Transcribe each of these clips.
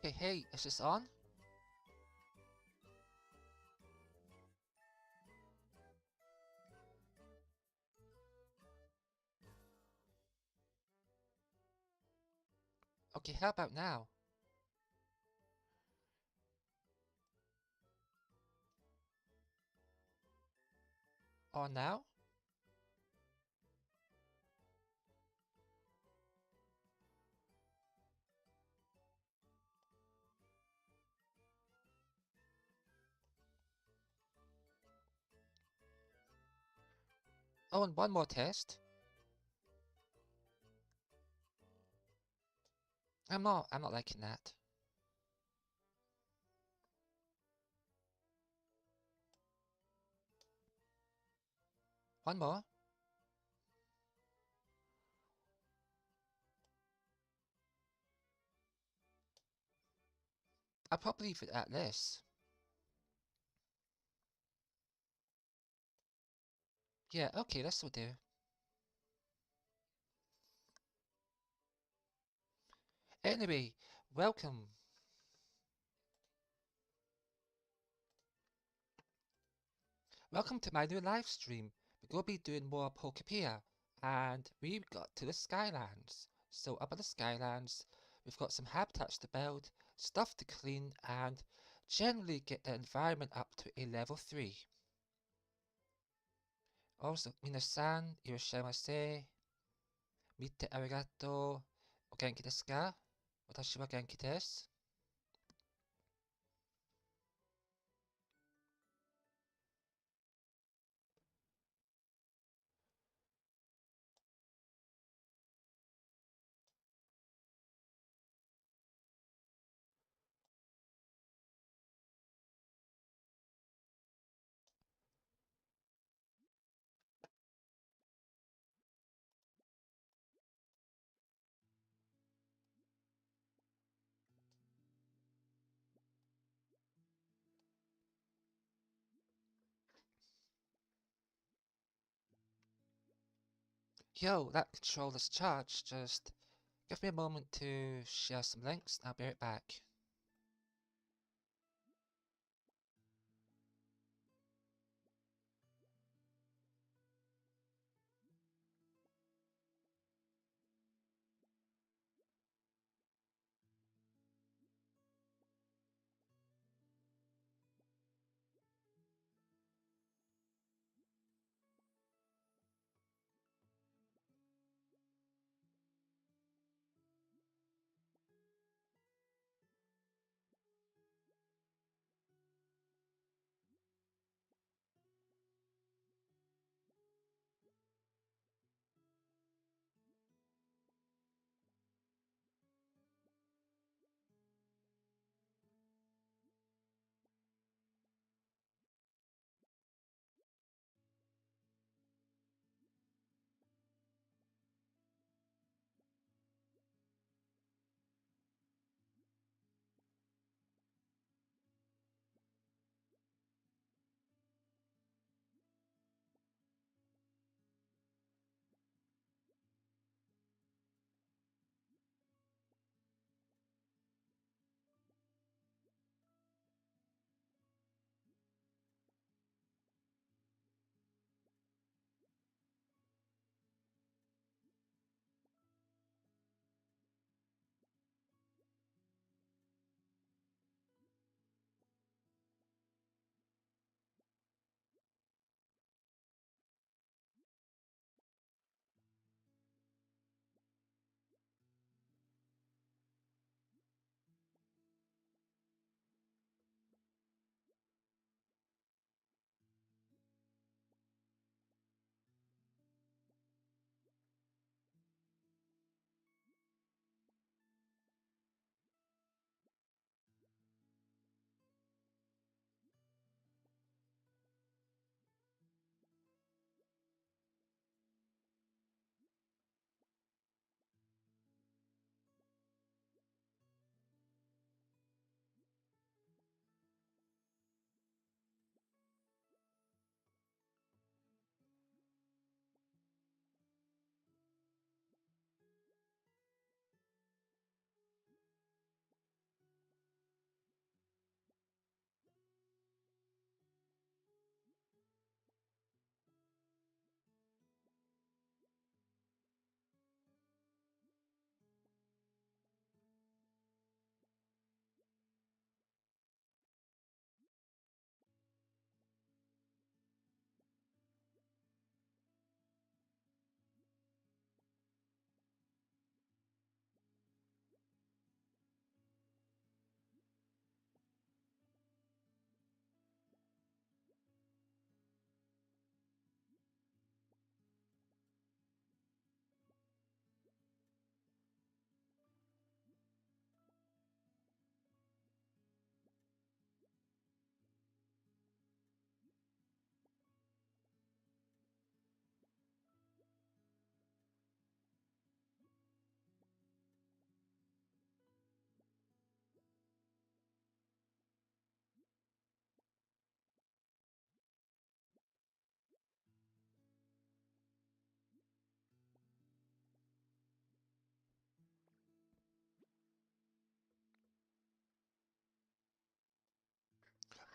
Okay, hey, is this on? Okay, how about now? On now? Oh, and one more test. I'm not liking that. One more. I'll probably leave it at this. Yeah, okay, this will do. Anyway, welcome. Welcome to my new live stream. We're going to be doing more Pokopia, and we've got to the Skylands. So up at the Skylands, we've got some habitats to build, stuff to clean, and generally get the environment up to a level 3. Also, 皆さん、いらっしゃいませ。見てありがとう。お元気ですか？私は元気です。Yo, that controller's charged. Just give me a moment to share some links. I'll be right back.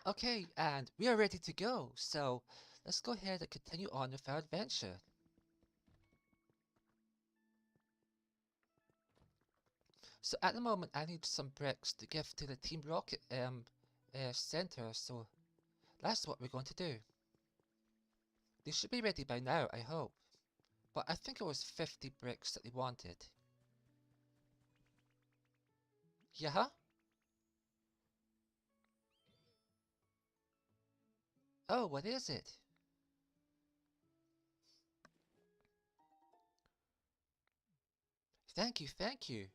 Okay, and we are ready to go, so let's go ahead and continue on with our adventure. So at the moment, I need some bricks to give to the Team Rocket center, so that's what we're going to do. They should be ready by now, I hope. But I think it was 50 bricks that they wanted. Yeah? Oh, what is it? Thank you, thank you.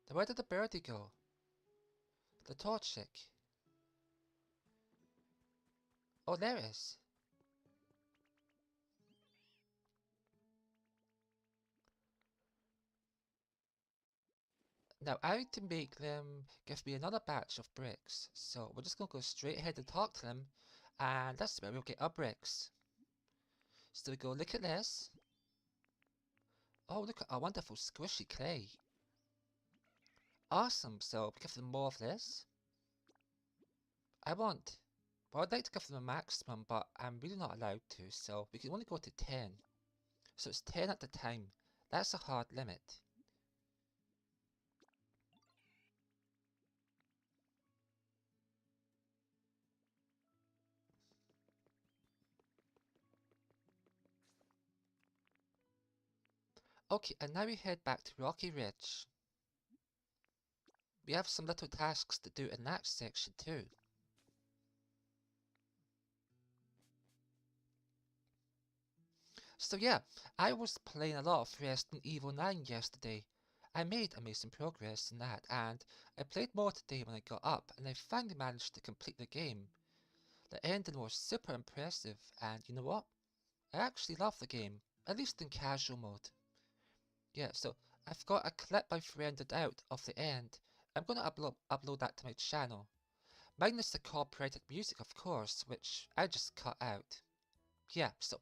Now where did the birdie go? The torchic. Oh, there it is. Now I need to make them give me another batch of bricks. So we're just going to go straight ahead and talk to them. And that's where we'll get our bricks. So we go, look at this. Oh, look at our wonderful squishy clay. Awesome, so we give them more of this. Well, I'd like to give them a maximum, but I'm really not allowed to, so we can only go to 10. So it's 10 at the time. That's a hard limit. Okay, and now we head back to Rocky Ridge. We have some little tasks to do in that section too. So yeah, I was playing a lot of Resident Evil 9 yesterday. I made amazing progress in that, and I played more today when I got up, and I finally managed to complete the game. The ending was super impressive, and you know what? I actually love the game, at least in casual mode. Yeah, so I've got a clip I've rendered out of the end. I'm gonna upload that to my channel. Minus the copyrighted music, of course, which I just cut out. Yeah, so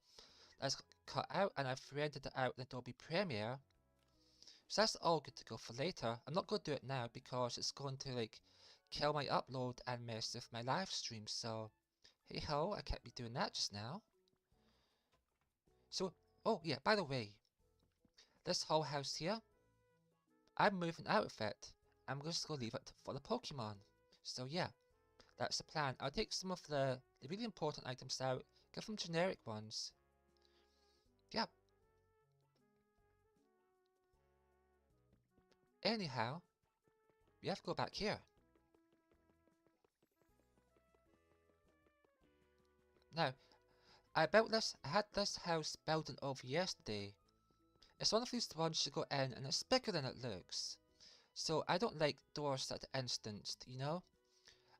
that's cut out, and I've rendered it out in Adobe Premiere. So that's all good to go for later. I'm not going to do it now because it's going to like kill my upload and mess with my live stream. So hey ho, I can't be doing that just now. So, oh yeah, by the way, this whole house here, I'm moving out of it. I'm just going to leave it for the Pokemon. So yeah, that's the plan. I'll take some of the really important items out, give them generic ones. Yeah. Anyhow, we have to go back here. Now, I had this house built over yesterday. It's one of these ones you go in and it's bigger than it looks. So I don't like doors that are instanced, you know?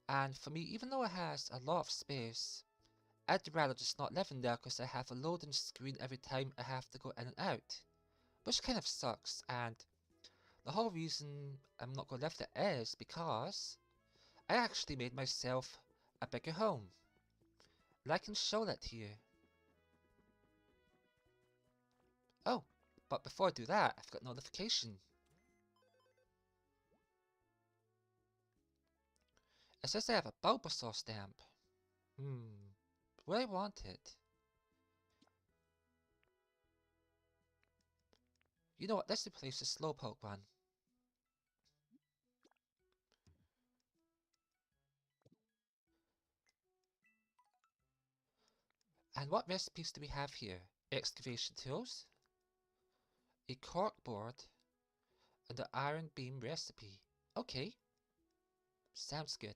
And for me, even though it has a lot of space, I'd rather just not live in there because I have a loading screen every time I have to go in and out. Which kind of sucks, and the whole reason I'm not going to live there is because I actually made myself a bigger home. And I can show that to you. Oh, but before I do that, I've got notification. It says I have a Bulbasaur stamp. Will I want it? You know what, let's replace the Slowpoke one. And what recipes do we have here? Excavation tools, a corkboard, and an iron beam recipe. Okay, sounds good.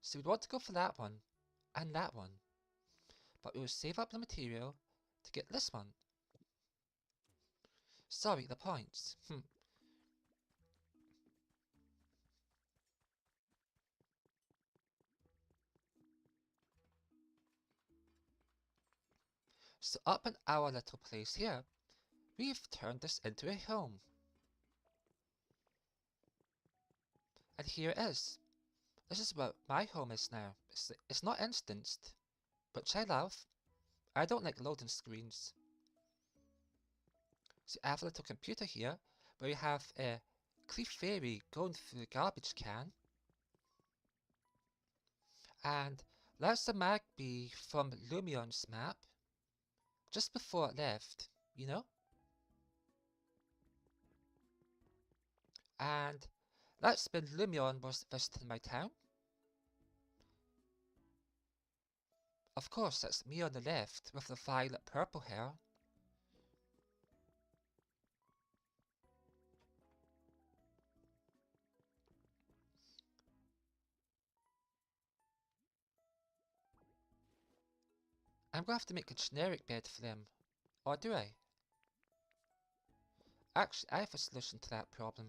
So we'd want to go for that one, and that one. But we will save up the material to get this one. Sorry, the points. So up in our little place here, we've turned this into a home. And here it is. This is what my home is now. It's not instanced, which I love. I don't like loading screens. So I have a little computer here, where we have a Clefairy going through the garbage can. And that's the Magpie from Lumion's map, just before it left, you know? And that's when Lumion was visiting my town. Of course, that's me on the left with the violet purple hair. I'm gonna have to make a generic bed for them. Or do I? Actually, I have a solution to that problem.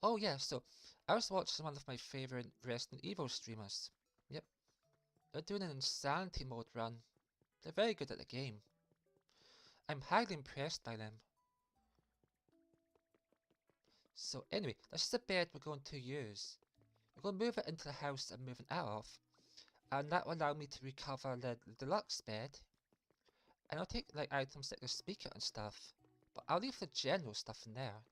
Oh yeah, so I was watching one of my favorite Resident Evil streamers. Yep, they're doing an Insanity mode run. They're very good at the game. I'm highly impressed by them. So anyway, this is the bed we're going to use. We're going to move it into the house I'm moving out of. And that will allow me to recover the deluxe bed. And I'll take like items like the speaker and stuff. But I'll leave the general stuff in there.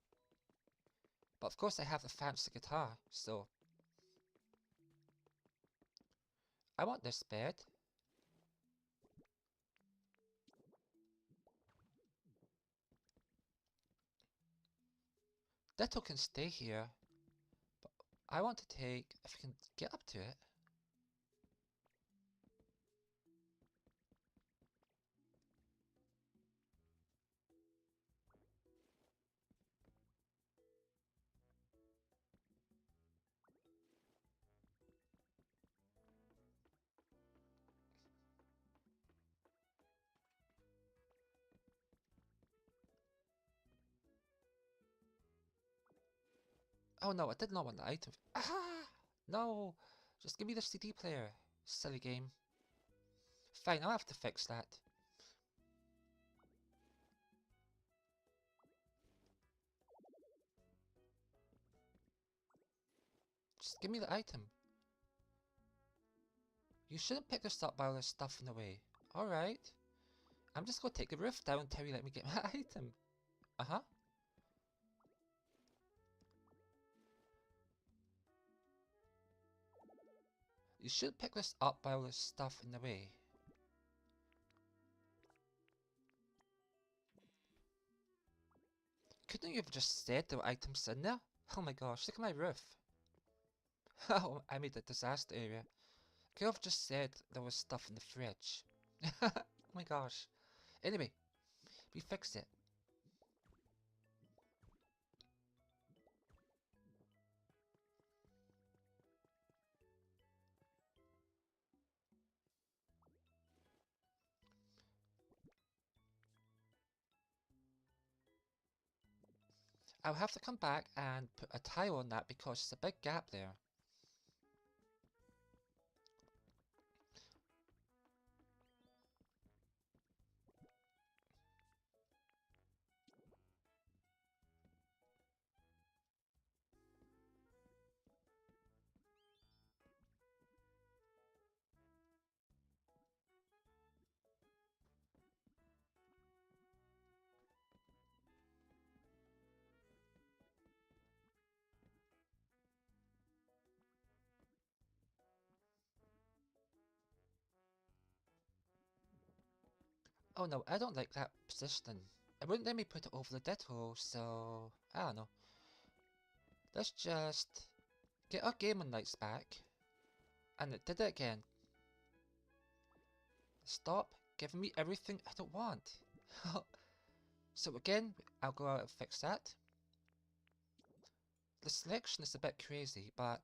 But of course I have the fancy guitar, so I want this bed. Ditto can stay here, but I want to take, if we can get up to it. Oh no, I did not want the item. Ah! No! Just give me the CD player. Silly game. Fine, I'll have to fix that. Just give me the item. You shouldn't pick this up while there's stuff in the way. Alright. I'm just gonna take the roof down until you let me get my item. Uh-huh. You should pick this up while there's stuff in the way. Couldn't you have just said there were items in there? Oh my gosh, look at my roof. Oh, I made a disaster area. Could have just said there was stuff in the fridge. Oh my gosh. Anyway, we fixed it. I'll have to come back and put a tile on that because there's a big gap there. Oh no, I don't like that position. It wouldn't let me put it over the ditto, so I don't know. Let's just get our gaming lights back. And it did it again. Stop giving me everything I don't want. So again, I'll go out and fix that. The selection is a bit crazy, but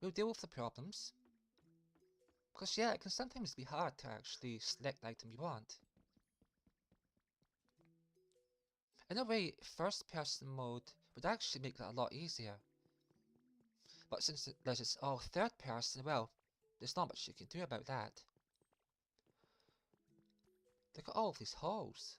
we'll deal with the problems. Because yeah, it can sometimes be hard to actually select the item you want. In a way, first person mode would actually make that a lot easier. But since it's all third person, well, there's not much you can do about that. Look at all of these holes.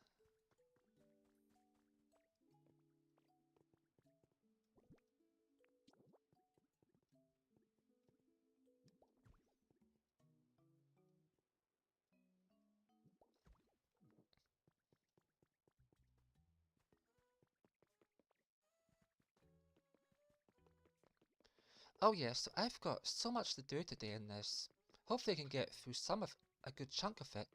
Oh yeah, so I've got so much to do today in this. Hopefully I can get through some of a good chunk of it.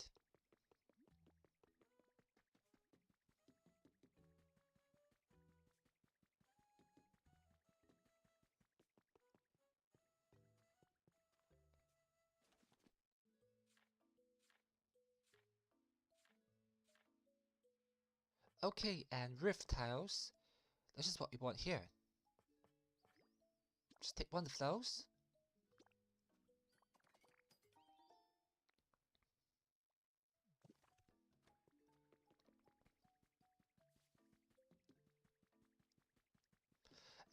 Okay, and roof tiles. This is what we want here. Just take one of those.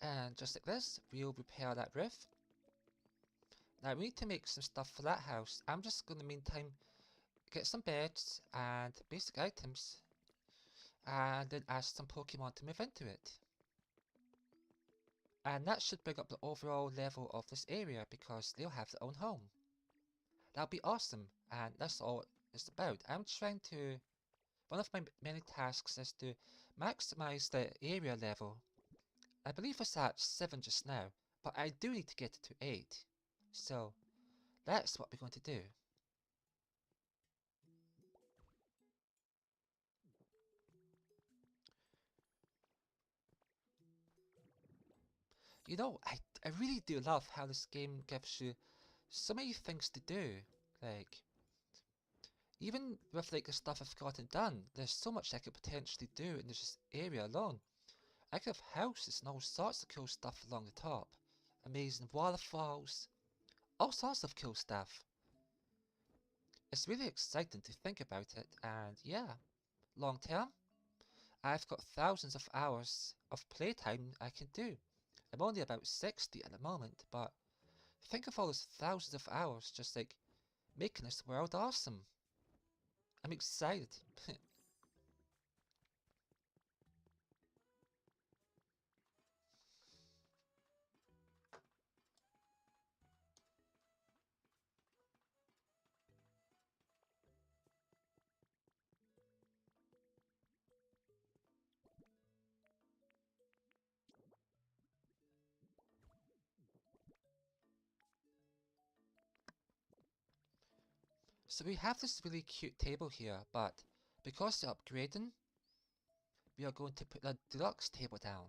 And just like this, we'll repair that roof. Now we need to make some stuff for that house. I'm just going to meantime get some beds and basic items. And then ask some Pokemon to move into it. And that should bring up the overall level of this area because they'll have their own home. That'll be awesome, and that's all it's about. I'm trying to... One of my many tasks is to maximize the area level. I believe it's at 7 just now, but I do need to get it to 8. So, that's what we're going to do. You know, I really do love how this game gives you so many things to do. Like, even with like the stuff I've gotten done, there's so much I could potentially do in this area alone. I could have houses and all sorts of cool stuff along the top. Amazing waterfalls, all sorts of cool stuff. It's really exciting to think about it, and yeah, long term, I've got thousands of hours of playtime I can do. I'm only about 60 at the moment, but think of all those thousands of hours just like making this world awesome. I'm excited. So we have this really cute table here, but because they're upgrading, we are going to put a deluxe table down.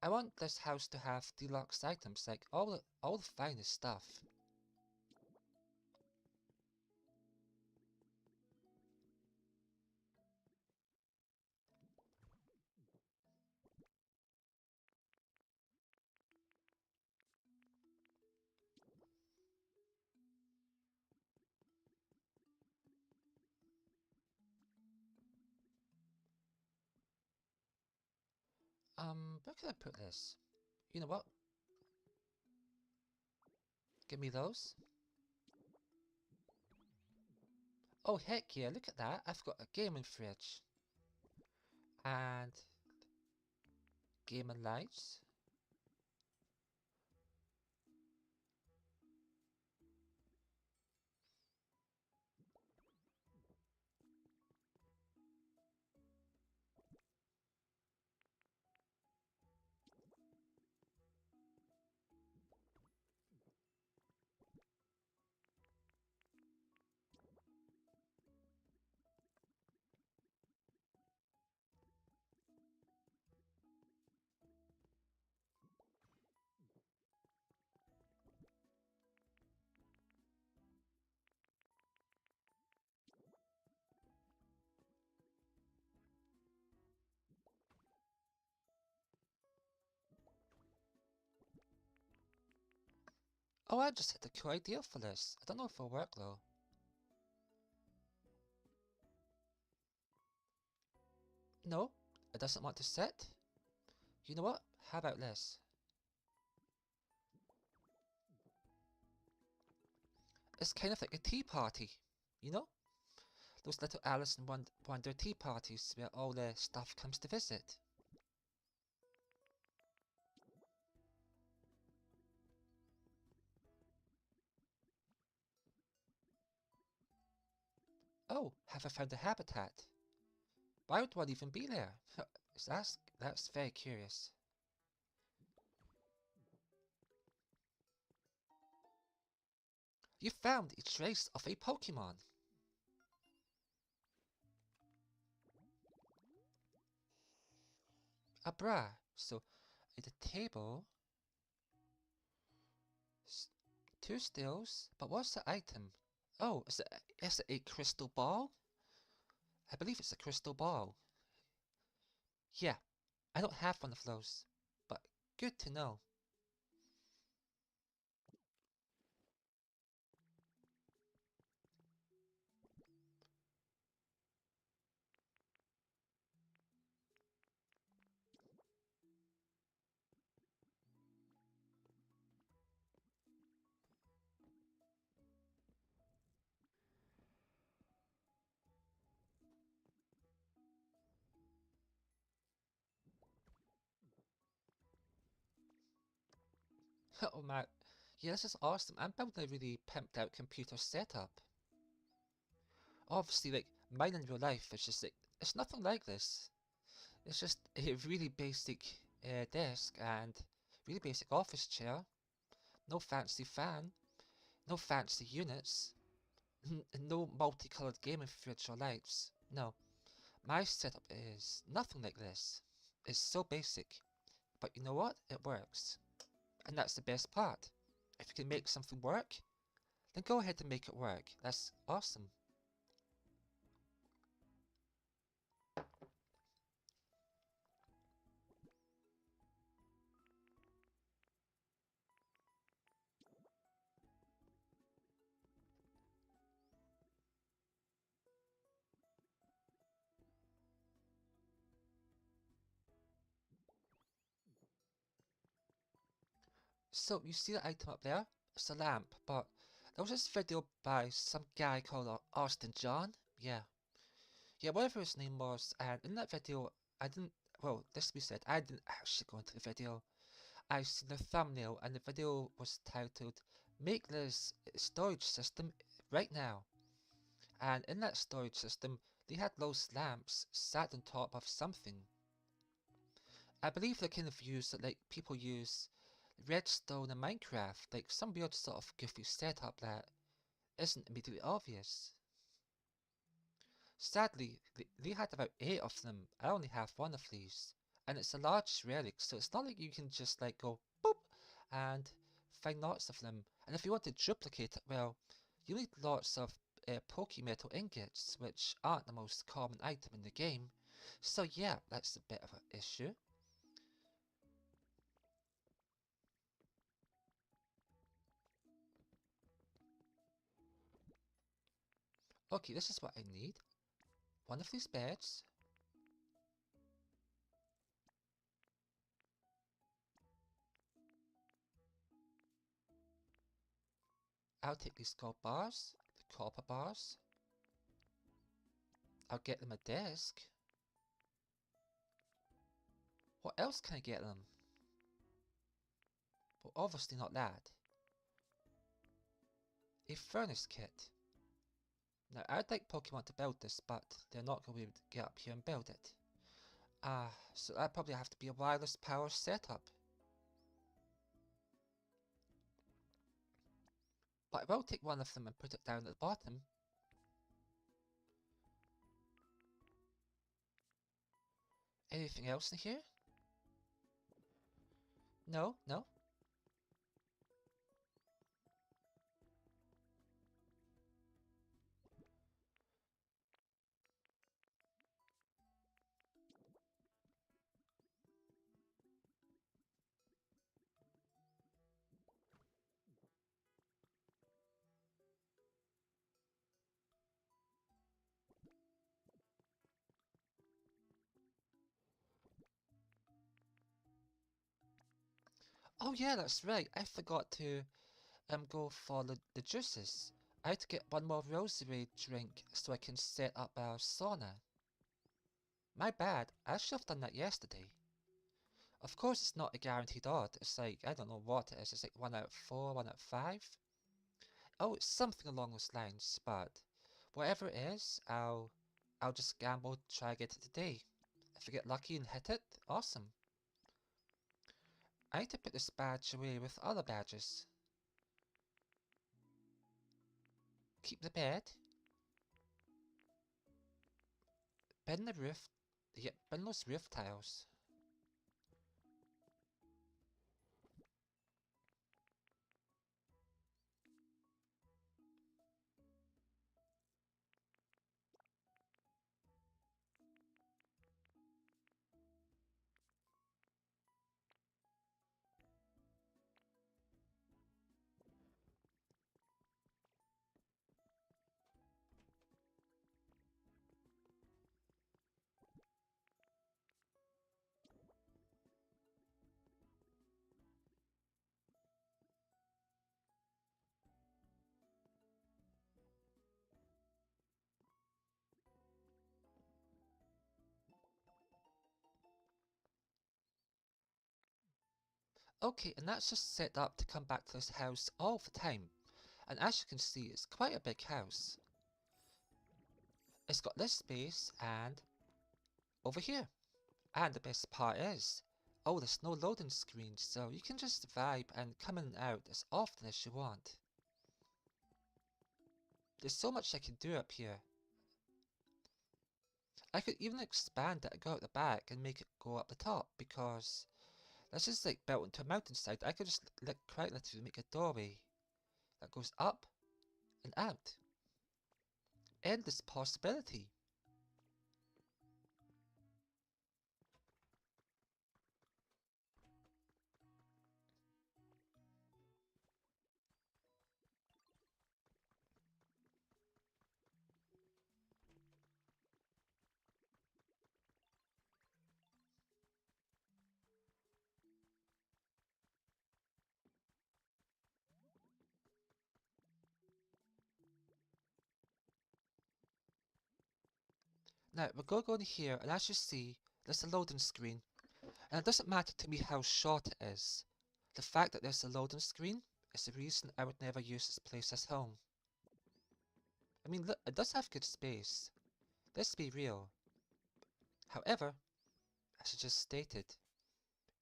I want this house to have deluxe items, like all the finest stuff. Where can I put this? You know what? Give me those. Oh heck yeah, look at that. I've got a gaming fridge. And gaming lights. Oh, I just had the cool idea for this. I don't know if it'll work though. No, it doesn't want to sit. You know what? How about this? It's kind of like a tea party, you know? Those little Alice in Wonder tea parties where all the stuff comes to visit. Oh, have I found a habitat? Why would one even be there? That's very curious. You found a trace of a Pokemon. A bra. So, at the table, two stills. But what's the item? Oh, is it a crystal ball? I believe it's a crystal ball. Yeah, I don't have one of those, but good to know. Oh my, yeah, this is awesome. I'm building a really pimped out computer setup. Obviously, like, mine in real life is just like, it's nothing like this. It's just a really basic desk and really basic office chair. No fancy fan, no fancy units, no multicolored gaming fridge or lights. No, my setup is nothing like this. It's so basic. But you know what? It works. And that's the best part. If you can make something work, then go ahead and make it work. That's awesome. So you see the item up there? It's a lamp, but there was this video by some guy called Austin John. Yeah, whatever his name was, and in that video, I didn't, well, this to be said, I didn't actually go into the video. I seen the thumbnail, and the video was titled, Make this storage system right now. And in that storage system, they had those lamps sat on top of something. I believe the kind of use that like people use redstone in Minecraft, like some weird sort of goofy setup that isn't immediately obvious. Sadly, they had about 8 of them. I only have one of these. And it's a large relic, so it's not like you can just like go boop and find lots of them. And if you want to duplicate it, well, you need lots of Pokemetal ingots, which aren't the most common item in the game. So yeah, that's a bit of an issue. Okay, this is what I need. One of these beds. I'll take these gold bars, the copper bars. I'll get them a desk. What else can I get them? Well, obviously not that. A furnace kit. Now, I'd like Pokemon to build this, but they're not going to be able to get up here and build it. So that'd probably have to be a wireless power setup. But I will take one of them and put it down at the bottom. Anything else in here? No, no. Oh yeah, that's right. I forgot to go for the juices. I had to get one more rosary drink so I can set up our sauna. My bad, I should have done that yesterday. Of course it's not a guaranteed odd, it's like, I don't know what it is, it's like 1 out of 4, 1 out of 5? Oh, it's something along those lines, but whatever it is, I'll just gamble, try get it today. If I get lucky and hit it, awesome. I need to put this badge away with other badges. Keep the bed. Bend the roof. Yeah, bend those roof tiles. Okay, and that's just set up to come back to this house all the time. And as you can see, it's quite a big house. It's got this space and over here. And the best part is, oh, there's no loading screen, so you can just vibe and come in and out as often as you want. There's so much I can do up here. I could even expand it and go out the back and make it go up the top, because this is like built into a mountainside. I could just quite literally make a doorway that goes up and out. Endless possibility. Now we're going to go in here, and as you see, there's a loading screen. And it doesn't matter to me how short it is. The fact that there's a loading screen is the reason I would never use this place as home. I mean, look, it does have good space. Let's be real. However, as I just stated,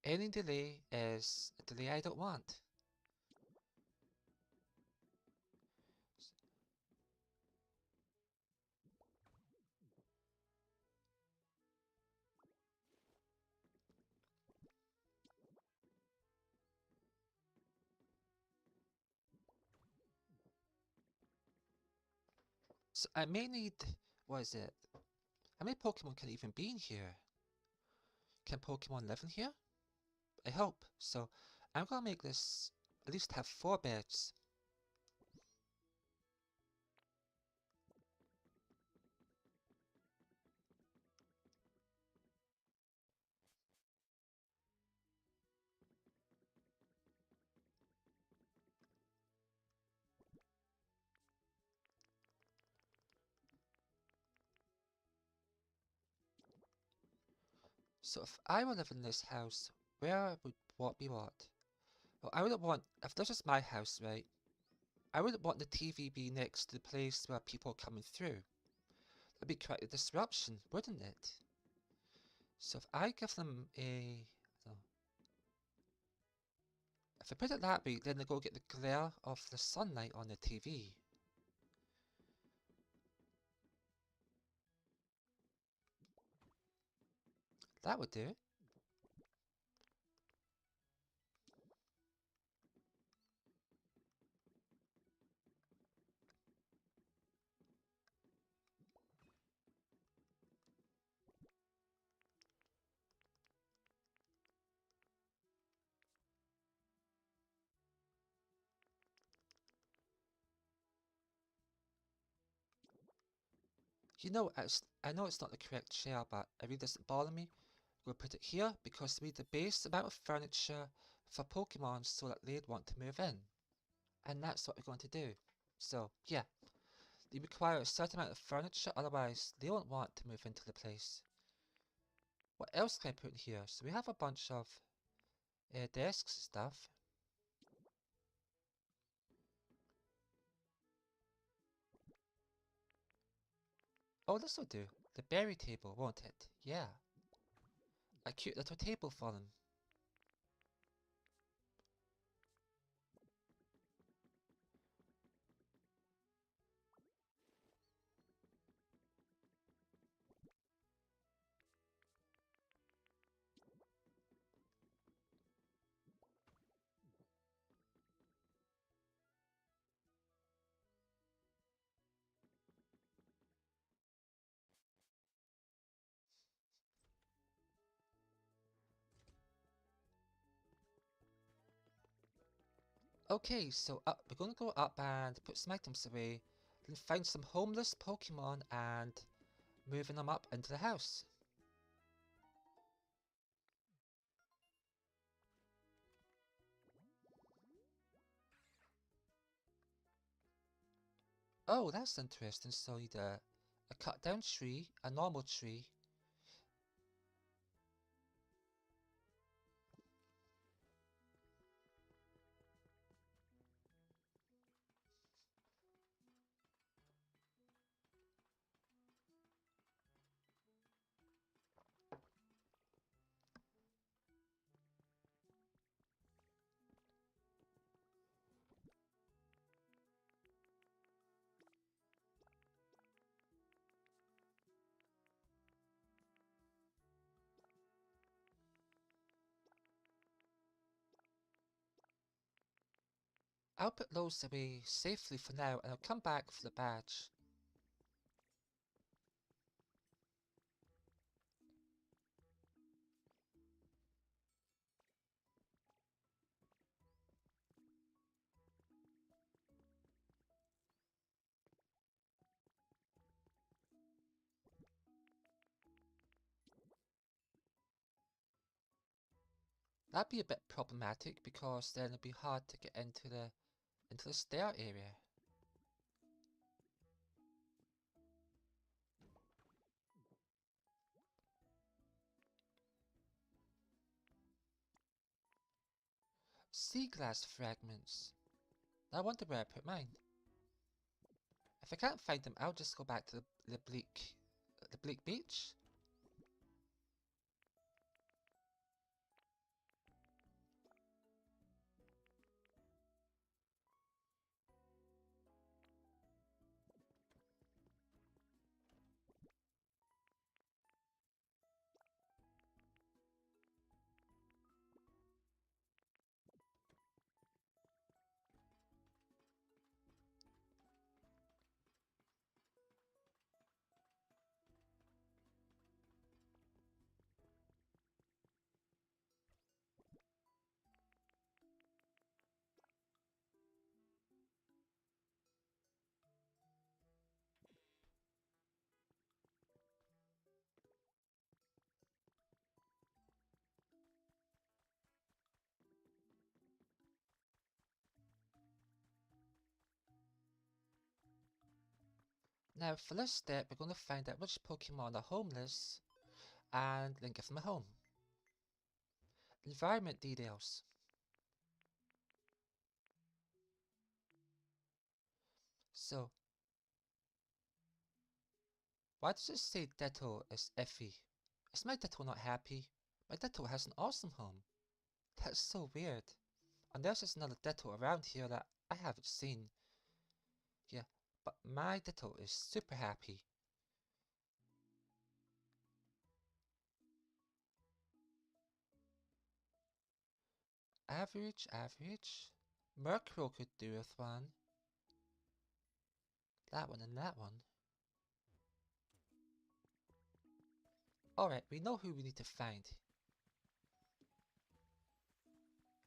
any delay is a delay I don't want. So I may need, what is it? How many Pokemon can even be in here? Can Pokemon live in here? I hope. So I'm gonna make this at least have 4 beds. So if I were living in this house, where would what be what? Well, I wouldn't want, if this is my house, right, I wouldn't want the TV be next to the place where people are coming through. That'd be quite a disruption, wouldn't it? So if I give them a, if I put it that way, then they go get the glare of the sunlight on the TV. That would do. You know, I know it's not the correct chair, but it really doesn't bother me. We'll put it here because we need the base amount of furniture for Pokemon so that they'd want to move in. And that's what we're going to do. So, yeah, they require a certain amount of furniture, otherwise they won't want to move into the place. What else can I put in here? So we have a bunch of desks and stuff. Oh, this will do. The berry table, won't it? Yeah. A cute little table for them. Okay, so we're gonna go up and put some items away, then find some homeless Pokemon and moving them up into the house. Oh, that's interesting. So you need a cut down tree, a normal tree. I'll put those away safely for now and I'll come back for the badge. That'd be a bit problematic because then it'd be hard to get into the stair area. Sea glass fragments. I wonder where I put mine. If I can't find them, I'll just go back to the bleak beach. Now for this step, we're going to find out which Pokemon are homeless and then give them a home. Environment details. So, why does it say Ditto is iffy? Is my Ditto not happy? My Ditto has an awesome home. That's so weird. Unless there's another Ditto around here that I haven't seen. Yeah, but my Ditto is super happy. Average, average. Murkrow could do with one. That one and that one. Alright, we know who we need to find.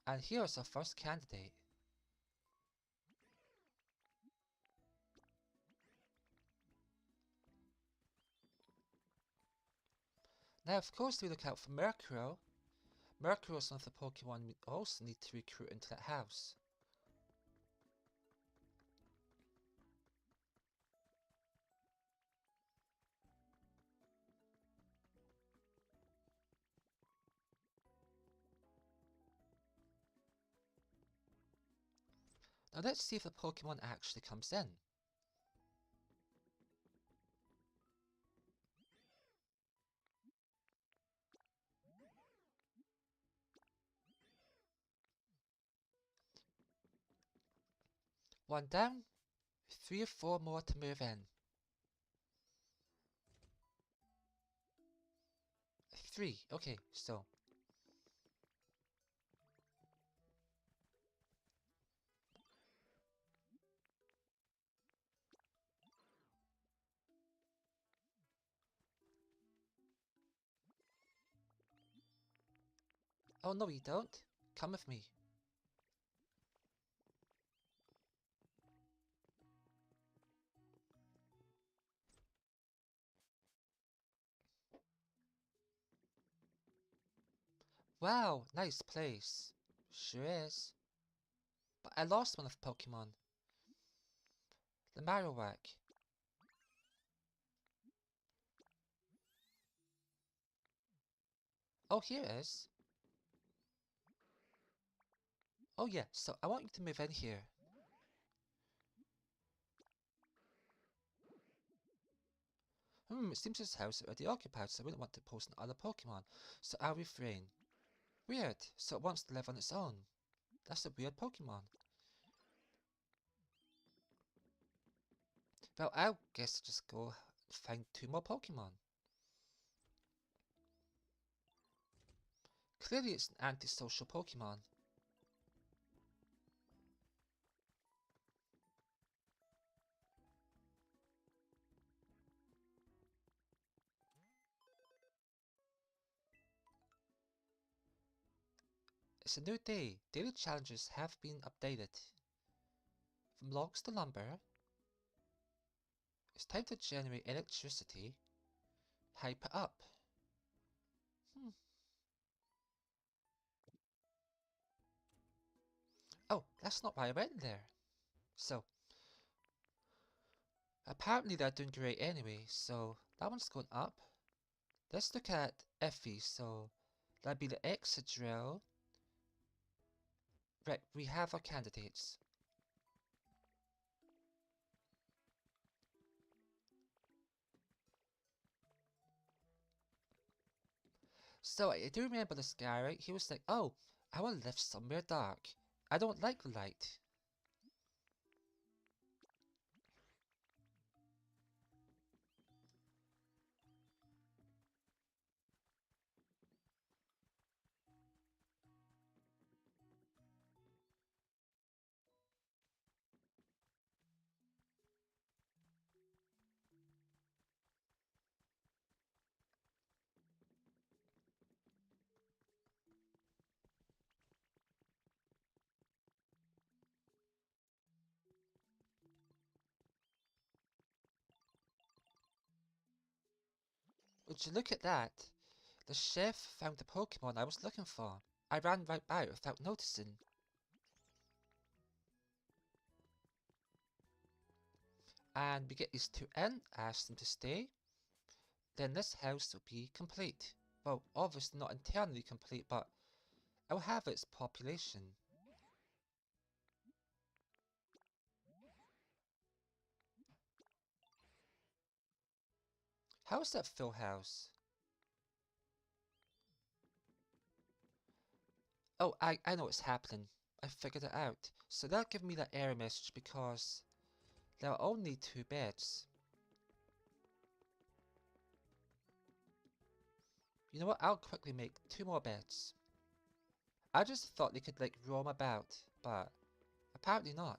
And here's our first candidate. Now, of course, we look out for Murkrow. Murkrow is one of the Pokemon we also need to recruit into that house. Now let's see if the Pokemon actually comes in. One down, 3 or 4 more to move in. 3, okay, so. Oh no you don't, come with me. Wow, nice place. Sure is. But I lost one of Pokemon. The Marowak. Oh, here it is. Oh yeah, so I want you to move in here. It seems this house is already occupied, so I wouldn't want to post on other Pokemon, so I'll refrain. Weird, so it wants to live on its own. That's a weird Pokemon. Well, I guess just go find 2 more Pokemon. Clearly it's an antisocial Pokemon. It's a new day. Daily challenges have been updated. From logs to lumber. It's time to generate electricity. Hype it up. Hmm. Oh, that's not why I went there. So, apparently they're doing great anyway, so that one's going up. Let's look at Effie, so that'd be the Excadrill. Right, we have our candidates. So I do remember this guy, right? He was like, oh, I want to live somewhere dark. I don't like the light. Would you look at that? The chef found the Pokemon I was looking for. I ran right by it without noticing. And we get these 2 in, ask them to stay. Then this house will be complete. Well, obviously not entirely complete, but it will have its population. How is that full house? Oh, I know what's happening. I figured it out. So they'll give me that error message because there are only 2 beds. You know what? I'll quickly make 2 more beds. I just thought they could like roam about, but apparently not.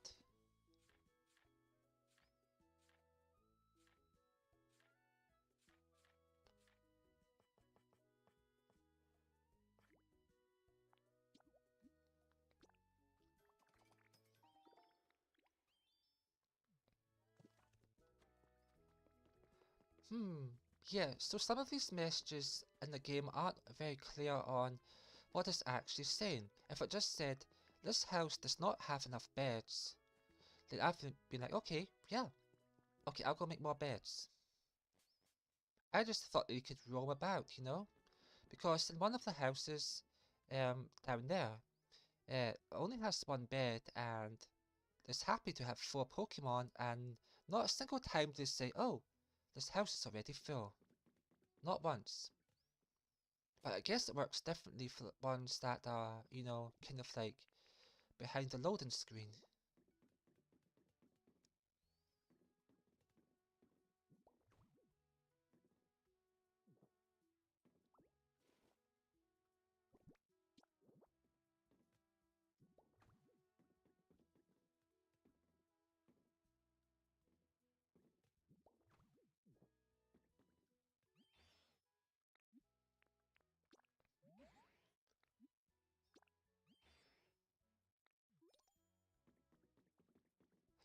Yeah, so some of these messages in the game aren't very clear on what it's actually saying. If it just said, this house does not have enough beds, then I've been like, okay, yeah, okay, I'll go make more beds. I just thought that you could roam about, you know? Because in one of the houses down there, only has 1 bed and is happy to have 4 Pokemon, and not a single time do they say, oh, this house is already full. Not once. But I guess it works differently for the ones that are, you know, kind of like behind the loading screen.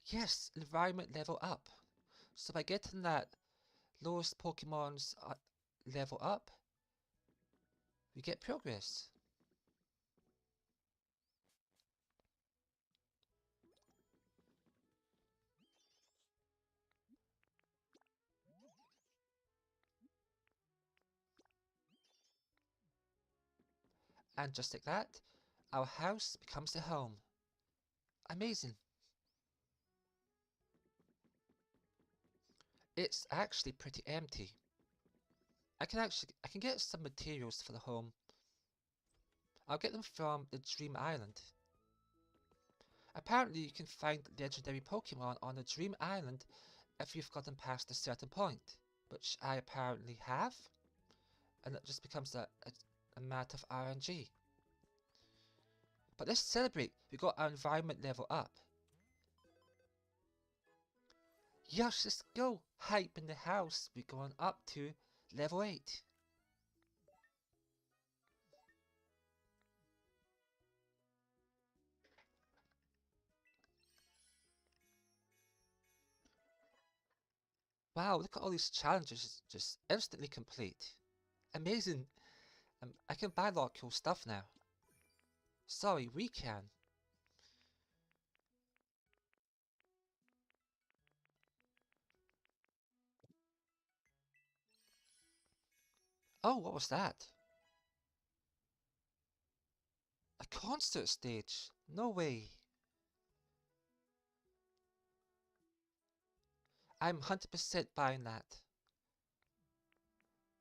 Yes, environment level up. So by getting that lowest Pokemon's level up, we get progress. And just like that, our house becomes a home. Amazing. It's actually pretty empty. I can get some materials for the home. I'll get them from the Dream Island. Apparently you can find legendary Pokemon on the Dream Island if you've gotten past a certain point, which I apparently have, and it just becomes a matter of RNG. But let's celebrate, we got our environment level up. Yes, let's go! Hype in the house, we're going up to level 8. Wow, look at all these challenges just instantly complete. Amazing! I can buy a lot of cool stuff now. Sorry, we can. Oh, what was that? A concert stage? No way. I'm 100% buying that.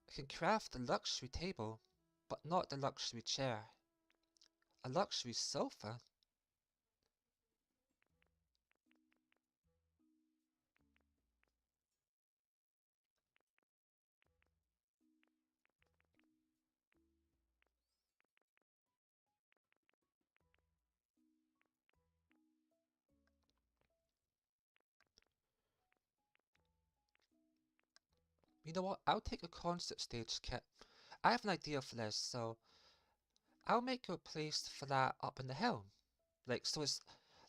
I can craft a luxury table, but not the luxury chair. A luxury sofa? You know what? I'll take a concert stage kit. I have an idea for this, so I'll make a place for that up in the hill. Like, so it's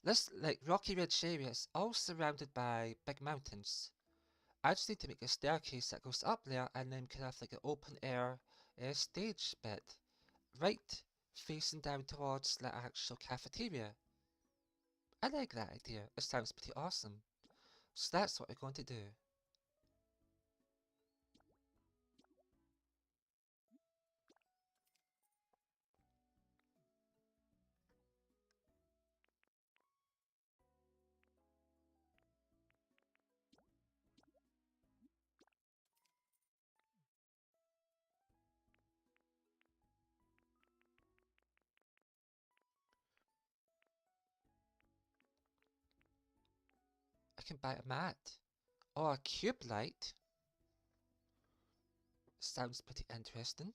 this, like, Rocky Ridge area is all surrounded by big mountains. I just need to make a staircase that goes up there and then can have like an open air stage bit. Right facing down towards the actual cafeteria. I like that idea. It sounds pretty awesome. So that's what we're going to do. I can buy a mat or a cube light. Sounds pretty interesting.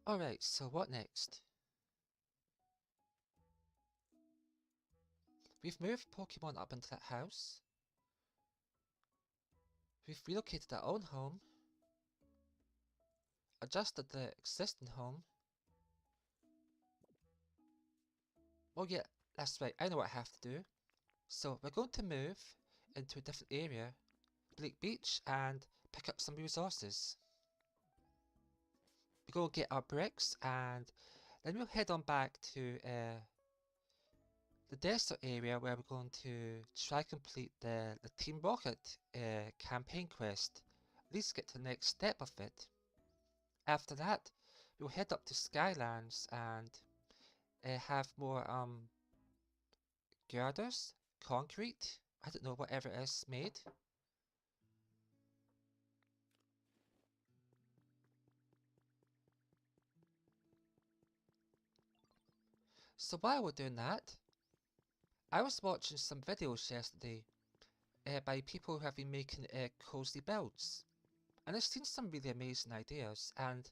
Alright, so what next? We've moved Pokemon up into that house. We've relocated our own home. Adjusted the existing home. Oh yeah, that's right, I know what I have to do. So we're going to move into a different area, Bleak Beach, and pick up some resources. We go get our bricks, and then we'll head on back to the desert area where we're going to try complete the Team Rocket campaign quest. At least get to the next step of it. After that, we'll head up to Skylands and have more girders, concrete, I don't know, whatever it is made. So while we're doing that, I was watching some videos yesterday by people who have been making cozy builds, and I've seen some really amazing ideas, and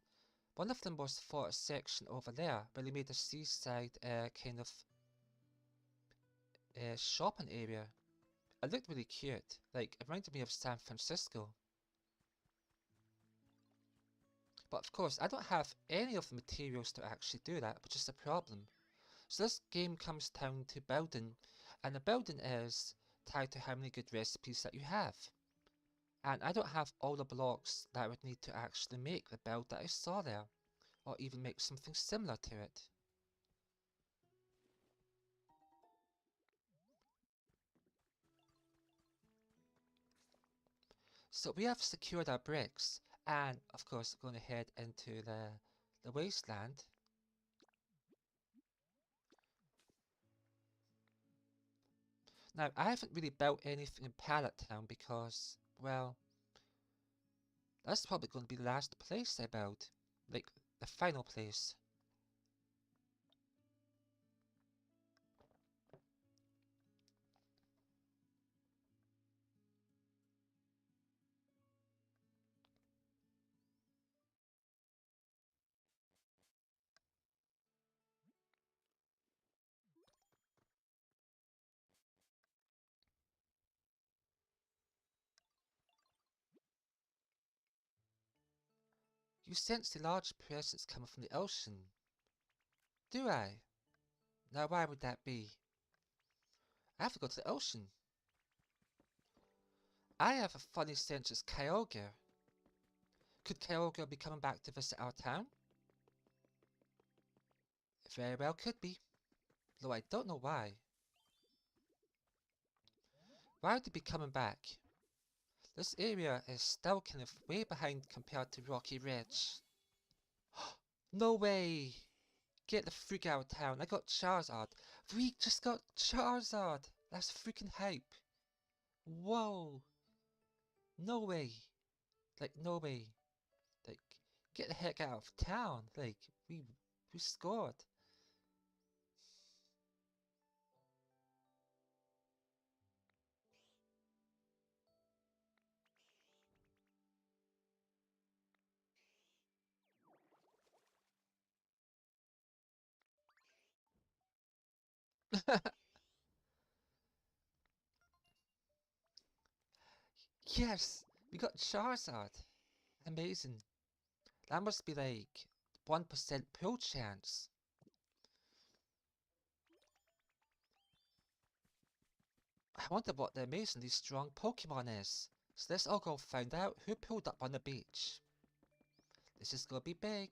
one of them was for a section over there where they made a seaside kind of shopping area. It looked really cute, like it reminded me of San Francisco. But of course, I don't have any of the materials to actually do that, which is the problem. So this game comes down to building, and the building is tied to how many good recipes that you have. And I don't have all the blocks that I would need to actually make the build that I saw there, or even make something similar to it. So we have secured our bricks, and of course going to head into the wasteland. Now I haven't really built anything in Pallet Town because, well, that's probably going to be the last place I build, like the final place. You sense a large presence coming from the ocean. Do I? Now why would that be? I have to go to the ocean. I have a funny sense it's Kyogre. Could Kyogre be coming back to visit our town? It very well could be, though I don't know why. Why would they be coming back? This area is still kind of way behind compared to Rocky Ridge. No way! Get the freak out of town. I got Charizard. We just got Charizard! That's freaking hype. Whoa! No way. Like, no way. Like, get the heck out of town. Like, we scored. Yes! We got Charizard. Amazing. That must be like 1% pull chance. I wonder what the amazingly strong Pokemon is. So let's all go find out who pulled up on the beach. This is gonna be big.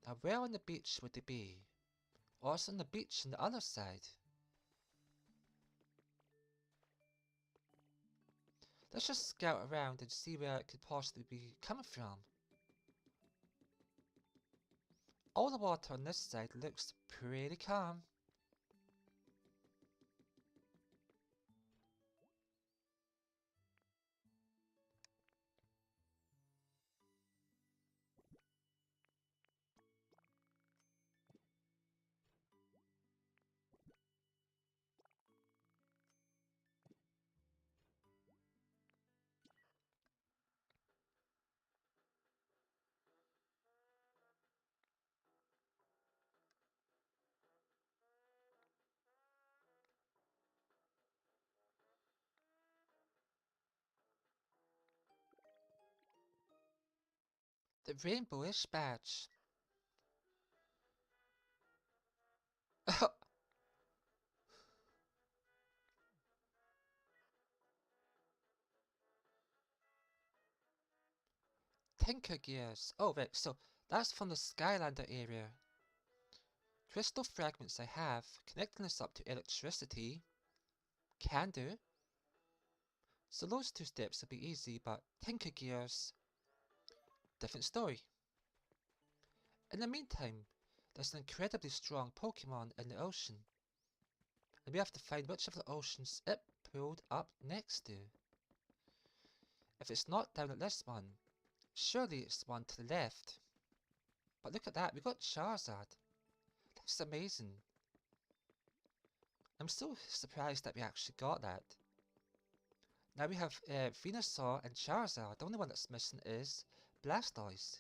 Now where on the beach would they be? Or is on the beach on the other side? Let's just scout around and see where it could possibly be coming from. All the water on this side looks pretty calm. The rainbowish badge. Tinker gears. Oh right, so that's from the Skylander area. Crystal fragments I have. Connecting this up to electricity. Can do. So those two steps will be easy, but Tinker gears, different story. In the meantime, there's an incredibly strong Pokemon in the ocean. And we have to find which of the oceans it pulled up next to. If it's not down at this one, surely it's one to the left. But look at that, we got Charizard. That's amazing. I'm still surprised that we actually got that. Now we have Venusaur and Charizard. The only one that's missing is Blastoise.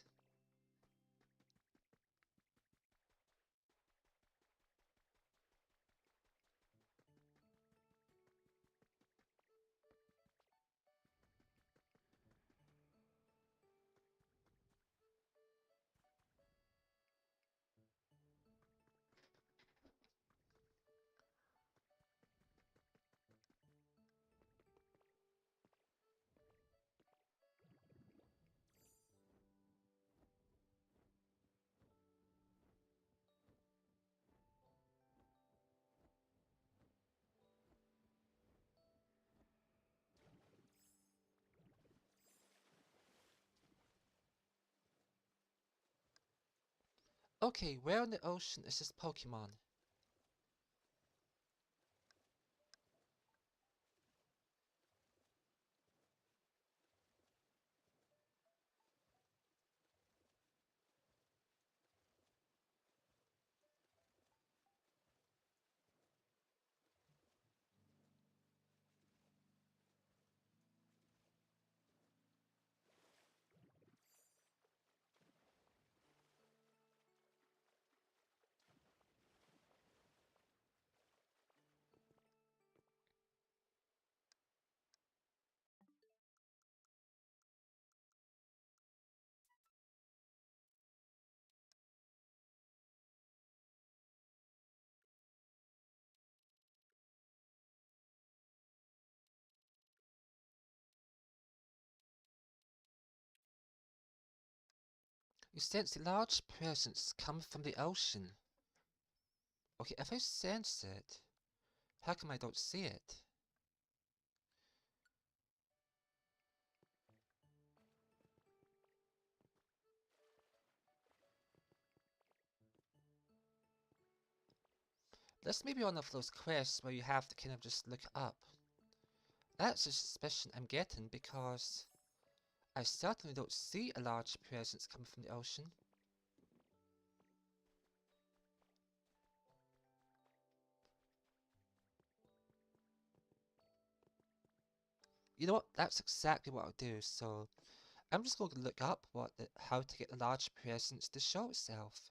Okay, where in the ocean is this Pokemon? You sense a large presence coming from the ocean. Okay, if I sense it, how come I don't see it? This may be one of those quests where you have to kind of just look up. That's a suspicion I'm getting because I certainly don't see a large presence coming from the ocean. You know what? That's exactly what I'll do. So I'm just going to look up how to get the large presence to show itself.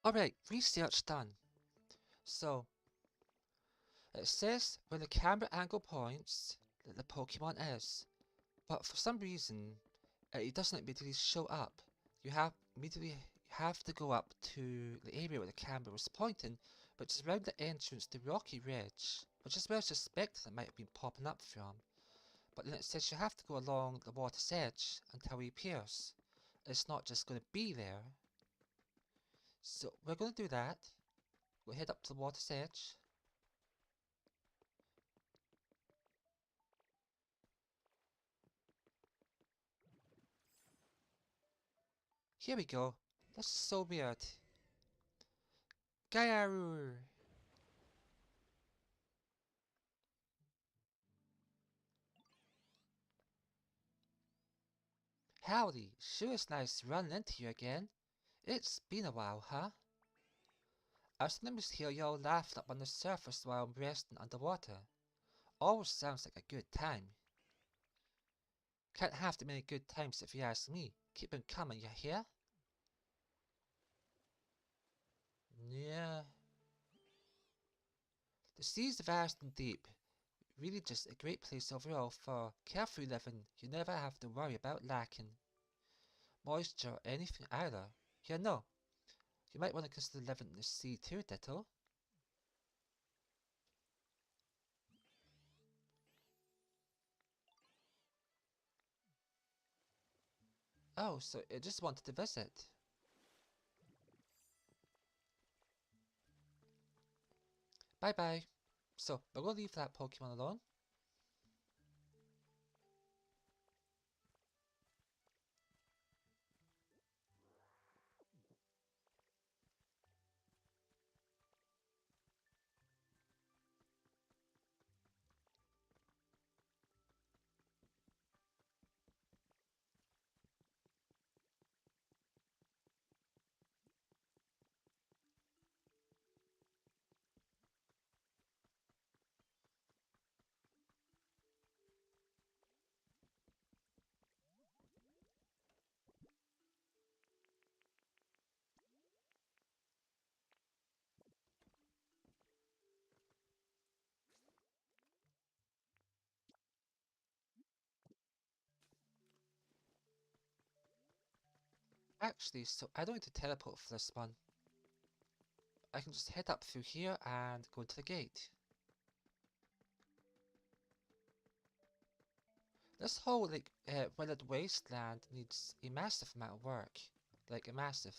Alright, research done. So it says when the camera angle points that the Pokemon is. But for some reason, it doesn't immediately show up. You have to go up to the area where the camera was pointing, which is around the entrance to Rocky Ridge, which is where I suspect it might have been popping up from. But then it says you have to go along the water's edge until he appears. It's not just going to be there. So we're going to do that. We'll head up to the water's edge. Here we go. That's so weird. Gaiaru! Howdy, sure is nice running into you again. It's been a while, huh? I sometimes hear y'all laughing up on the surface while I'm resting underwater. Always sounds like a good time. Can't have too many good times if you ask me. Keep 'em coming, you hear? Yeah. The sea's vast and deep. Really just a great place overall for carefree living. You never have to worry about lacking moisture or anything either. Yeah, no. You might want to consider living in the sea too, Ditto. Oh, so you just wanted to visit. Bye bye. So, we're going to leave that Pokemon alone. Actually, so I don't need to teleport for this one. I can just head up through here and go to the gate. This whole, like, weathered wasteland needs a massive amount of work. Like, a massive.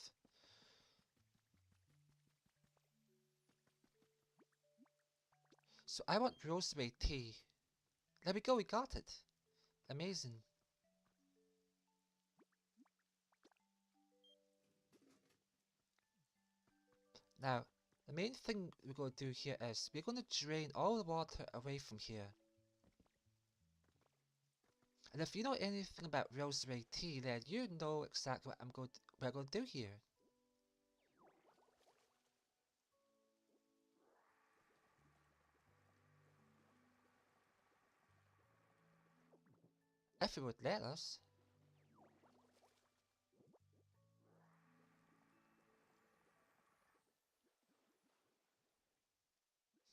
So I want rosemary tea. There we go, we got it. Amazing. Now, the main thing we're going to do here is we're going to drain all the water away from here. And if you know anything about rosemary tea, then you know exactly what we're going to do here. If it would let us.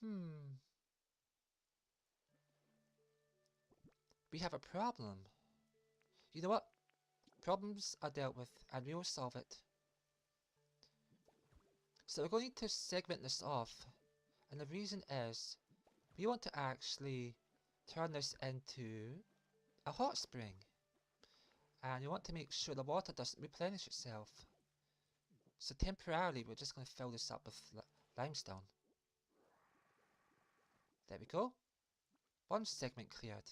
Hmm. We have a problem. You know what? Problems are dealt with, and we will solve it. So we're going to segment this off, and the reason is we want to actually turn this into a hot spring, and we want to make sure the water doesn't replenish itself. So temporarily we're just going to fill this up with limestone. There we go. One segment cleared.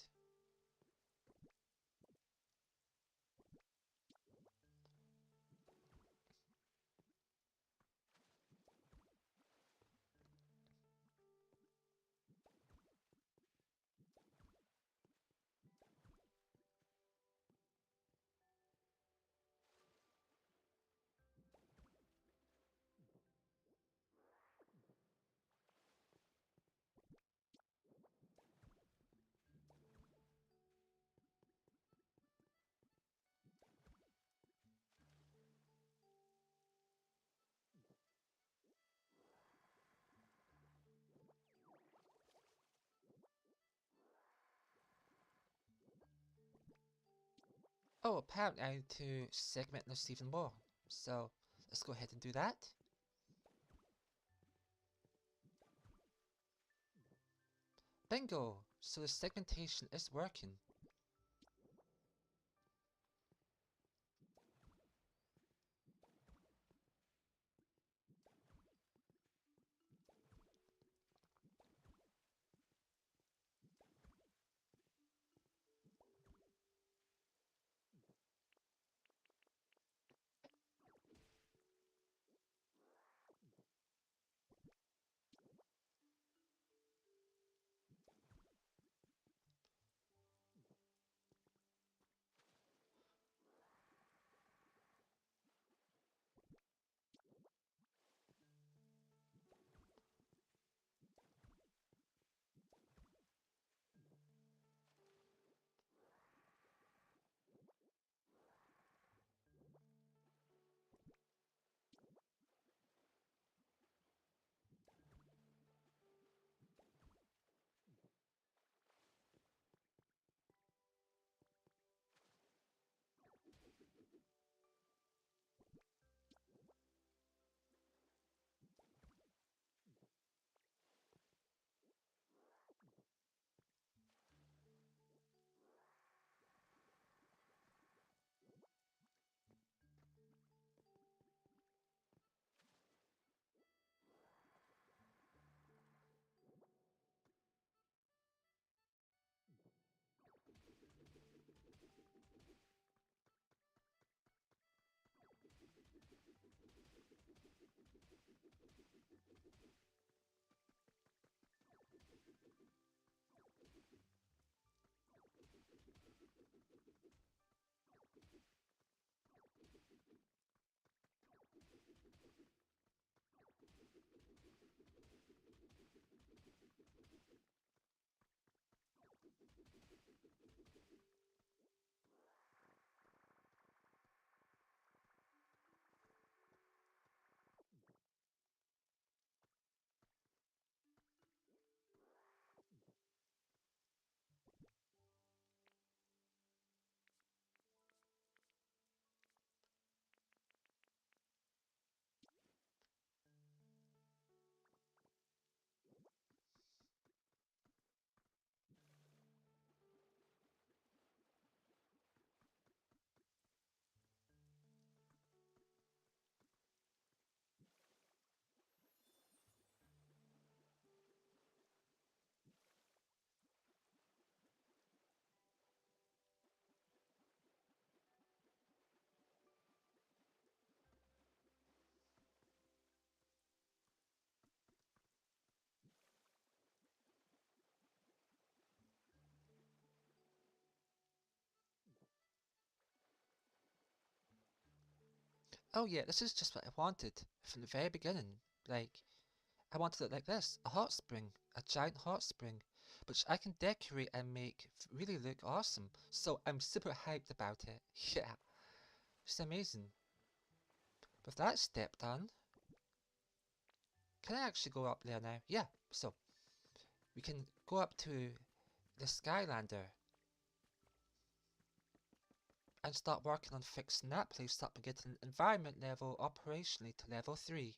Oh, apparently I need to segment this even more. So let's go ahead and do that. Bingo! So the segmentation is working. Oh yeah, this is just what I wanted from the very beginning. Like, I wanted it like this, a hot spring, a giant hot spring, which I can decorate and make really look awesome. So I'm super hyped about it. Yeah, it's amazing. With that step done, can I actually go up there now? Yeah, so we can go up to the Skylander and start working on fixing that place up and getting environment level operationally to level 3,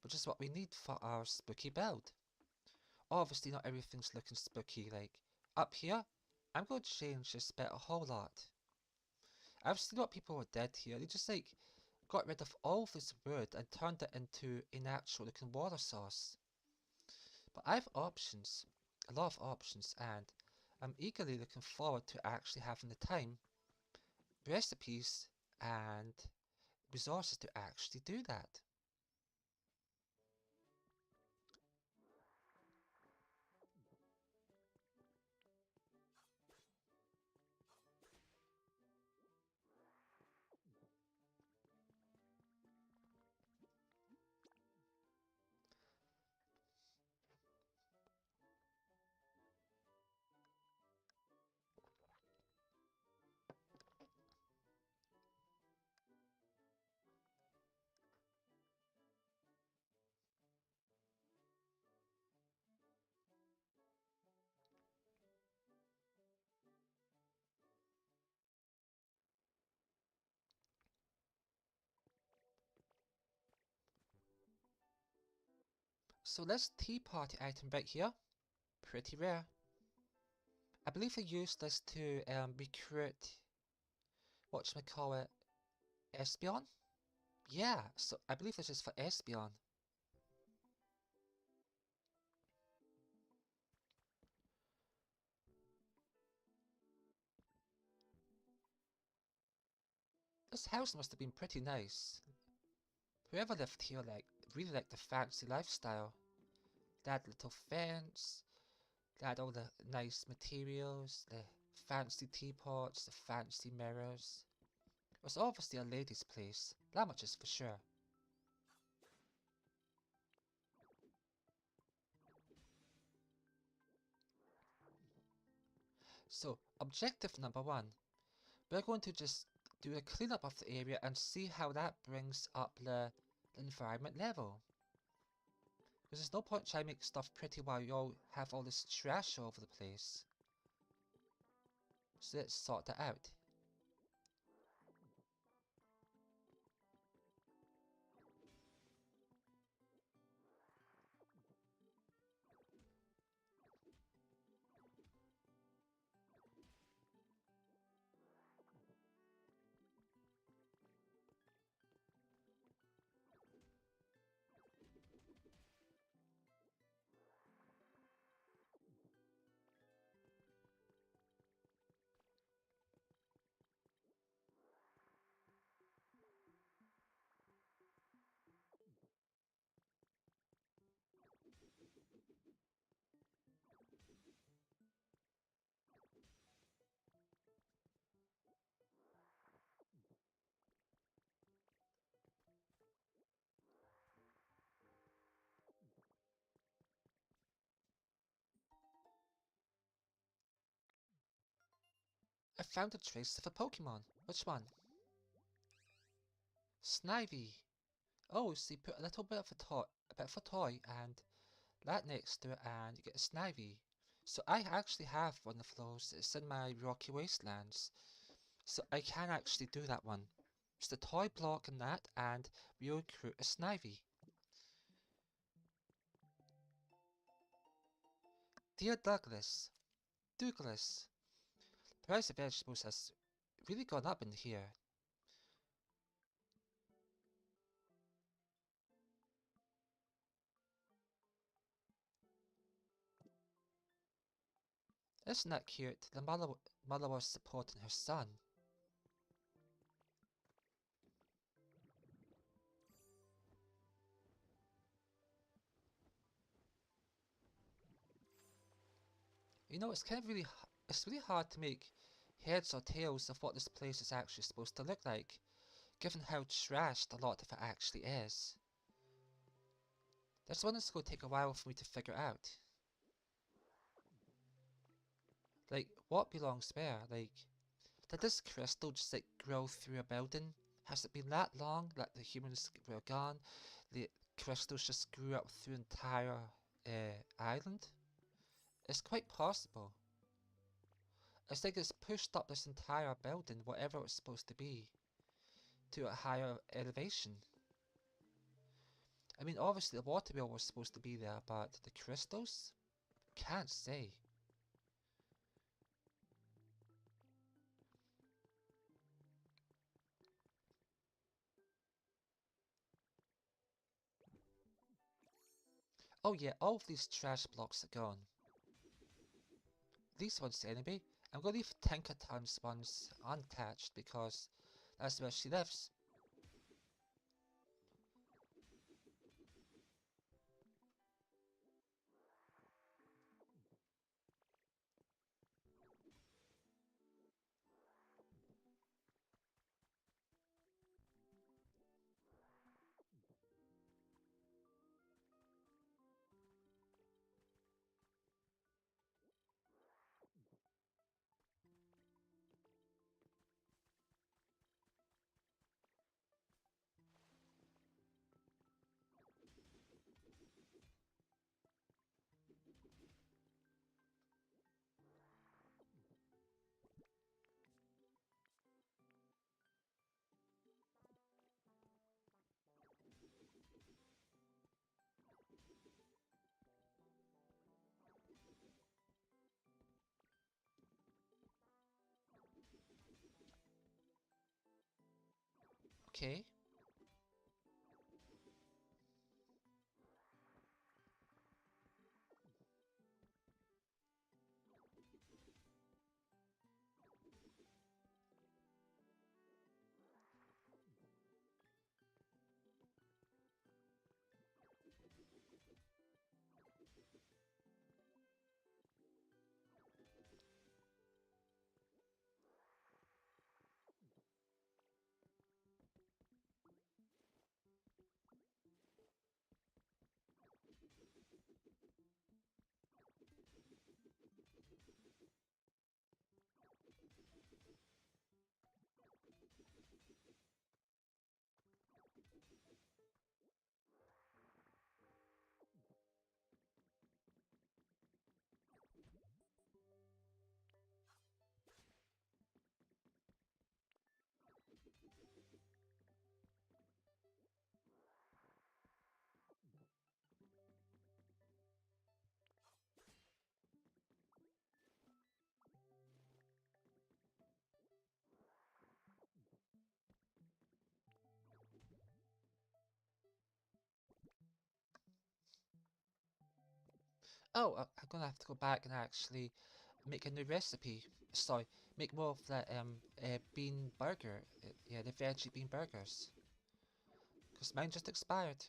which is what we need for our spooky build. Obviously not everything's looking spooky, like up here, I'm going to change this bit a whole lot. I've seen what people who did here, they just like got rid of all this wood and turned it into a natural looking water source. But I have options, a lot of options, and I'm eagerly looking forward to actually having the time, recipes, and resources to actually do that. So this tea party item right here, pretty rare. I believe I used this to recruit, whatchamacallit, Espeon? Yeah, so I believe this is for Espeon. This house must have been pretty nice. Whoever lived here really liked the fancy lifestyle. They had little fence, they had all the nice materials, the fancy teapots, the fancy mirrors. It was obviously a lady's place, that much is for sure. So, objective number 1. We're going to just do a cleanup of the area and see how that brings up the environment level. Because there's no point trying to make stuff pretty while you all have all this trash all over the place. So let's sort that out. I found a trace of a Pokemon. Which one? Snivy. Oh, so you put a little bit of a toy and that next to it and you get a Snivy. So I actually have one of those. It's in my Rocky Wastelands. So I can actually do that one. Just a toy block and that and we recruit a Snivy. Dear Douglas, the price of vegetables has really gone up in here. Isn't that cute? The mother was supporting her son. You know, it's really hard to make heads or tails of what this place is actually supposed to look like. given how trashed a lot of it actually is. This one is going to take a while for me to figure out. Like, what belongs where? Like, did this crystal just like grow through a building? Has it been that long that the humans were gone? The crystals just grew up through the entire island? It's quite possible. It's like it's pushed up this entire building, whatever it was supposed to be, to a higher elevation. I mean, obviously the water wheel was supposed to be there, but the crystals? Can't say. Oh yeah, all of these trash blocks are gone. These ones anyway. I'm going to leave Tinkerton's ones untouched because that's where she lives. Okay. Oh, I'm gonna have to go back and actually make a new recipe. Sorry, make more of that bean burger. Yeah, the veggie bean burgers. Because mine just expired.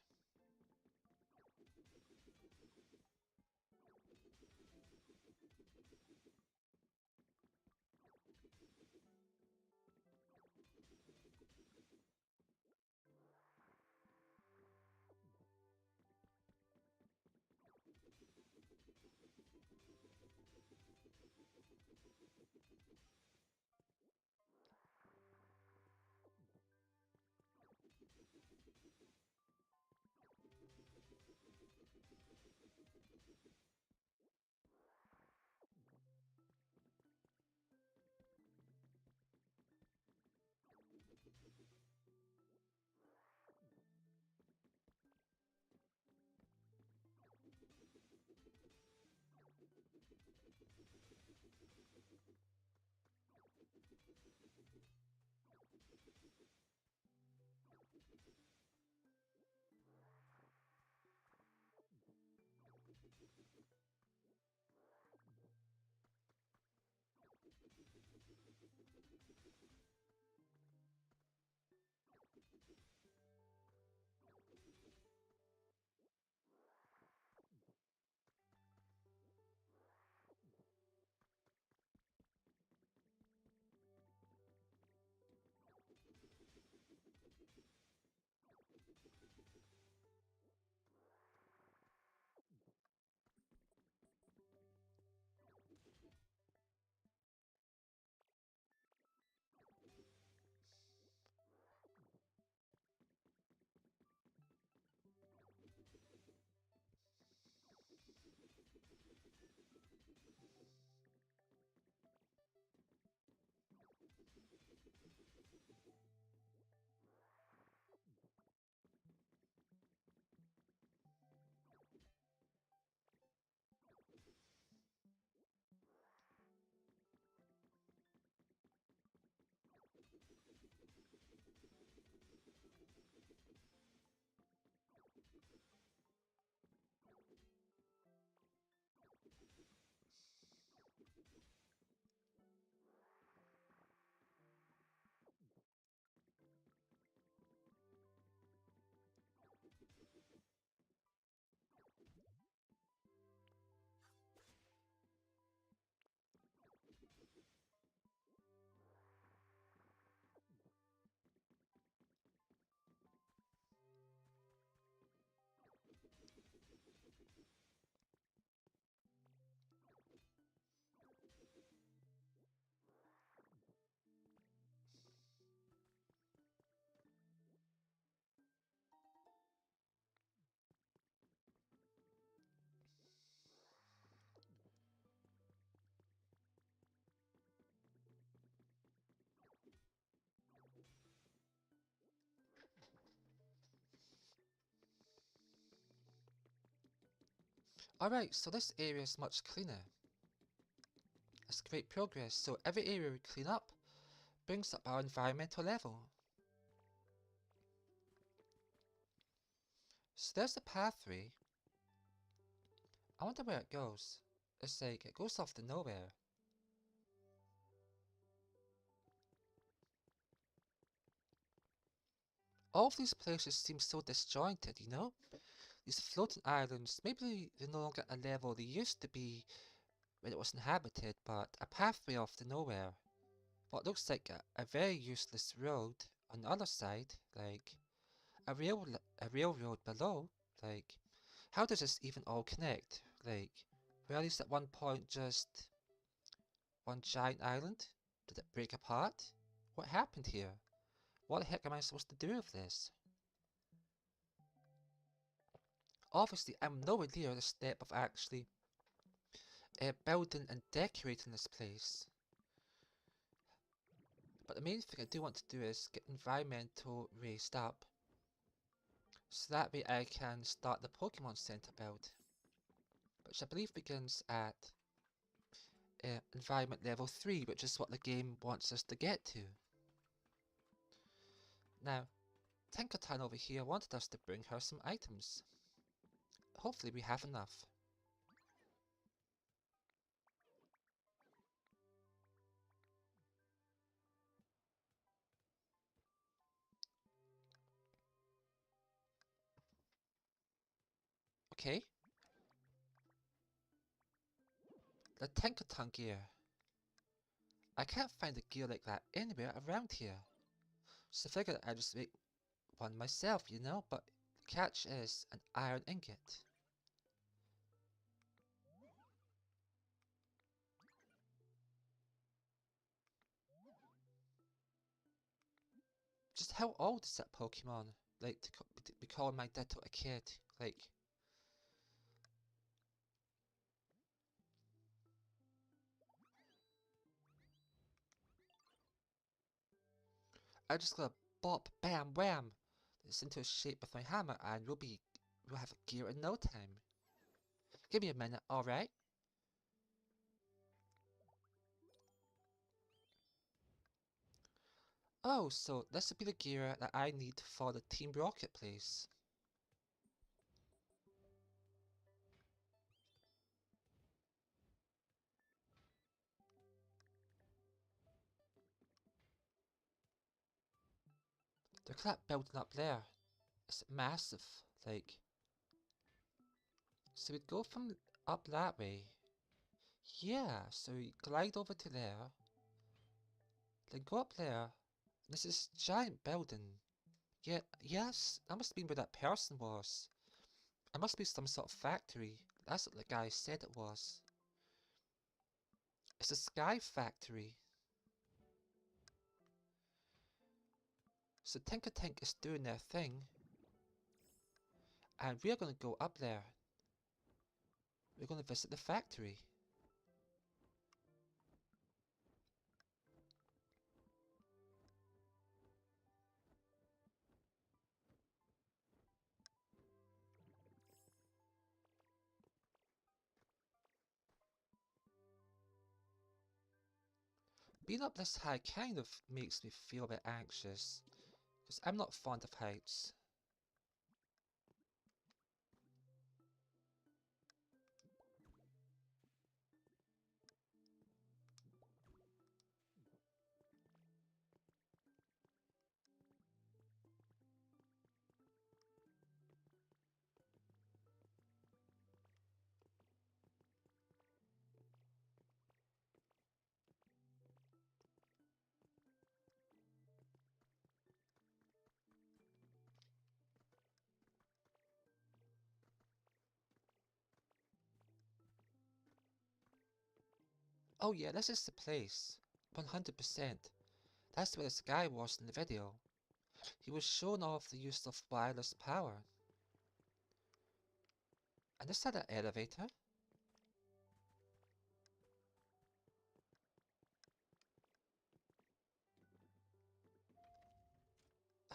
Alright, so this area is much cleaner. That's great progress. So every area we clean up brings up our environmental level. So there's the pathway. I wonder where it goes. It's like, it goes off to nowhere. All of these places seem so disjointed, you know? These floating islands, maybe they're no longer at a level they used to be when it was inhabited, but a pathway off to nowhere. What looks like a very useless road on the other side, like a railroad below. Like, how does this even all connect? Like, were these at one point just one giant island? Did it break apart? What happened here? What the heck am I supposed to do with this? Obviously, I'm nowhere near the step of actually building and decorating this place. But the main thing I do want to do is get environmental raised up, so that way I can start the Pokemon Center build, which I believe begins at environment level 3, which is what the game wants us to get to. Now, Tinkerton over here wanted us to bring her some items. Hopefully we have enough. Okay. The Tinkerton gear. I can't find a gear like that anywhere around here. So I figured I'd just make one myself, you know, but the catch is an iron ingot. Just how old is that Pokemon? Like, to be calling my Ditto a kid? Like, I just gotta bop, bam, wham this into a shape with my hammer, and we'll have a gear in no time. Give me a minute, alright? Oh, so this would be the gear that I need for the Team Rocket place. Look at that building up there. It's massive, like. So we'd go from up that way. Yeah, so we glide over to there. Then go up there. This is giant building. Yeah, yes, that must have been where that person was. It must be some sort of factory. That's what the guy said it was. It's a sky factory. So Tinker Tink is doing their thing. And we're gonna go up there. We're gonna visit the factory. Being up this high kind of makes me feel a bit anxious. Because I'm not fond of heights. Oh yeah, this is the place. 100%. That's where this guy was in the video. He was showing off the use of wireless power. And is that an elevator?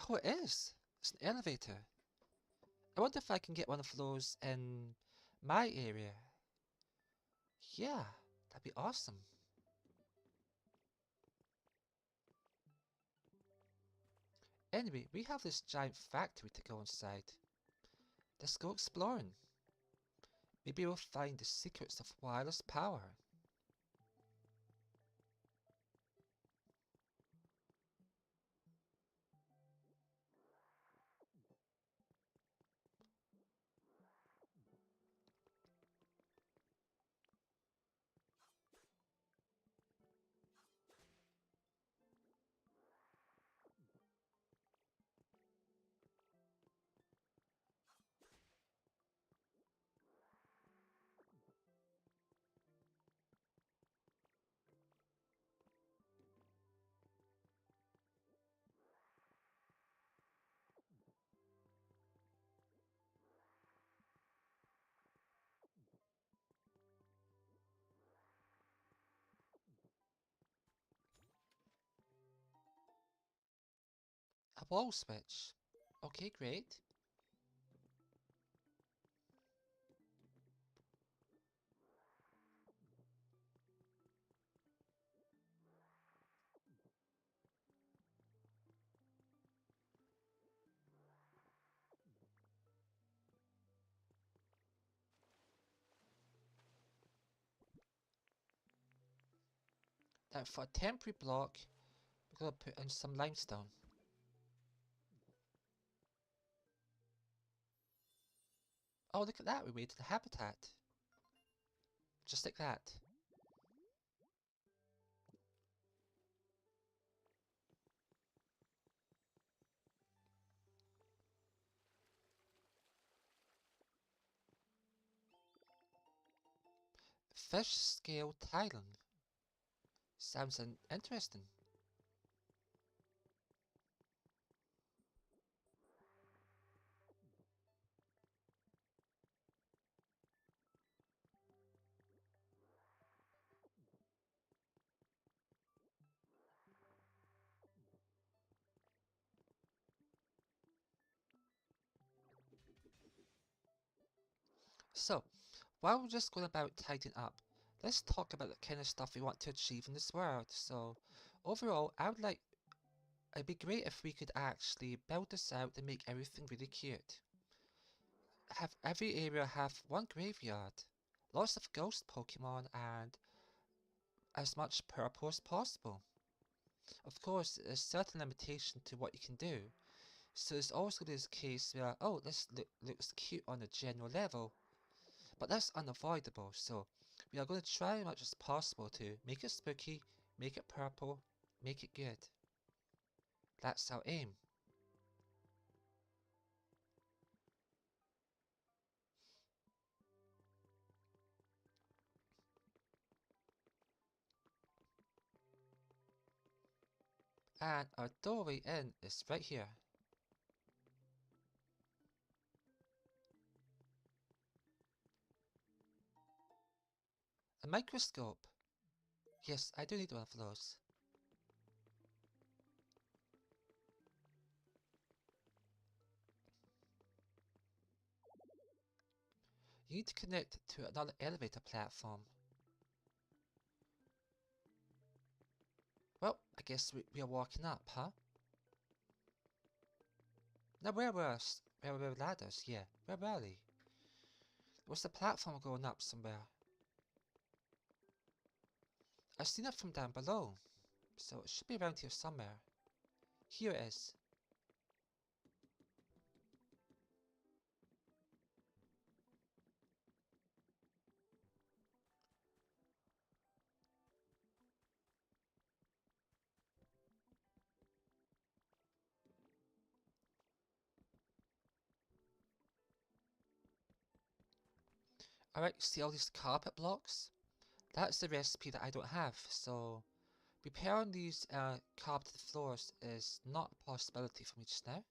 Oh, it is. It's an elevator. I wonder if I can get one of those in My area. Yeah, that'd be awesome. Anyway, we have this giant factory to go inside. Let's go exploring. Maybe we'll find the secrets of wireless power. A wall switch. Okay, great. Now for a temporary block, we're going to put in some limestone. Oh, look at that, we made a habitat. Just like that. Fish scale tiling. Sounds interesting. So, while we're just going about tidying up, let's talk about the kind of stuff we want to achieve in this world. So, overall, it'd be great if we could actually build this out and make everything really cute. Have every area have one graveyard, lots of ghost Pokemon, and as much purple as possible. Of course, there's certain limitation to what you can do. So there's also this case where, oh, this looks cute on a general level, but that's unavoidable. So we are going to try as much as possible to make it spooky, make it purple, make it good. That's our aim. And our doorway in is right here. A microscope. Yes, I do need one of those. You need to connect to another elevator platform. Well, I guess we are walking up, huh? Now where were ladders? Yeah, where were they? There was a platform going up somewhere. I've seen it from down below, so it should be around here somewhere. Here it is. Alright, see all these carpet blocks? That's the recipe that I don't have, so repairing these carpeted floors is not a possibility for me just now.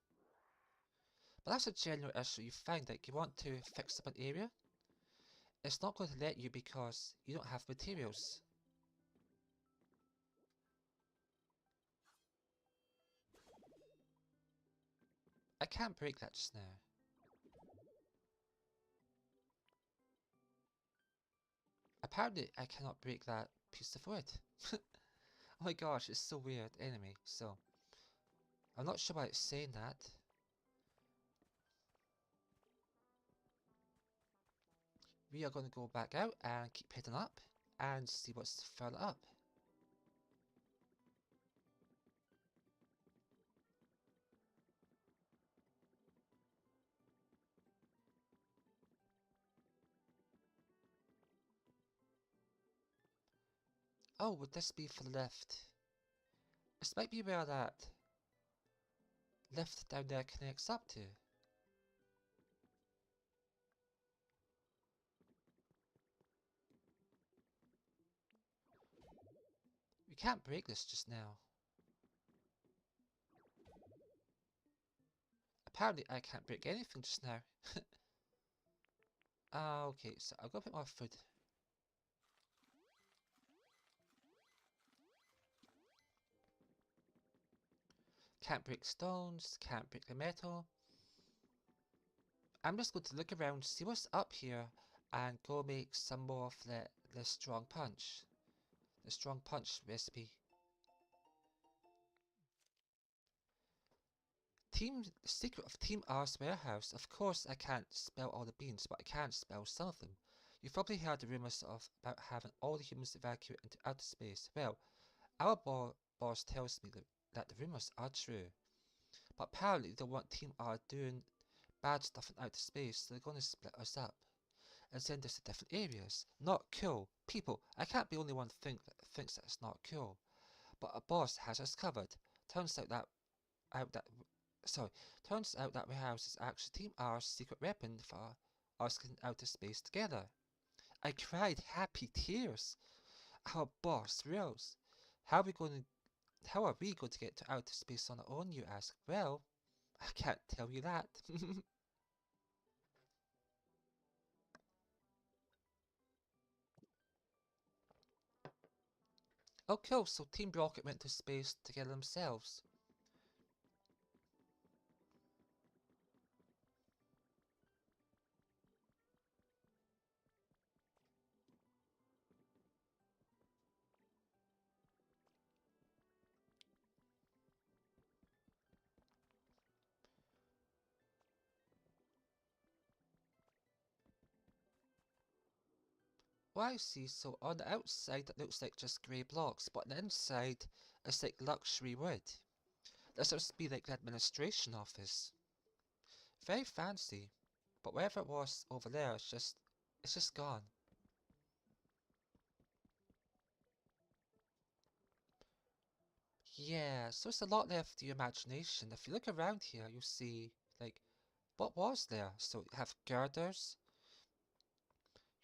But that's a general issue you find, like you want to fix up an area, it's not going to let you because you don't have materials. I can't break that just now. Apparently I cannot break that piece of wood. Oh my gosh, it's so weird. Anyway, so I'm not sure why it's saying that. We are going to go back out and keep heading up and see what's further up. Oh, would this be for the lift? This might be where that lift down there connects up to. We can't break this just now. Apparently I can't break anything just now. Okay, so I'll go a bit more food. Can't break stones, can't break the metal. I'm just going to look around, see what's up here, and go make some more of the strong punch. The strong punch recipe. Secret of Team R's warehouse. Of course I can't spell all the beans, but I can spell some of them. You've probably heard the rumours about having all the humans evacuate into outer space. Well, our boss tells me that the rumours are true. But apparently they want Team R doing bad stuff in outer space, so they're going to split us up and send us to different areas. Not cool. People, I can't be the only one that thinks that it's not cool. But our boss has us covered. Turns out that out that sorry, turns out that warehouse is actually Team R's secret weapon for us getting outer space together. I cried happy tears. Our boss rose. How are we going to get to outer space on our own, you ask? Well, I can't tell you that. Oh cool, so Team Rocket went to space together themselves. Oh, I see, so on the outside it looks like just grey blocks, but on the inside it's like luxury wood. This must be like the administration office. Very fancy, but whatever it was over there, it's just gone. Yeah, so it's a lot left to your imagination. If you look around here, you'll see, like, what was there? So you have girders,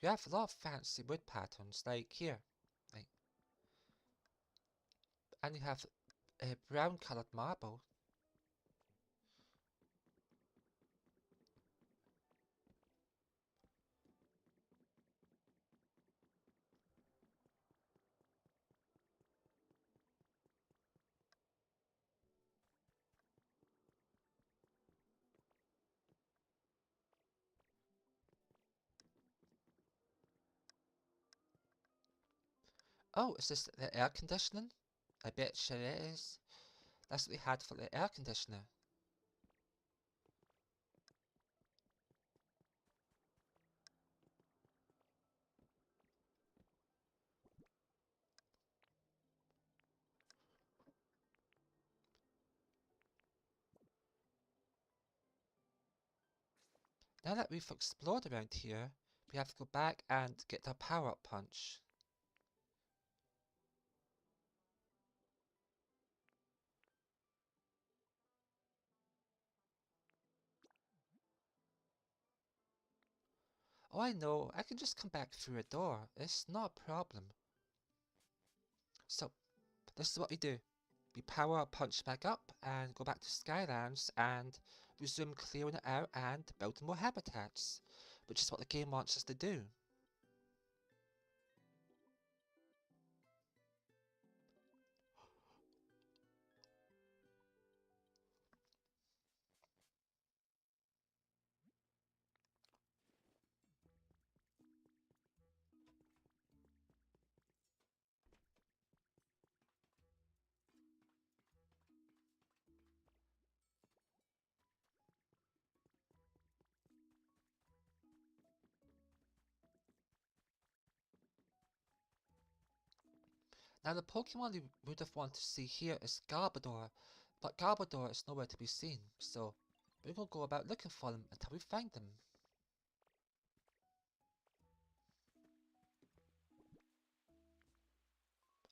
you have a lot of fancy wood patterns, like here, like, and you have a brown colored marble. Oh, is this the air conditioning? I bet sure it is. That's what we had for the air conditioner. Now that we've explored around here, we have to go back and get our power-up punch. Oh, I know, I can just come back through a door. It's not a problem. So, this is what we do. We power our punch back up and go back to Skylands and resume clearing it out and building more habitats, which is what the game wants us to do. Now the Pokemon you would have wanted to see here is Garbodor, but Garbodor is nowhere to be seen, so we're going to go about looking for them until we find them.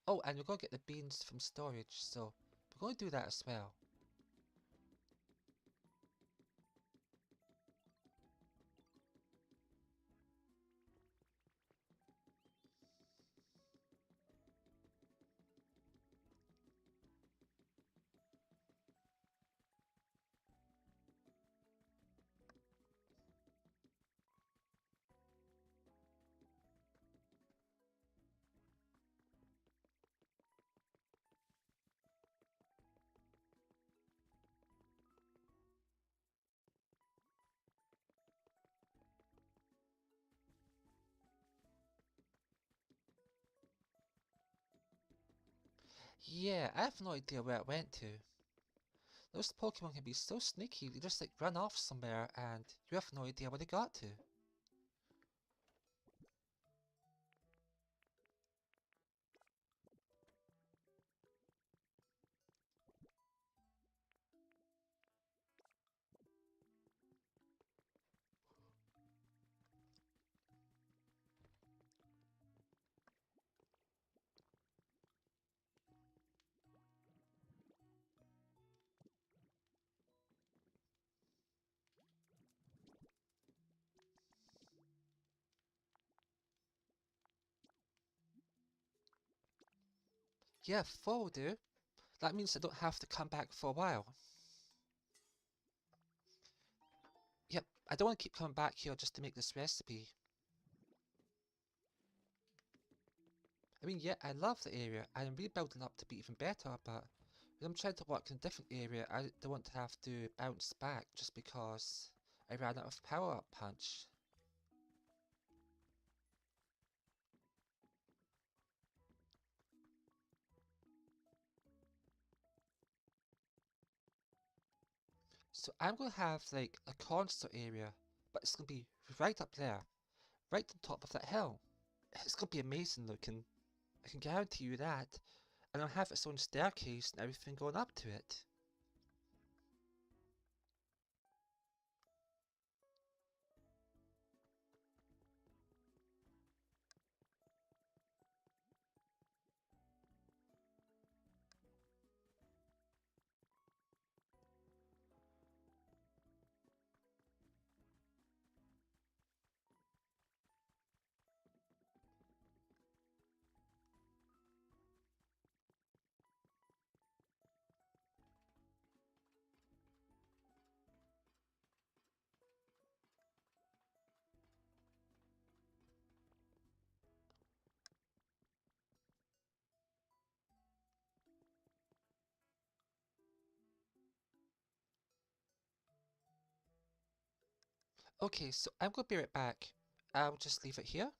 Oh, and we're going to get the beans from storage, so we're going to do that as well. Yeah, I have no idea where it went to. Those Pokemon can be so sneaky, they just like run off somewhere and you have no idea where they got to. Yeah, 4 will do. That means I don't have to come back for a while. Yep, I don't want to keep coming back here just to make this recipe. I mean, yeah, I love the area. I'm rebuilding up to be even better, but when I'm trying to work in a different area, I don't want to have to bounce back just because I ran out of power-up punch. So I'm going to have like a concert area, but it's going to be right up there, right on top of that hill. It's going to be amazing looking. I can guarantee you that. And it'll have its own staircase and everything going up to it. Okay, so I'm going to be right back. I'll just leave it here.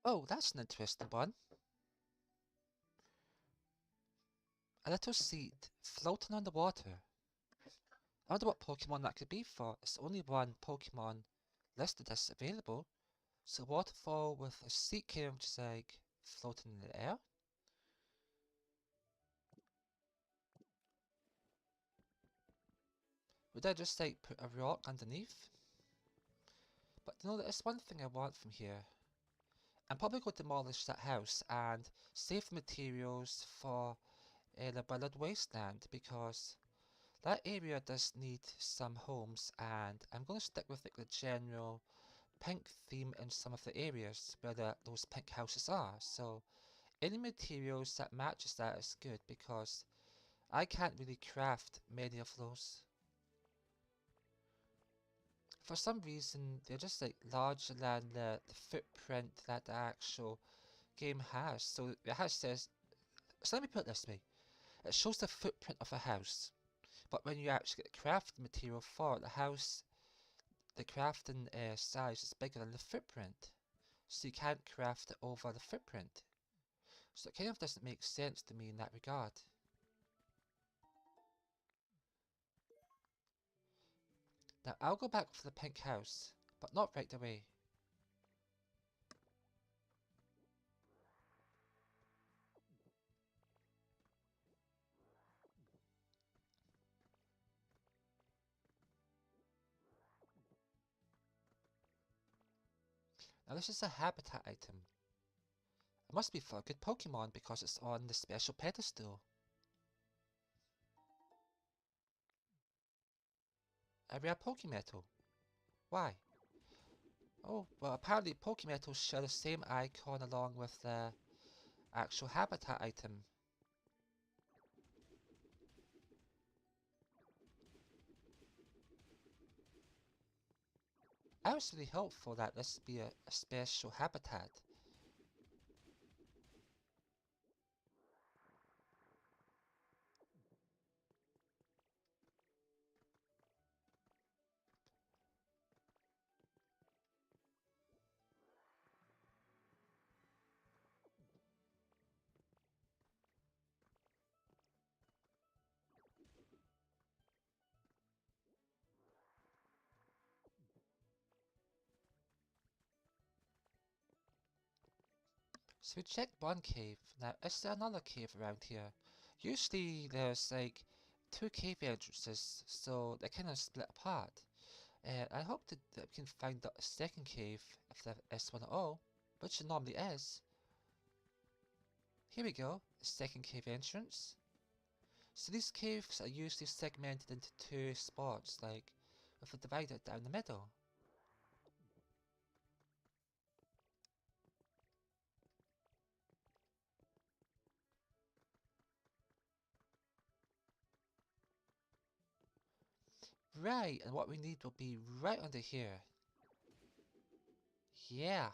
Oh, that's an interesting one. A little seed floating on the water. I wonder what Pokemon that could be for. It's only one Pokemon listed as available. So waterfall with a seed came just like floating in the air. Would I just like put a rock underneath? But you know, there's one thing I want from here. I'm probably going to demolish that house and save the materials for the Ballad Wasteland because that area does need some homes, and I'm going to stick with like the general pink theme in some of the areas where those pink houses are. So any materials that matches that is good because I can't really craft many of those. For some reason, they're just like larger than the footprint that the actual game has. So the house says, so let me put it this way. It shows the footprint of a house, but when you actually get the crafting material for it, the house, the crafting size is bigger than the footprint. So you can't craft it over the footprint. So it kind of doesn't make sense to me in that regard. Now I'll go back for the pink house, but not right away. Now this is a habitat item. It must be for a good Pokemon because it's on the special pedestal. A rare Pokemetal. Why? Oh, well apparently Pokemetals share the same icon along with the actual habitat item. I was really hopeful that this would be a special habitat. So we checked one cave. Now, is there another cave around here? Usually there's like two cave entrances, so they're kind of split apart. I hope that we can find the second cave, if there is one at all, which it normally is. Here we go, the second cave entrance. So these caves are usually segmented into two spots, like with a divider down the middle. Right, and what we need will be right under here. Yeah.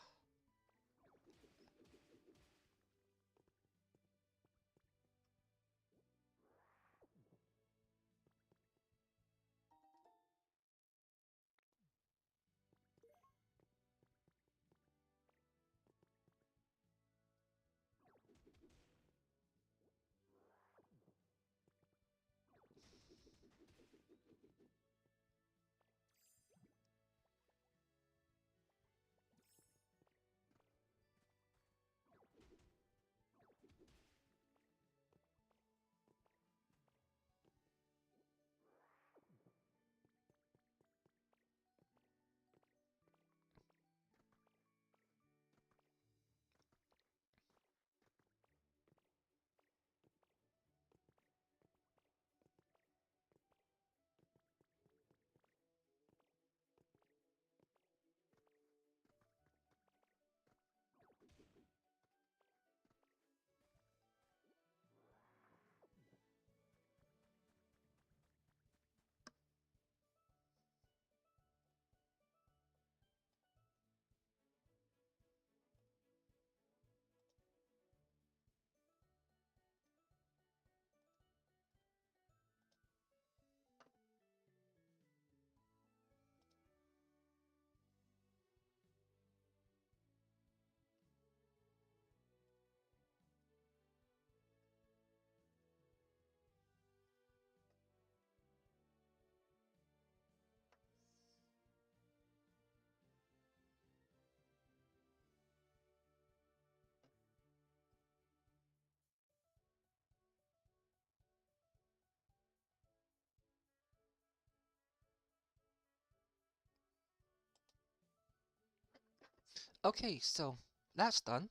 Okay, so that's done.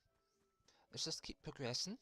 Let's just keep progressing.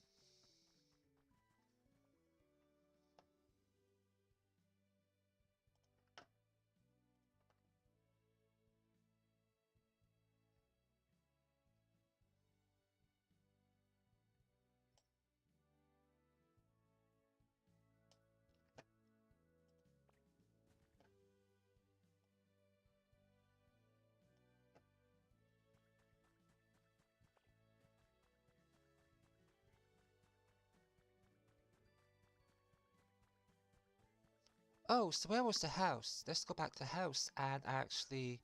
Oh, so where was the house? Let's go back to the house and actually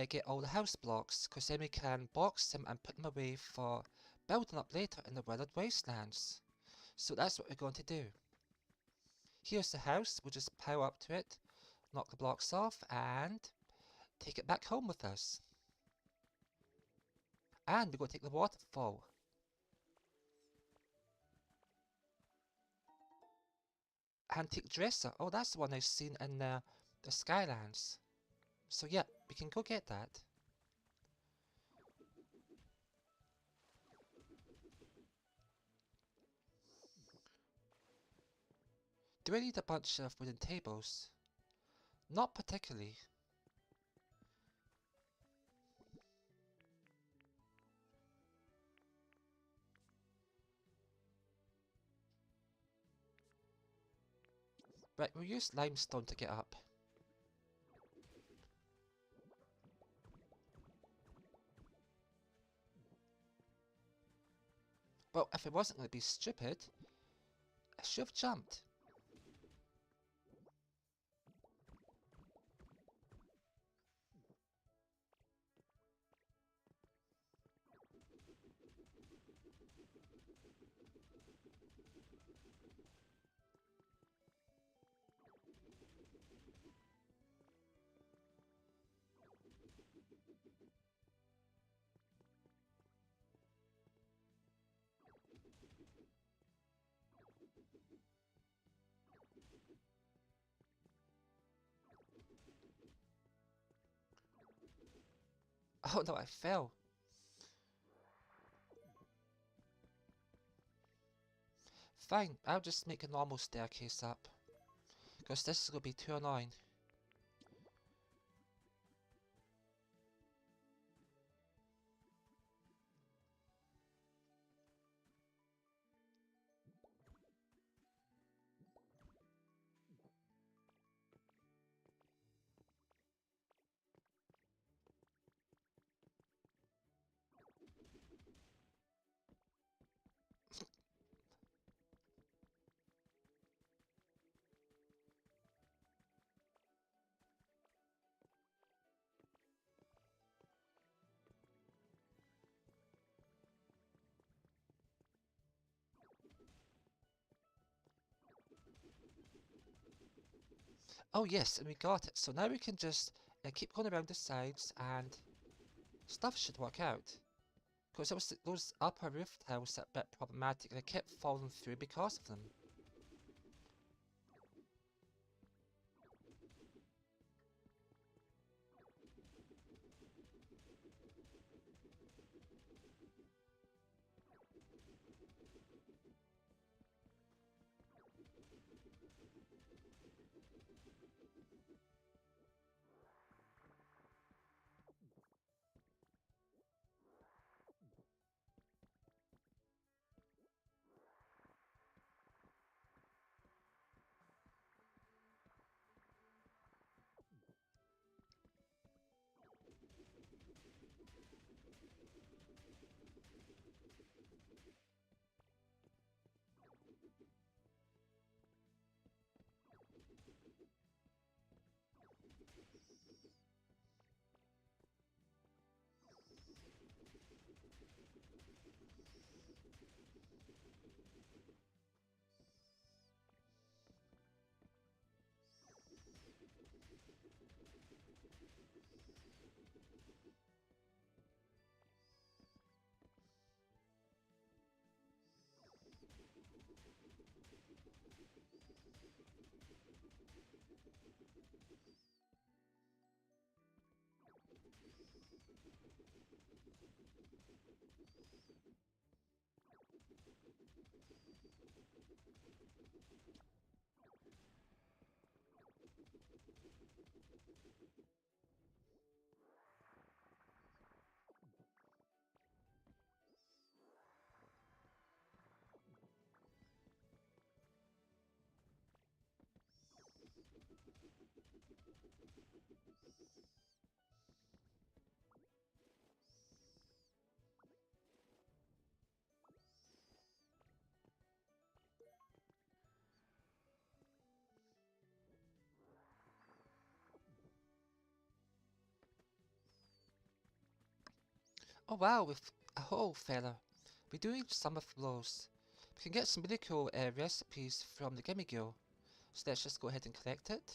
get all the house blocks, because then we can box them and put them away for building up later in the weathered wastelands. So that's what we're going to do. Here's the house. We'll just power up to it, knock the blocks off, and take it back home with us. And we're going to take the waterfall. Antique dresser. Oh, that's the one I've seen in the Skylands. So yeah, we can go get that. Do we need a bunch of wooden tables? Not particularly. Right, we'll use limestone to get up. Well, if it wasn't going to be stupid, I should have jumped. Oh no, I fell. Fine, I'll just make a normal staircase up, because this is going to be too annoying. Oh yes, and we got it. So now we can just keep going around the sides and stuff should work out. Because it was those upper roof tiles that were a bit problematic and I kept falling through because of them. Oh wow, with a whole fella. We're doing summer flows. We can get some really cool recipes from the Gimme Go. So let's just go ahead and collect it.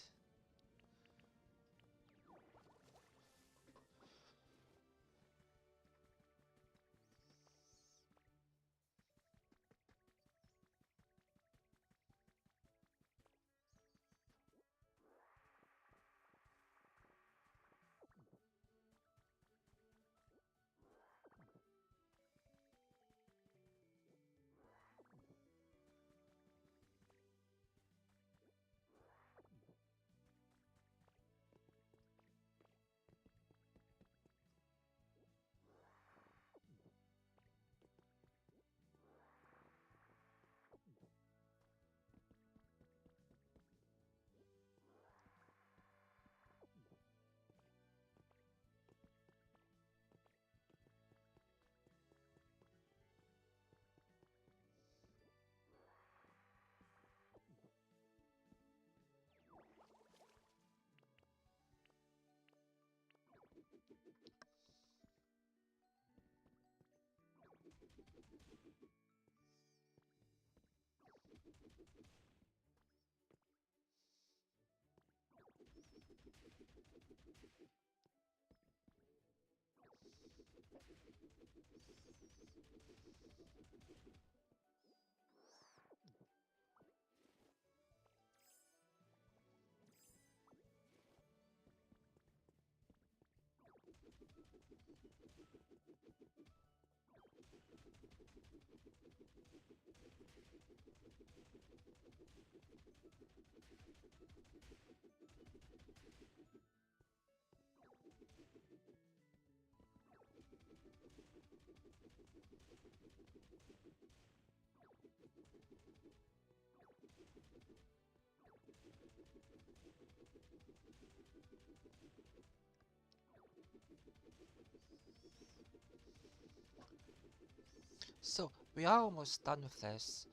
So we are almost done with this.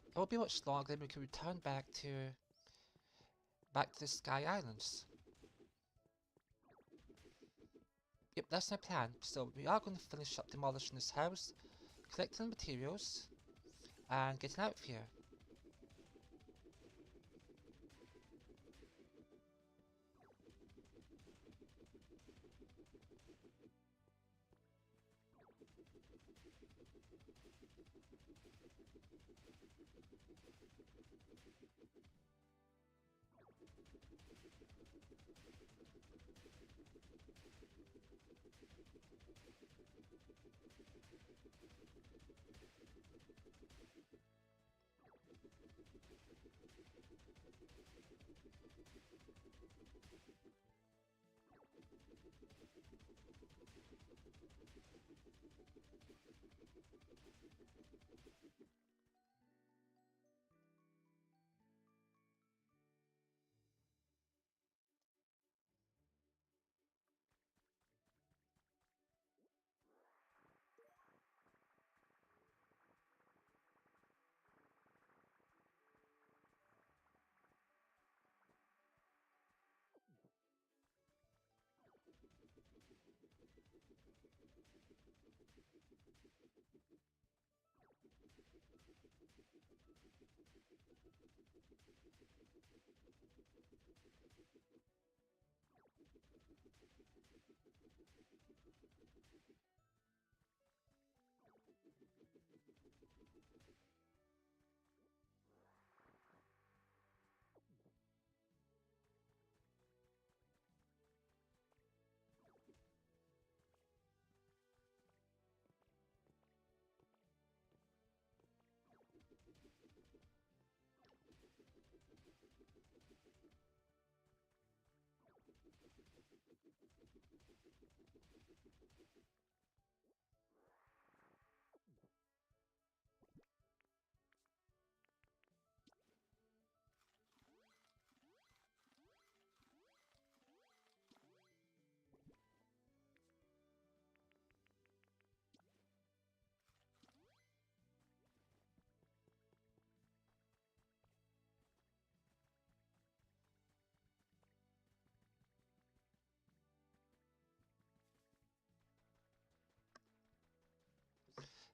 It won't be much longer, then we can return back to the Sky Islands. Yep, that's my plan. So we are going to finish up demolishing this house, collecting the materials, and getting out of here.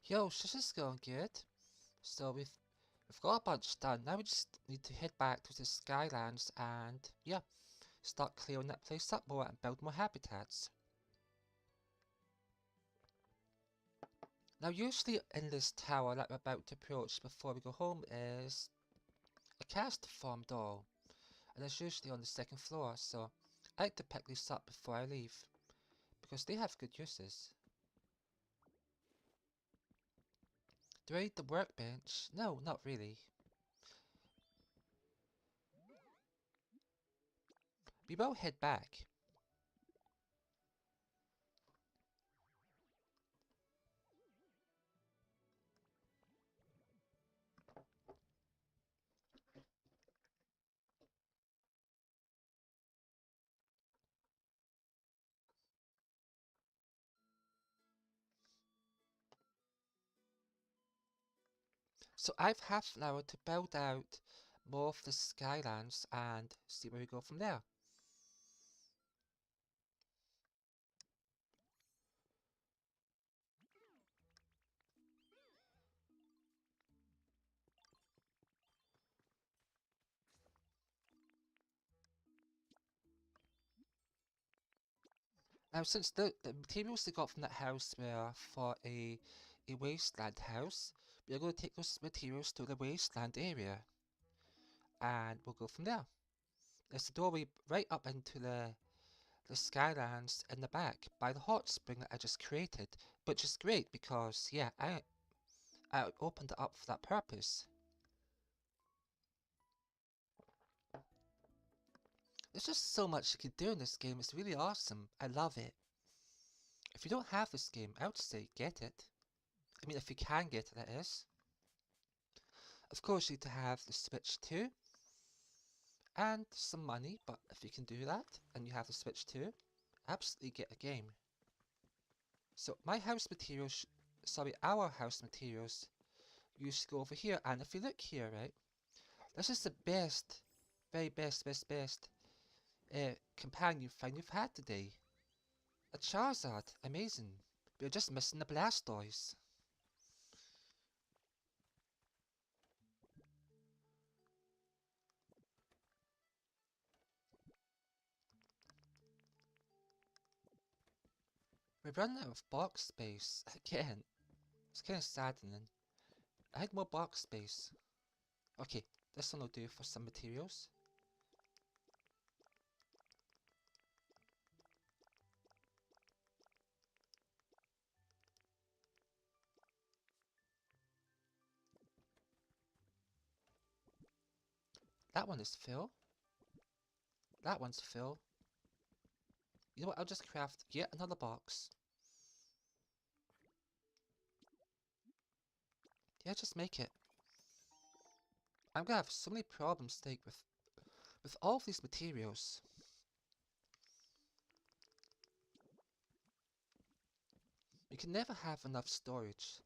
Yo, this is going good. So we've got a bunch done. Now we just need to head back to the Skylands and yeah, start clearing that place up more and build more habitats. Now usually in this tower that we're about to approach before we go home is a cast farm door. And it's usually on the second floor, so I like to pick these up before I leave because they have good uses. Do I need the workbench? No, not really. We will head back. So I've half an hour to build out more of the Skylands and see where we go from there. Now since the materials they got from that house were for a wasteland house, we're going to take those materials to the wasteland area and we'll go from there. There's the doorway right up into the Skylands in the back by the hot spring that I just created, which is great because yeah, I opened it up for that purpose. There's just so much you can do in this game. It's really awesome. I love it. If you don't have this game, I would say get it. I mean, if you can get it, that is. Of course, you need to have the Switch too, and some money, but if you can do that, and you have the Switch too, absolutely get a game. So my house materials, sorry, our house materials, used to go over here, and if you look here, right, this is the best, very best companion find we've had today. A Charizard, amazing. We're just missing the Blastoise. We're running out of box space again. It's kind of saddening. I had more box space. Okay, this one will do for some materials. That one is full. That one's full. You know what, I'll just craft yet another box. Yeah, just make it. I'm gonna have so many problems like with all of these materials. You can never have enough storage.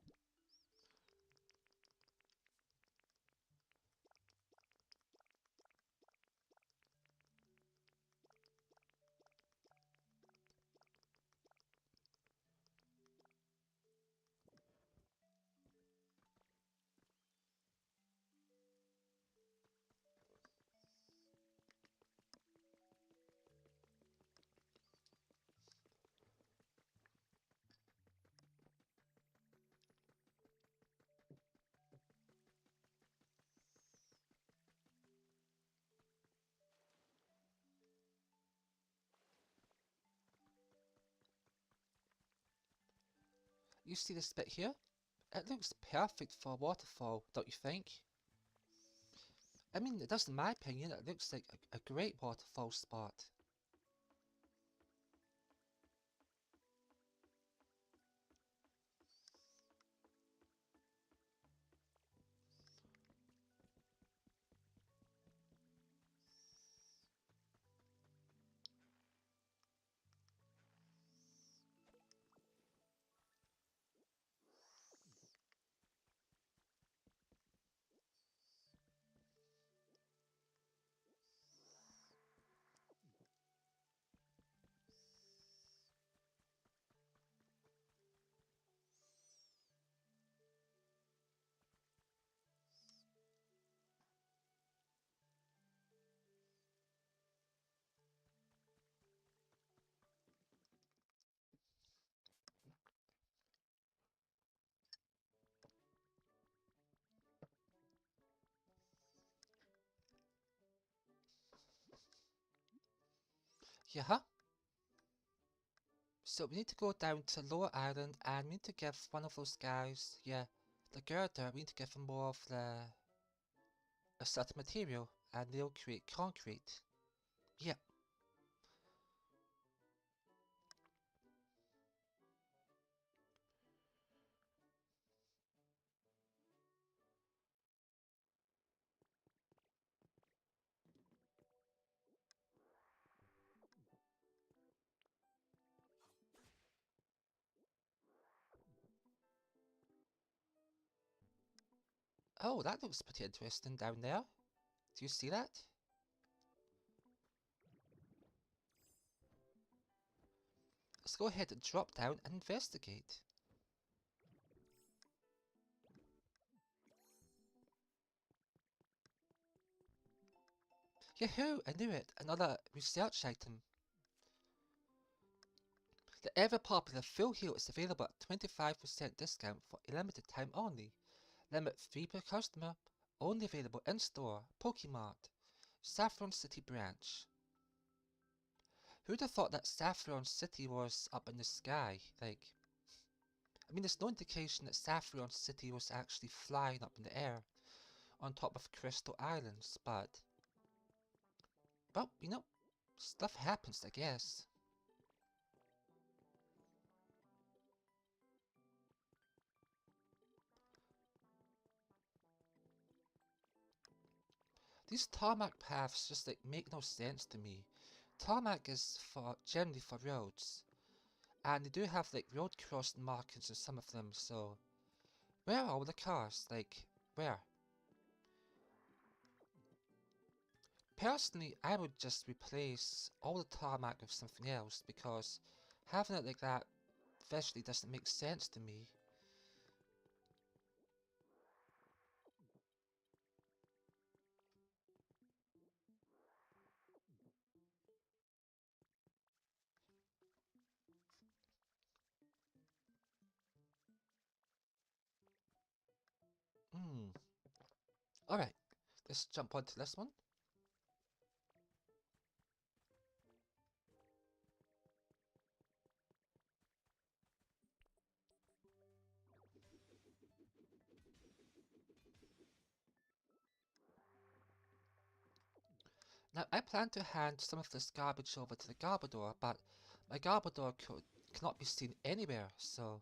You see this bit here? It looks perfect for a waterfall, don't you think? I mean, it does in my opinion, it looks like a great waterfall spot. Yeah, huh? So we need to go down to Lower Island and we need to give one of those guys, yeah, the girder, we need to give him more of a certain material and they'll create concrete. Yeah. Oh, that looks pretty interesting down there. Do you see that? Let's go ahead and drop down and investigate. Yahoo! I knew it! Another research item. The ever popular Full Heal is available at 25% discount for a limited time only. Limit 3 per customer. Only available in store. Pokemart. Saffron City branch. Who'd have thought that Saffron City was up in the sky? I mean, there's no indication that Saffron City was actually flying up in the air on top of Crystal Islands, but, well, stuff happens, I guess. These tarmac paths just make no sense to me. Tarmac is generally for roads, and they do have road crossing markings on some of them, so where are all the cars? Where? Personally, I would just replace all the tarmac with something else because having it like that visually doesn't make sense to me. Hmm. Alright, let's jump onto this one. Now, I plan to hand some of this garbage over to the Garbodor, but my Garbodor cannot be seen anywhere, so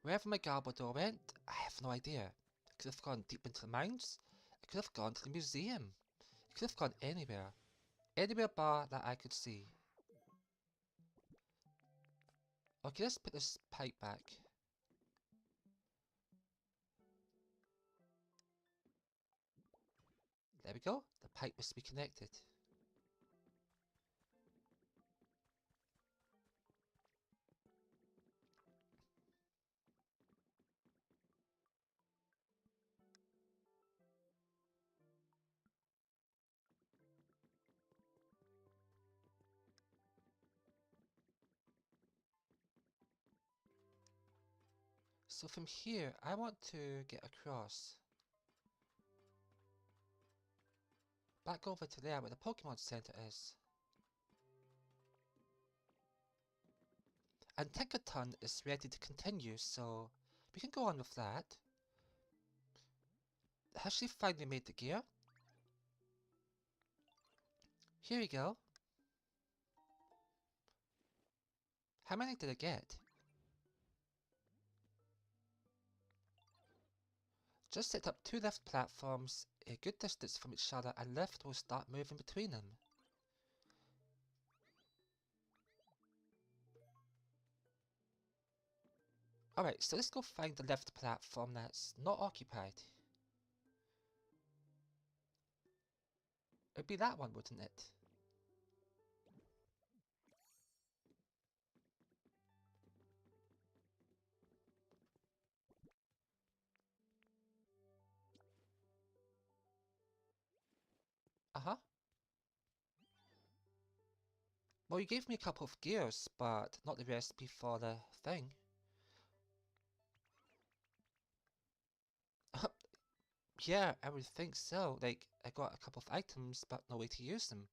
wherever my Garbodor went, I have no idea. It could have gone deep into the mines, it could have gone to the museum, it could have gone anywhere. Anywhere bar that I could see. Okay, let's put this pipe back. There we go, the pipe must be connected. So from here, I want to get across. Back over to there where the Pokemon Center is. And Tinkerton is ready to continue, so we can go on with that. Has she finally made the gear? Here we go. How many did I get? Just set up 2 lift platforms a good distance from each other and lift will start moving between them. Alright, so let's go find the lift platform that's not occupied. It'd be that one, wouldn't it? Uh-huh. Well, you gave me a couple of gears, but not the recipe for the thing. Yeah, I would think so. I got a couple of items, but no way to use them.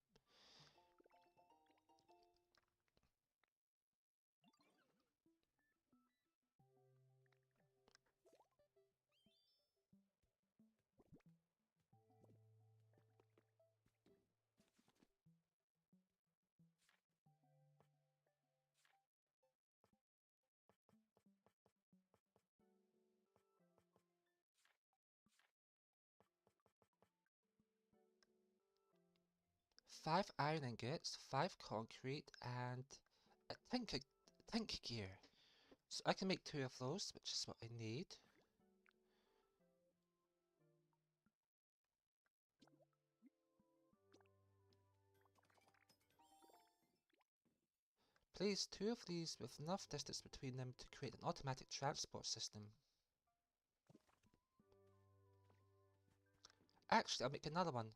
5 iron ingots, 5 concrete, and a tink gear. So I can make 2 of those, which is what I need. Place 2 of these with enough distance between them to create an automatic transport system. Actually, I'll make another one.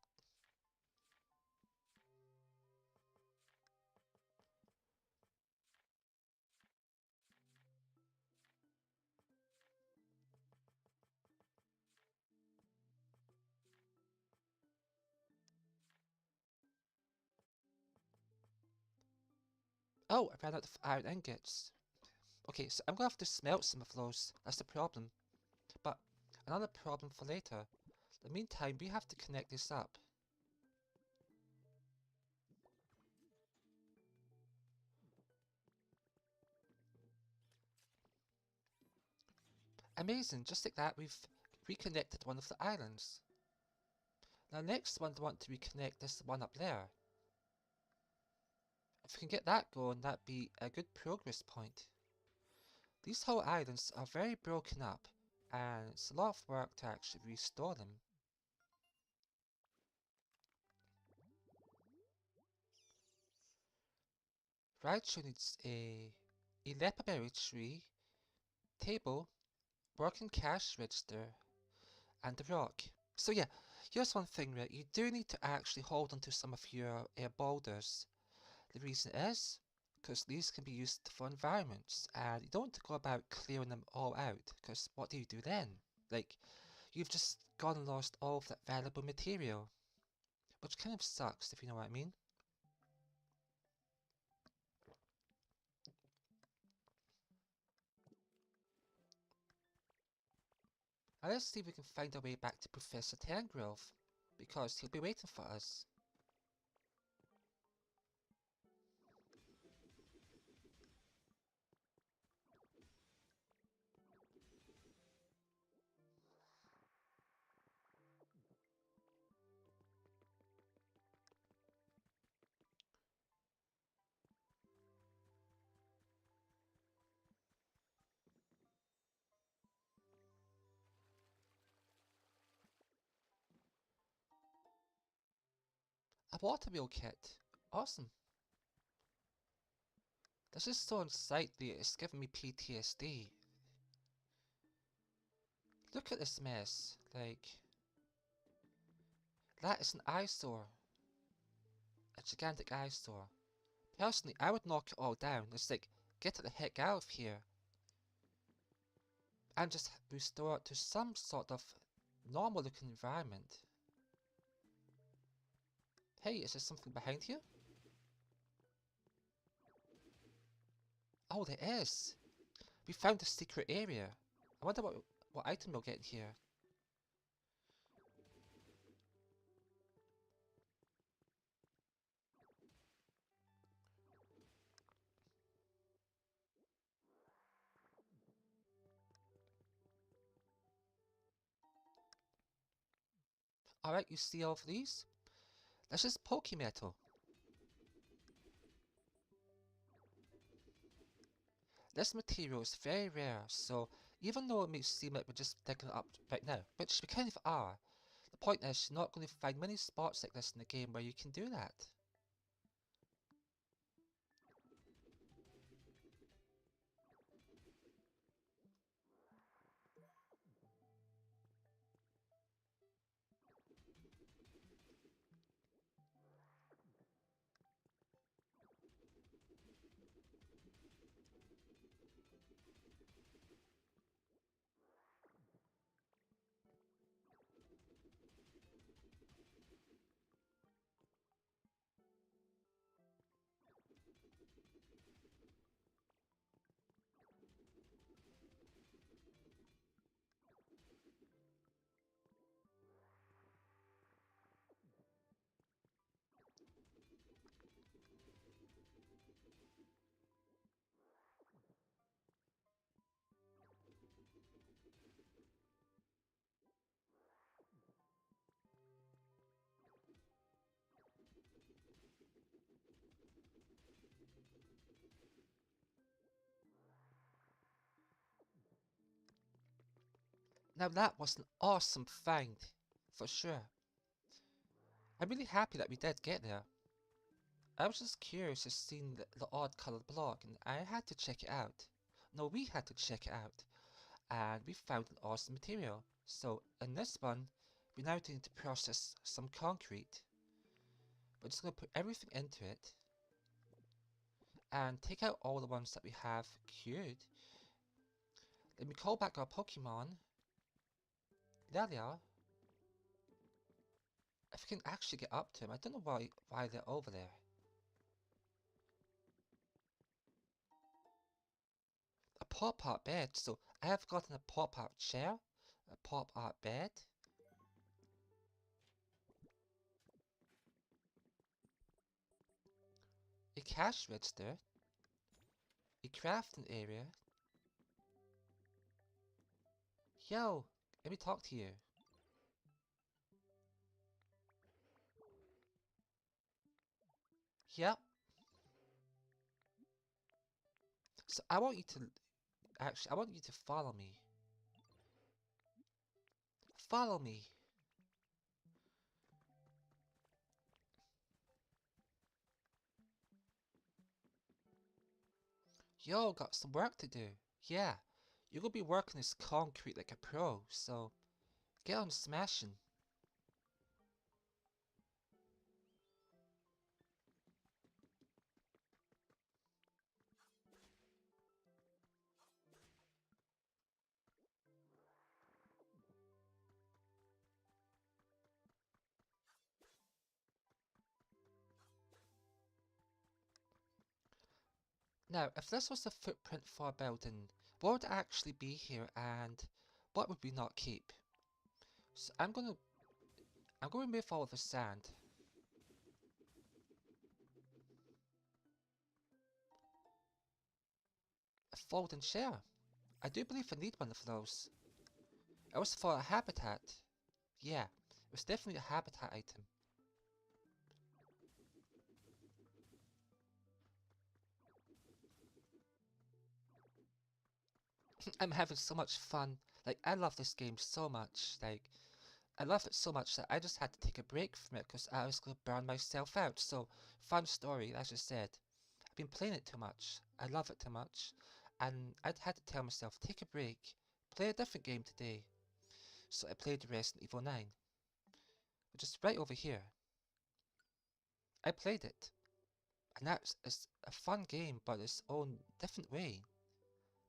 Oh, I ran out of iron ingots. Okay, so I'm gonna have to smelt some of those. That's the problem. But another problem for later. In the meantime, we have to connect this up. Amazing, just like that, we've reconnected one of the islands. Now next one, I want to reconnect this one up there. If we can get that going, that'd be a good progress point. These whole islands are very broken up, and it's a lot of work to actually restore them. Raichu needs a leperberry tree, table, working cash register, and a rock. So yeah, here's one thing, right? You do need to actually hold onto some of your boulders. The reason is because these can be used for environments, and you don't want to go about clearing them all out, because what do you do then? Like, you've just gone and lost all of that valuable material, which kind of sucks, if you know what I mean. Now let's see if we can find our way back to Professor Tangrove, because he'll be waiting for us. A water wheel kit. Awesome. This is so unsightly, it's giving me PTSD. Look at this mess. Like, that is an eyesore. A gigantic eyesore. Personally, I would knock it all down. It's like, get it the heck out of here. And just restore it to some sort of normal looking environment. Hey, is there something behind here? Oh, there is. We found a secret area. I wonder what item we'll get here. Alright, you see all of these? This is Pokemetal. This material is very rare, so even though it may seem like we're just digging it up right now, which we kind of are, the point is you're not going to find many spots like this in the game where you can do that. Now that was an awesome find, for sure. I'm really happy that we did get there. I was just curious to see the odd colored block and I had to check it out. No, we had to check it out. And we found an awesome material. So in this one, we now need to process some concrete. We're just going to put everything into it and take out all the ones that we have queued. Then we call back our Pokemon. There they are. If we can actually get up to them, I don't know why they're over there. A pop-art bed. So I have gotten a pop-art chair, a pop-art bed. A cash register. A crafting area. Yo, let me talk to you. Yep. So I want you to I want you to follow me. Follow me. Yo, got some work to do. Yeah, you're gonna be working this concrete like a pro, so get on smashing. Now, if this was a footprint for a building, what would actually be here and what would we not keep? So I'm gonna remove all of the sand. A folding chair. I do believe I need one of those. It was for a habitat. Yeah, it was definitely a habitat item. I'm having so much fun. Like, I love this game so much. Like, I love it so much that I just had to take a break from it because I was going to burn myself out. So, fun story, as I said. I've been playing it too much. I love it too much. And I'd had to tell myself, take a break, play a different game today. So I played Resident Evil 9, which is right over here. I played it. And it's a fun game, but its own different way.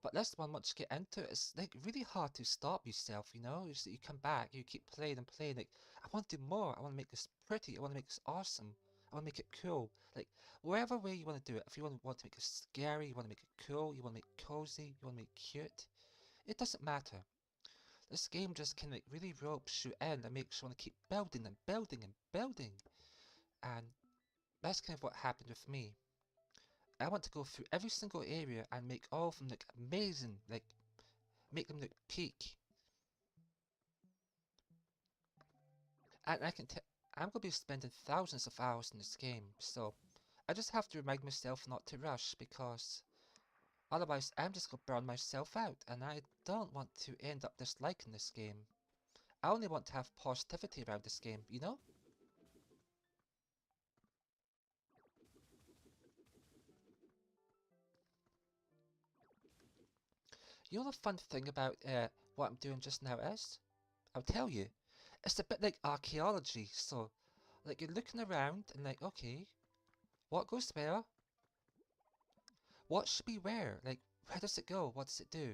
But this one, once you get into it, it's like really hard to stop yourself, you know? You come back, you keep playing and playing, like, I want to do more, I want to make this pretty, I want to make this awesome, I want to make it cool. Like, whatever way you want to do it, if you want to make it scary, you want to make it cool, you want to make it cozy, you want to make it cute, it doesn't matter. This game just can like really ropes you in and makes you want to keep building and building and building. And that's kind of what happened with me. I want to go through every single area and make all of them look amazing, like make them look peak. And I'm gonna be spending thousands of hours in this game, so I just have to remind myself not to rush because otherwise I'm just gonna burn myself out and I don't want to end up disliking this game. I only want to have positivity around this game, you know? You know the fun thing about what I'm doing just now is? I'll tell you. It's a bit like archaeology, so like you're looking around and like, okay, what goes where? What should be where? Like, where does it go? What does it do?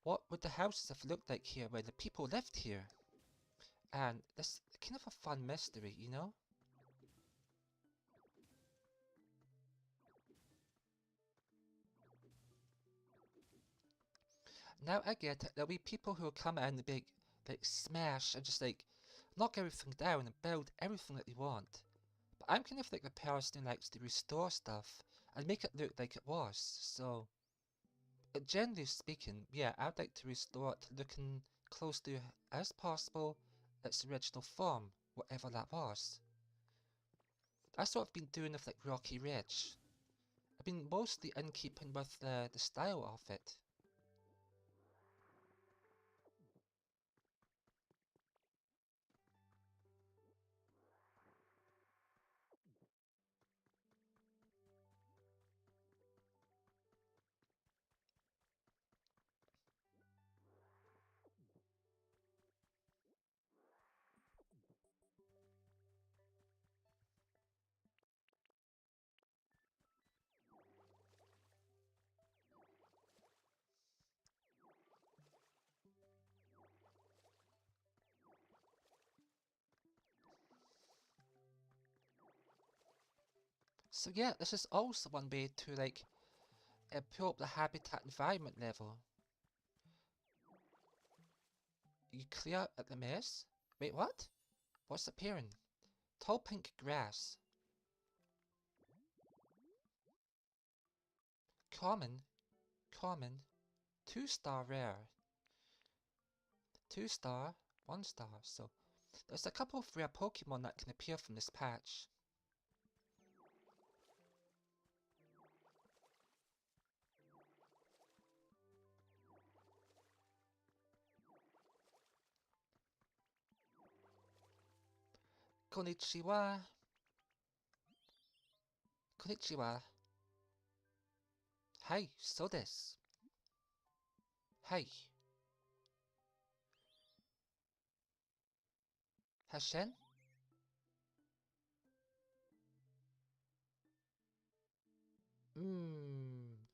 What would the houses have looked like here when the people lived here? And this kind of a fun mystery, you know? Now I get it. There'll be people who will come in and big, like smash and just like knock everything down and build everything that they want. But I'm kind of like the person who likes to restore stuff and make it look like it was. So, generally speaking, yeah, I'd like to restore it looking close to as possible its original form, whatever that was. That's what I've been doing with like Rocky Ridge. I've been mostly in keeping with the style of it. So yeah, this is also one way to like improve the habitat environment level. You clear out the mess. Wait, what? What's appearing? Tall pink grass. Common, common, 2-star rare. 2-star, 1-star. So there's a couple of rare Pokemon that can appear from this patch. Konnichiwa. Konnichiwa. Hi, so desu. Hi. Hashen?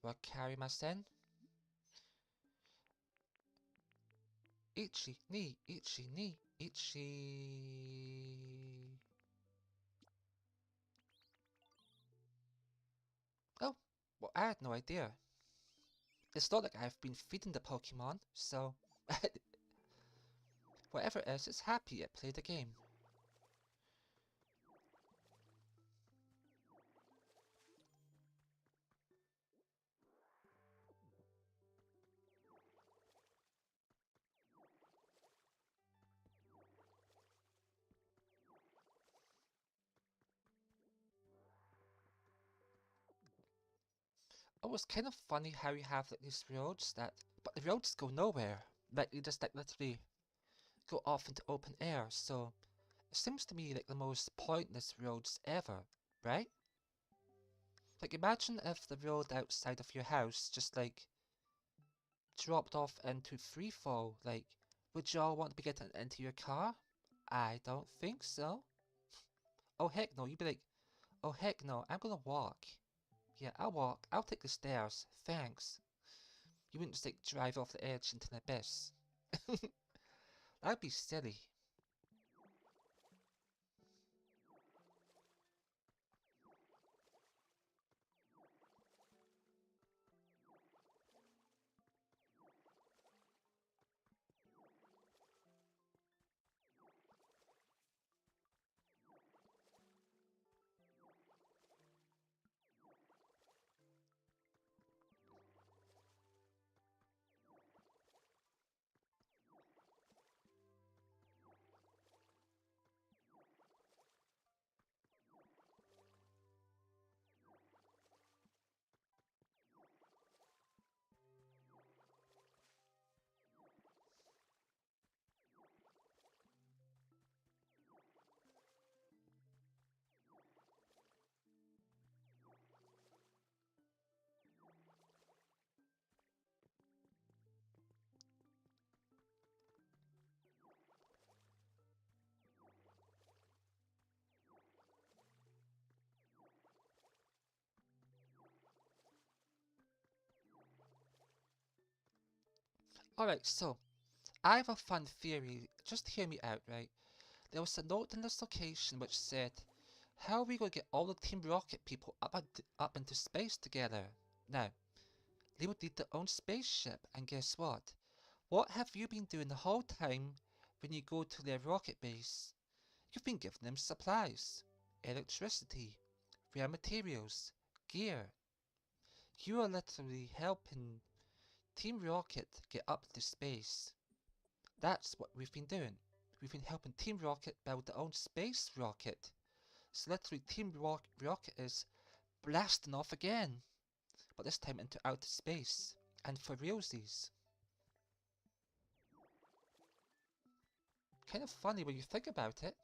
Wakarimasen? Ichi. Oh, well, I had no idea. It's not like I've been feeding the Pokemon, so whatever it is, it's happy it played the game. Oh, it's kind of funny how you have like these roads but the roads go nowhere. Like they just like literally go off into open air. So it seems to me like the most pointless roads ever, right? Like imagine if the road outside of your house just like dropped off into free fall. Like, would y'all want to be getting into your car? I don't think so. Oh heck no, you'd be like, oh heck no, I'm gonna walk. Yeah, I'll walk. I'll take the stairs. Thanks. You wouldn't just like drive off the edge into an abyss. That'd be silly. Alright, so I have a fun theory. Just hear me out, right? There was a note in this location which said, how are we going to get all the Team Rocket people up into space together? Now, they would need their own spaceship, and guess what? What have you been doing the whole time when you go to their rocket base? You've been giving them supplies, electricity, rare materials, gear. You are literally helping Team Rocket get up to space. That's what we've been doing. We've been helping Team Rocket build their own space rocket. So literally Team Rocket is blasting off again, but this time into outer space. And for realsies. Kind of funny when you think about it.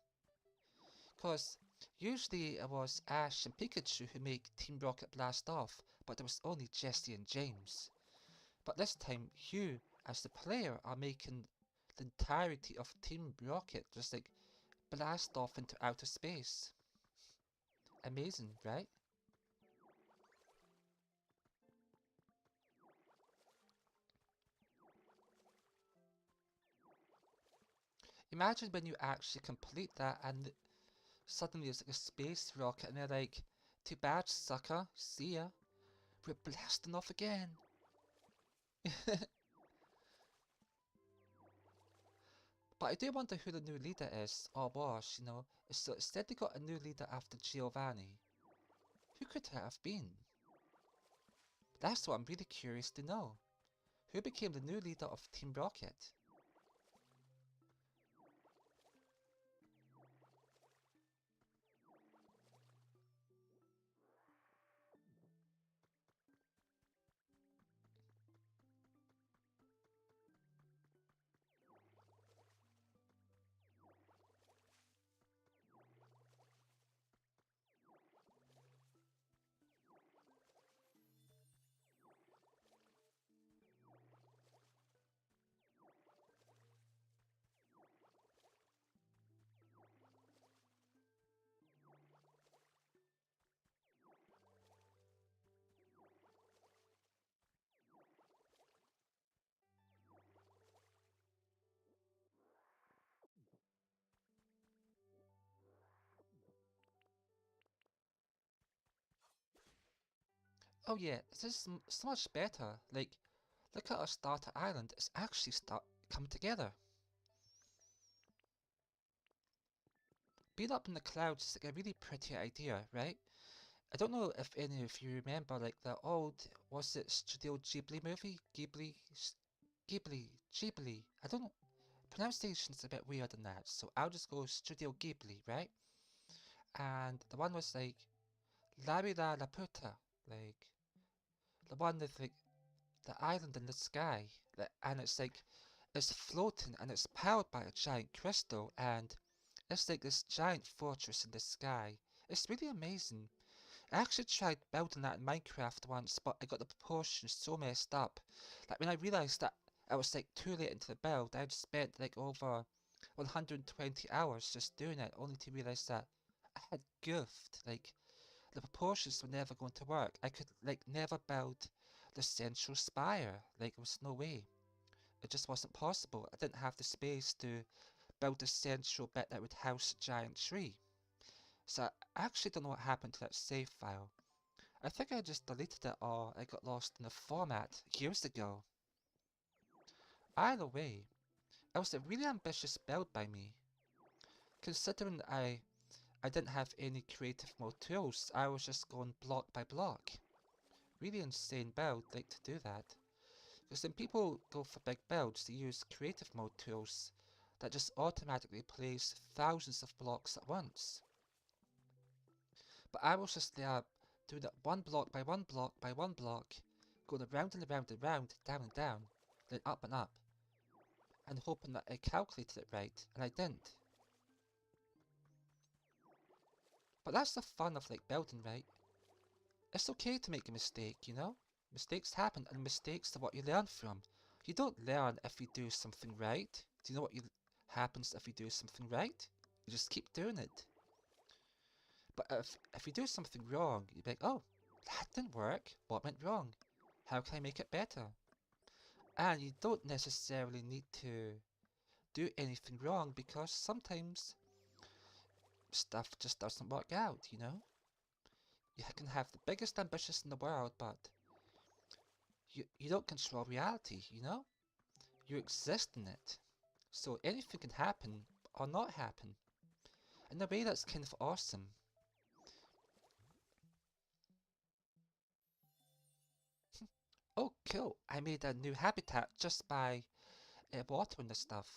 Because usually it was Ash and Pikachu who make Team Rocket blast off, but there was only Jessie and James. But this time, you, as the player, are making the entirety of Team Rocket just like blast off into outer space. Amazing, right? Imagine when you actually complete that and suddenly it's like a space rocket and they're like, Too bad, sucker. See ya. We're blasting off again. But I do wonder who the new leader is, or was, you know. So instead they got a new leader after Giovanni. Who could it have been? That's what I'm really curious to know. Who became the new leader of Team Rocket? Oh yeah, this is so much better. Like, look at our starter island. It's actually start come together. Being up in the clouds is like a really pretty idea, right? I don't know if any of you remember like the old, was it Studio Ghibli movie? Ghibli. I don't know. Pronunciation's a bit weird on that, so I'll just go Studio Ghibli, right? And the one was like Larry La Laputa, like the one with like the island in the sky, and it's like it's floating and it's powered by a giant crystal, and it's like this giant fortress in the sky. It's really amazing. I actually tried building that in Minecraft once, but I got the proportions so messed up. Like when I realized that I was like too late into the build, I'd spent like over 120 hours just doing it, only to realize that I had goofed. Like the proportions were never going to work. I could like never build the central spire. Like there was no way. It just wasn't possible. I didn't have the space to build the central bit that would house a giant tree. So I actually don't know what happened to that save file. I think I just deleted it or I got lost in the format years ago. Either way, it was a really ambitious build by me. Considering I didn't have any creative mode tools, I was just going block by block. Really insane build, like to do that. Because when people go for big builds, they use creative mode tools that just automatically place thousands of blocks at once. But I was just there doing it one block by one block by one block, going around and around and around, down and down, then up and up, and hoping that I calculated it right, and I didn't. But that's the fun of like building, right? It's okay to make a mistake, you know? Mistakes happen, and mistakes are what you learn from. You don't learn if you do something right. Do you know what happens if you do something right? You just keep doing it. But if you do something wrong, you'd be like, oh, that didn't work. What went wrong? How can I make it better? And you don't necessarily need to do anything wrong because sometimes stuff just doesn't work out, you know? You can have the biggest ambitions in the world, but you don't control reality, you know? You exist in it. So anything can happen or not happen. In a way that's kind of awesome. Oh, cool. I made a new habitat just by watering the stuff.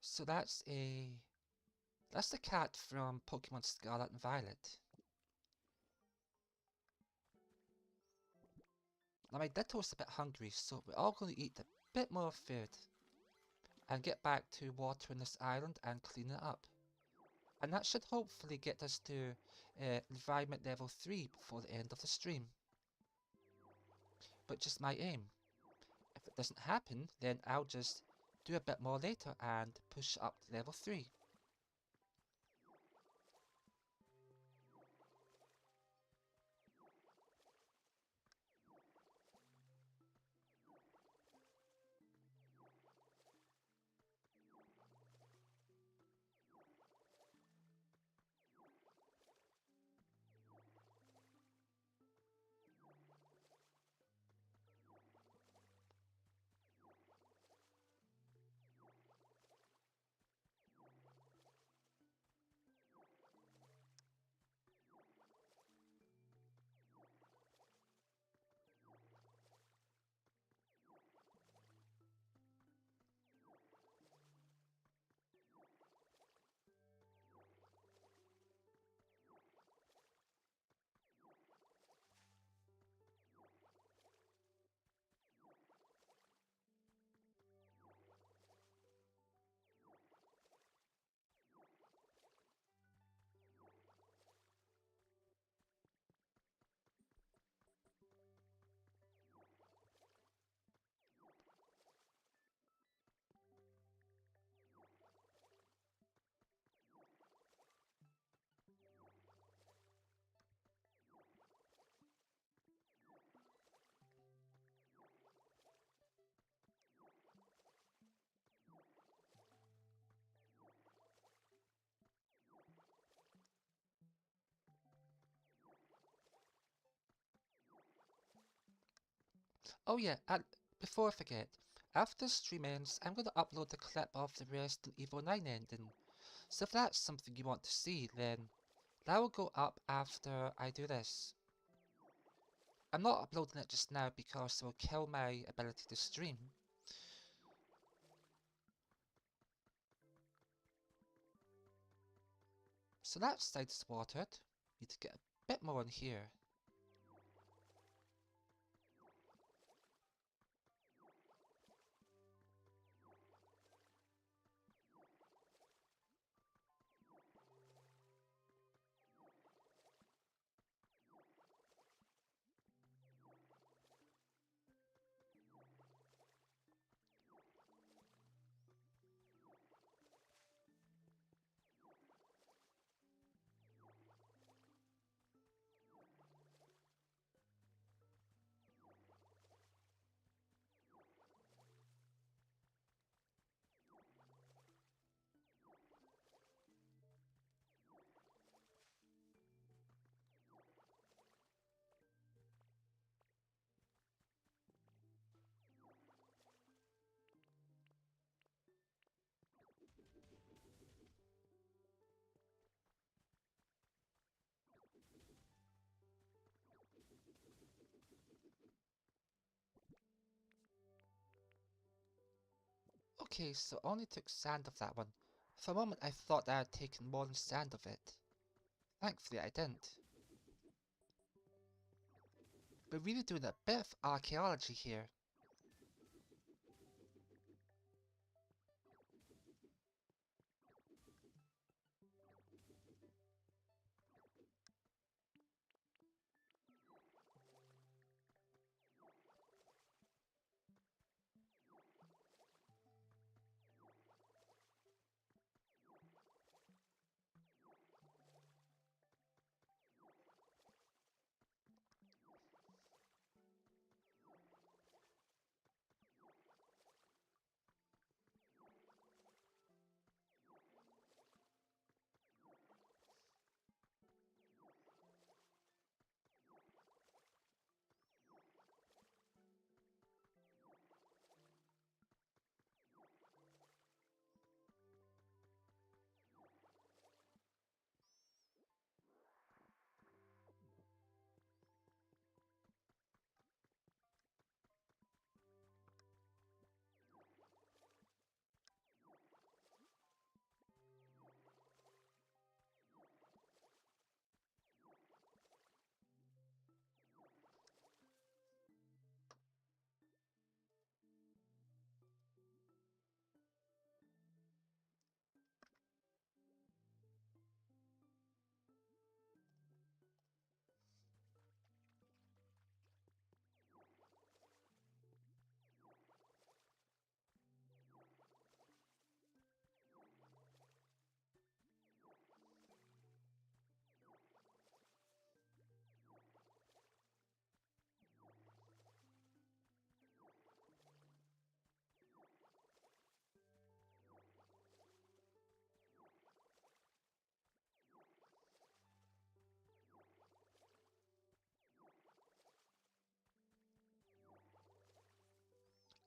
So that's the cat from Pokemon Scarlet and Violet. Now my Ditto's a bit hungry, so we're all going to eat a bit more food and get back to watering this island and clean it up. And that should hopefully get us to environment level 3 before the end of the stream. But just my aim. If it doesn't happen, then I'll just do a bit more later and push up to level 3. Oh yeah, and before I forget, after the stream ends, I'm going to upload the clip of the Resident Evil 9 ending. So if that's something you want to see, then that will go up after I do this. I'm not uploading it just now because it will kill my ability to stream. So that side's watered. Need to get a bit more in here. Okay, so I only took sand of that one. For a moment I thought I had taken more than sand of it. Thankfully I didn't. We're really doing a bit of archaeology here.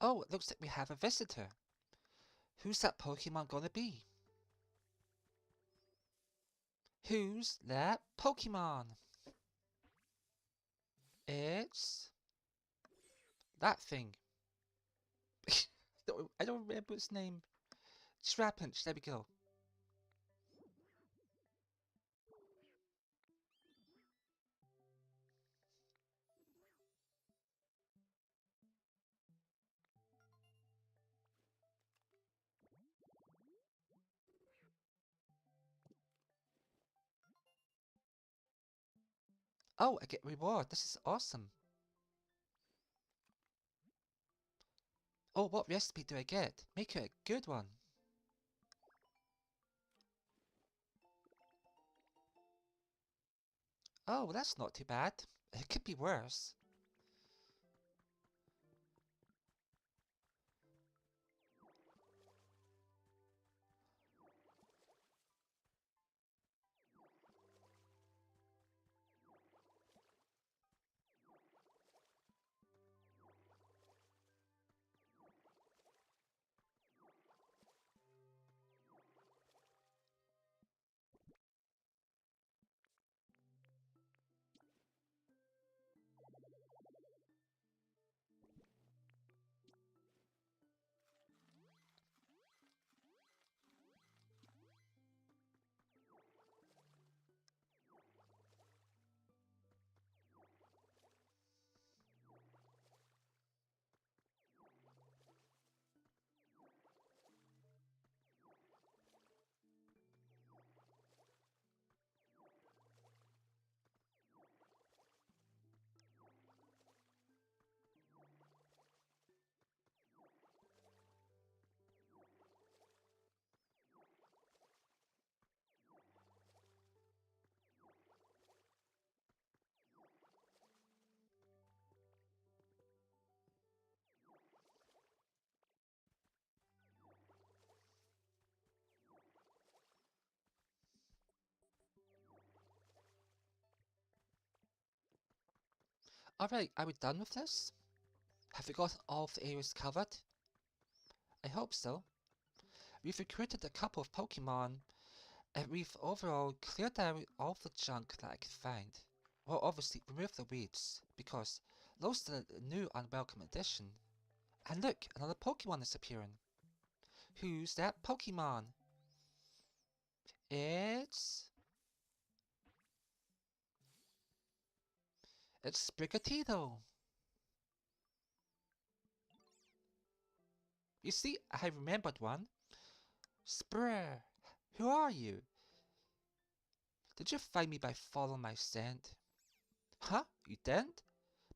Oh, it looks like we have a visitor. Who's that Pokemon gonna be? Who's that Pokemon? It's that thing. I don't remember its name. Trapinch, there we go. Oh, I get reward. This is awesome. Oh, what recipe do I get? Make it a good one. Oh, that's not too bad. It could be worse. Alright, are we done with this? Have we got all of the areas covered? I hope so. We've recruited a couple of Pokemon, and we've overall cleared out all of the junk that I could find. Well, obviously, remove the weeds, because those are the new unwelcome addition. And look, another Pokemon is appearing. Who's that Pokemon? It's... It's Sprigatito. You see, I remembered one. Spr, who are you? Did you find me by following my scent? Huh? You didn't?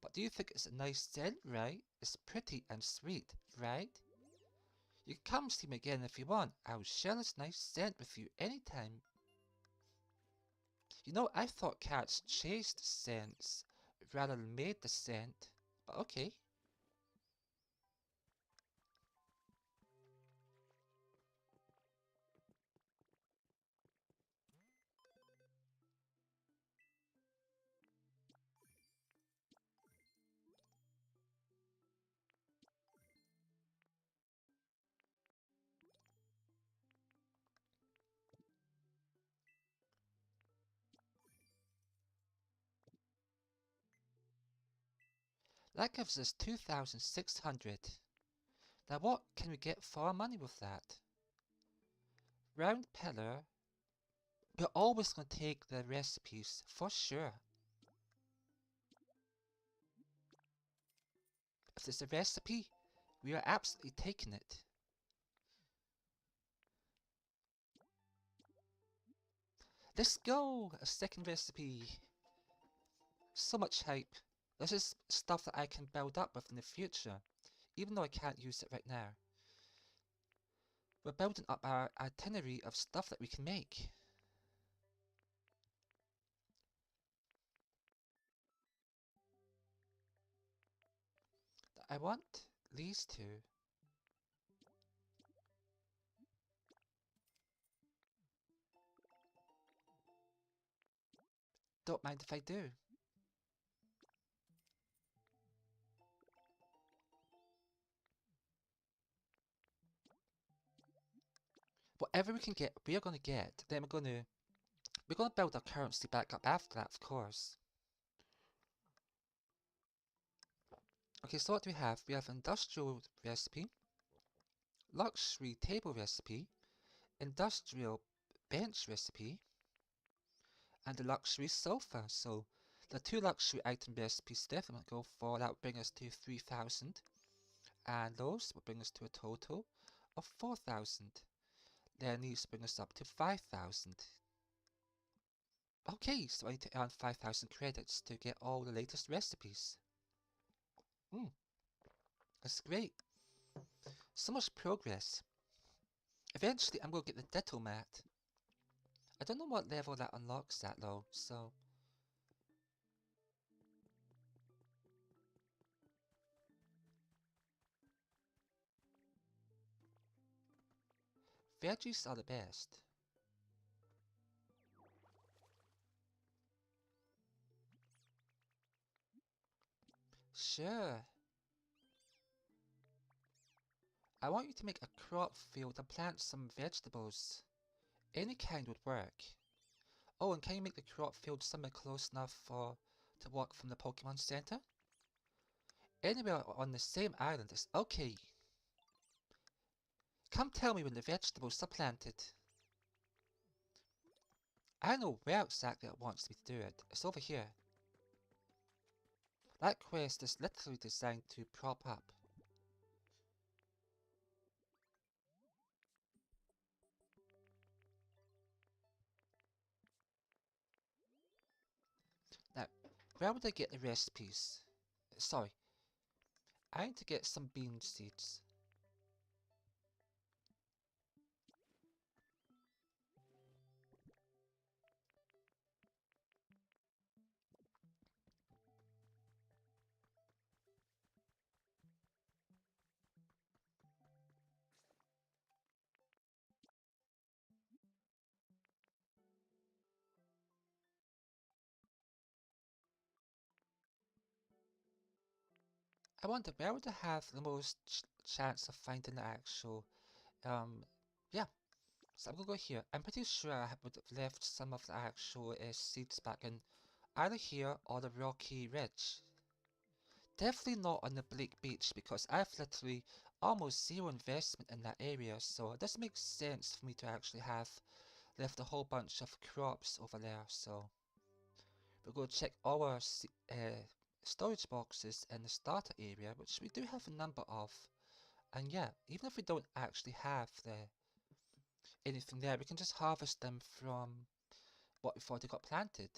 But do you think it's a nice scent, right? It's pretty and sweet, right? You can come see me again if you want. I'll share this nice scent with you anytime. You know, I thought cats chased scents rather than made the scent. But okay. That gives us 2,600. Now what can we get for our money with that? Round pillar. We're always going to take the recipes, for sure. If there's a recipe, we are absolutely taking it. Let's go! A second recipe. So much hype. This is stuff that I can build up with in the future, even though I can't use it right now. We're building up our itinerary of stuff that we can make. I want these two. Don't mind if I do. Whatever we can get, we are going to get. Then we're going to build our currency back up after that, of course. Okay, so what do we have? We have industrial recipe, luxury table recipe, industrial bench recipe, and a luxury sofa. So the two luxury item recipes definitely go for. That would bring us to 3,000, and those would bring us to a total of 4,000. Then these bring us up to 5,000. Okay, so I need to earn 5,000 credits to get all the latest recipes. That's great. So much progress. Eventually I'm going to get the Ditto Mat. I don't know what level that unlocks that though, so... Veggies are the best. Sure. I want you to make a crop field and plant some vegetables. Any kind would work. Oh, and can you make the crop field somewhere close enough to walk from the Pokemon Center? Anywhere on the same island is okay. Come tell me when the vegetables are planted. I know where exactly it wants me to do it. It's over here. That quest is literally designed to prop up. Now, where would I get the recipes? Sorry, I need to get some bean seeds. I wonder where would I have the most chance of finding the actual, yeah. So I'm gonna go here. I'm pretty sure I would have left some of the actual seeds back in either here or the rocky ridge. Definitely not on the bleak beach because I've literally almost zero investment in that area, so this makes sense for me to actually have left a whole bunch of crops over there. So we'll go check our storage boxes in the starter area, which we do have a number of. And yeah, even if we don't actually have anything there, we can just harvest them from what we've already got planted.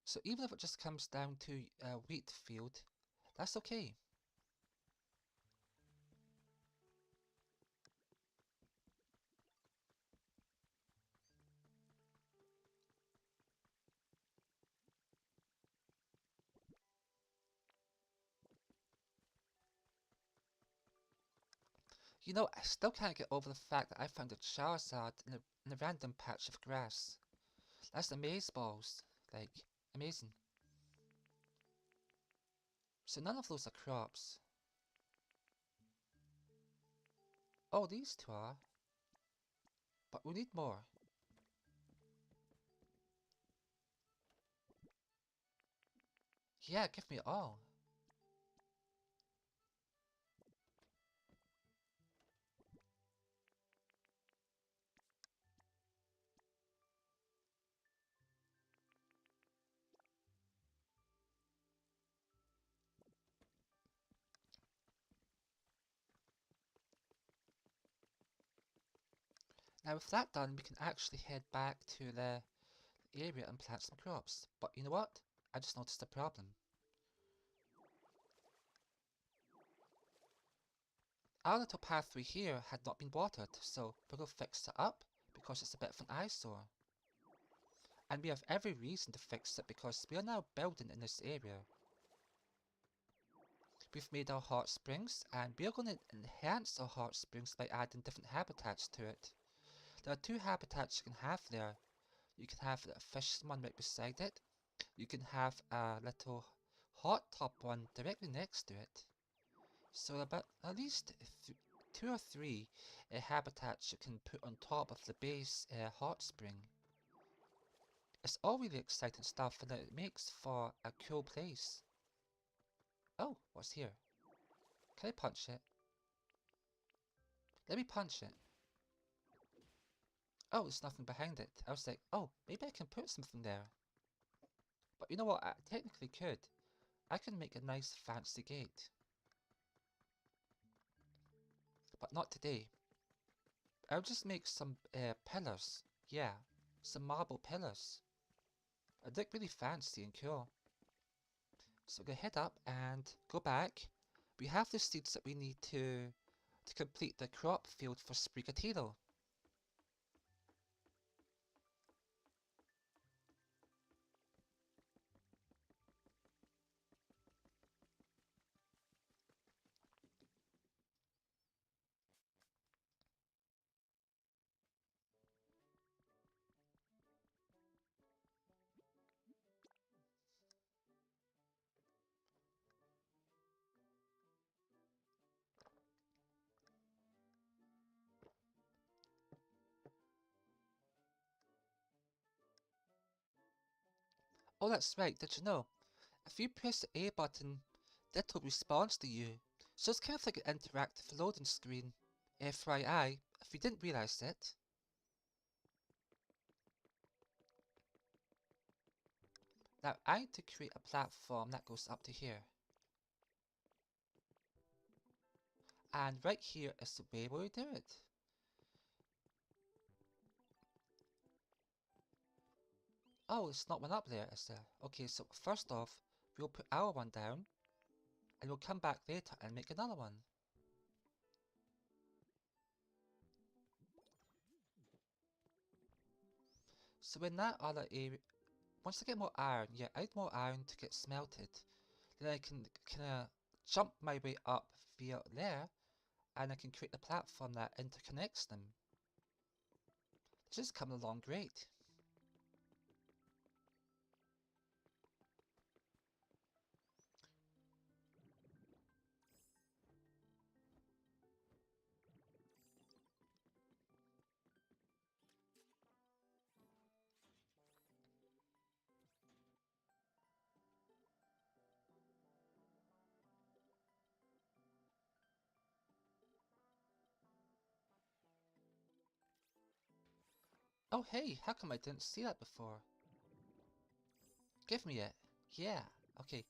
So even if it just comes down to a wheat field, that's okay. You know, I still can't get over the fact that I found a Charizard in a random patch of grass. That's amaze balls. Like, amazing. So none of those are crops. Oh, these two are. But we need more. Yeah, give me all. Now with that done, we can actually head back to the area and plant some crops. But you know what? I just noticed a problem. Our little pathway here had not been watered, so we're going to fix it up because it's a bit of an eyesore. And we have every reason to fix it because we are now building in this area. We've made our hot springs and we are going to enhance our hot springs by adding different habitats to it. There are two habitats you can have there. You can have a fish one right beside it. You can have a little hot tub one directly next to it. So about at least two or three habitats you can put on top of the base hot spring. It's all really exciting stuff and it makes for a cool place. Oh, what's here? Can I punch it? Let me punch it. Oh, there's nothing behind it. I was like, oh, maybe I can put something there. But you know what, I technically could. I can make a nice fancy gate. But not today. I'll just make some pillars. Yeah, some marble pillars. I look really fancy and cool. So we're gonna head up and go back. We have the seeds that we need to complete the crop field for Sprigatito. Oh, that's right. Did you know? If you press the A button, Ditto responds to you. So it's kind of like an interactive loading screen. FYI, if you didn't realize it. Now I need to create a platform that goes up to here. And right here is the way we do it. Oh, it's not one up there, is there? Okay, so first off, we'll put our one down, and we'll come back later and make another one. So in that other area, once I get more iron, yeah, I need more iron to get smelted. Then I can kinda jump my way up via there, and I can create the platform that interconnects them. This is coming along great. Oh hey, how come I didn't see that before? Give me it. Yeah. Okay.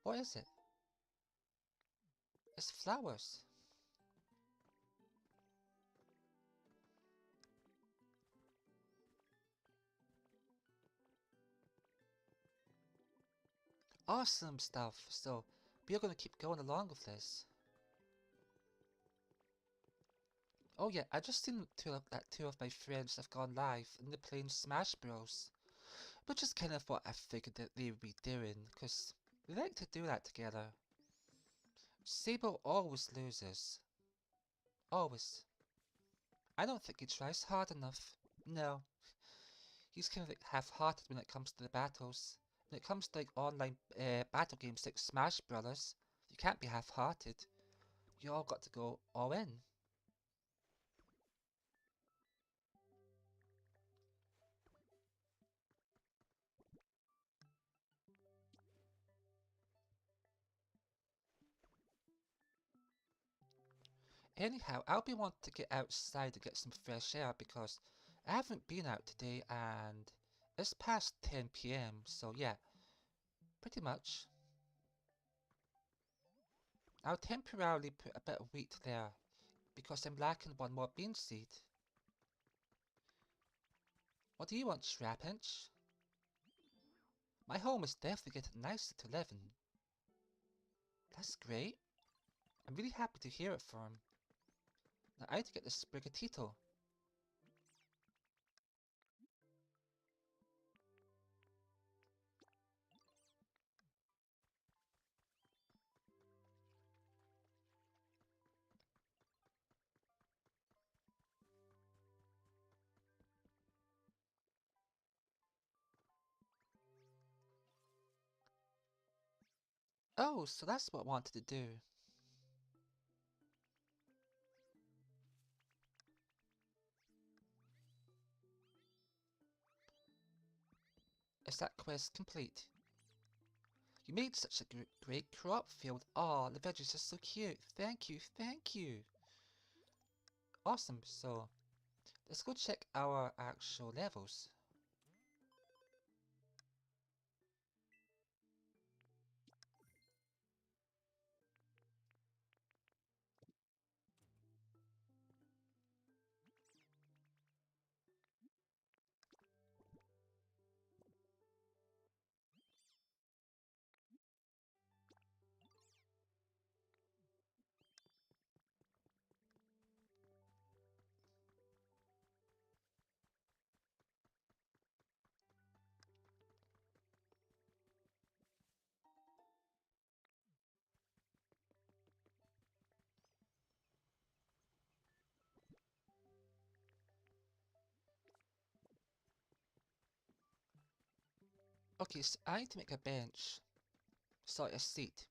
What is it? It's flowers. Awesome stuff. So, we're gonna keep going along with this. Oh yeah, I just seen that two of my friends have gone live and they're playing Smash Bros. Which is kind of what I figured that they would be doing, because they like to do that together. Sable always loses. Always. I don't think he tries hard enough. No. He's kind of like half-hearted when it comes to the battles. When it comes to like online battle games like Smash Brothers, you can't be half-hearted. You all got to go all in. Anyhow, I'll be wanting to get outside and get some fresh air because I haven't been out today and it's past 10 p.m. So yeah, pretty much. I'll temporarily put a bit of wheat there because I'm lacking one more bean seed. What do you want, Shrapinch? My home is definitely getting nicer to live in. That's great. I'm really happy to hear it from him. Now I need to get this Sprigatito. Oh, so that's what I wanted to do. Is that quest complete? You made such a great crop field. Aw, the veggies are so cute. Thank you, thank you. Awesome, so let's go check our actual levels. Okay, so I need to make a bench. Sorry, a seat.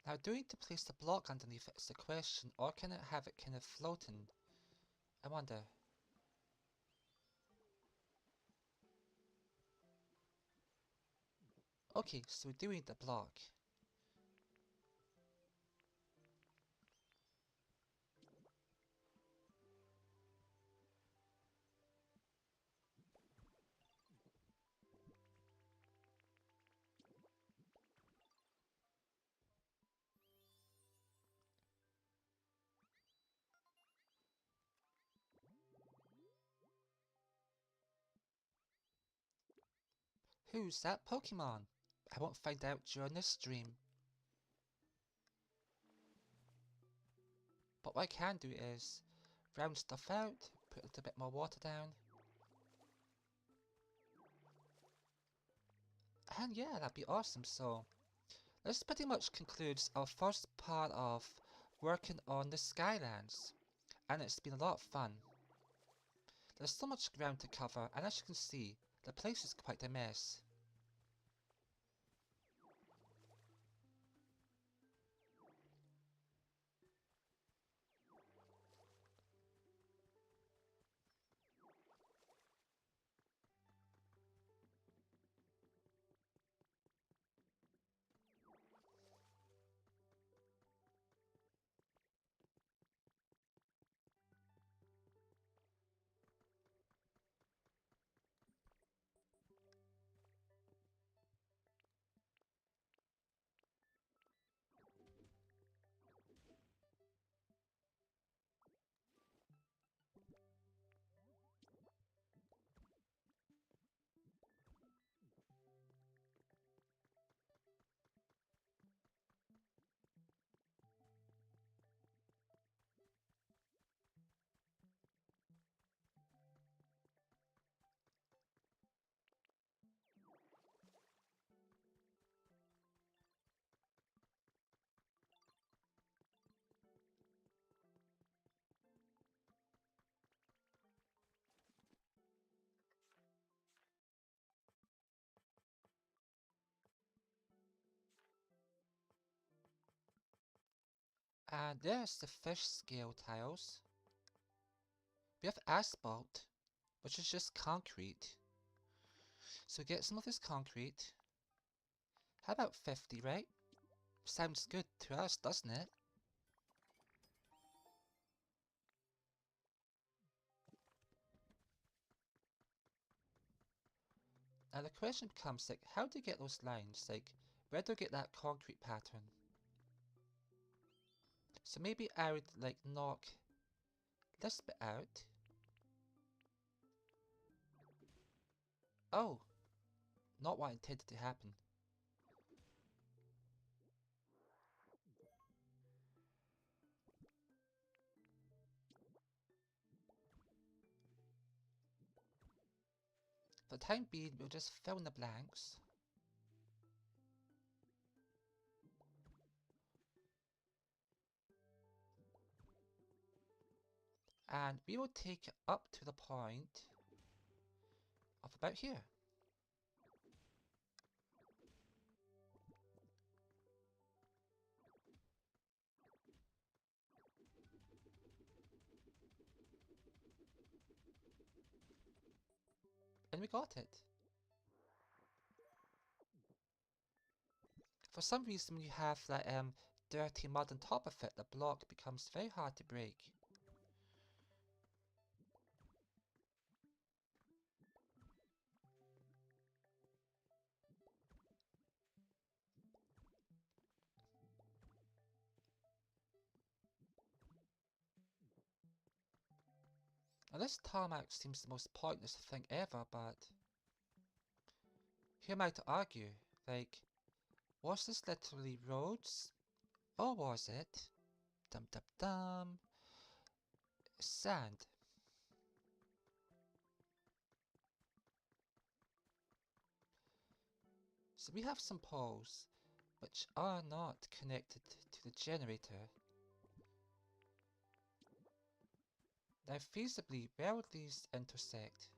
Now, do I need to place the block underneath it is the question, or can it have it kind of floating? I wonder. Okay, so we do need the block. Who's that Pokemon? I won't find out during this stream. But what I can do is round stuff out, put a little bit more water down. And yeah, that'd be awesome. So this pretty much concludes our first part of working on the Skylands. And it's been a lot of fun. There's so much ground to cover, and as you can see, the place is quite a mess. And there's the fish scale tiles. We have asphalt, which is just concrete. So get some of this concrete. How about 50, right? Sounds good to us, doesn't it? Now the question becomes, like, how do you get those lines? Like, where do you get that concrete pattern? So maybe I would, like, knock this bit out. Oh, not what I intended to happen. For the time being, we'll just fill in the blanks. And we will take it up to the point of about here. And we got it. For some reason, when you have that dirty mud on top of it, the block becomes very hard to break. Now this tarmac seems the most pointless thing ever, but who am I to argue? Like, was this literally roads? Or was it? Dum dum dum. Sand. So we have some poles which are not connected to the generator. Now feasibly, where would these intersect?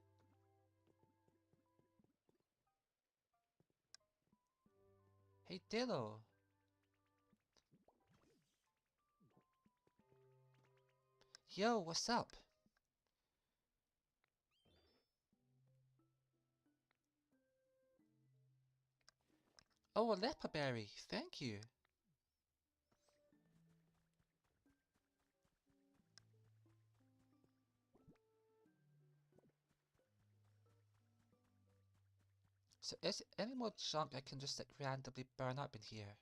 Hey Dillo! Yo, what's up? Oh, a leper berry, thank you. So is there any more junk I can just like randomly burn up in here?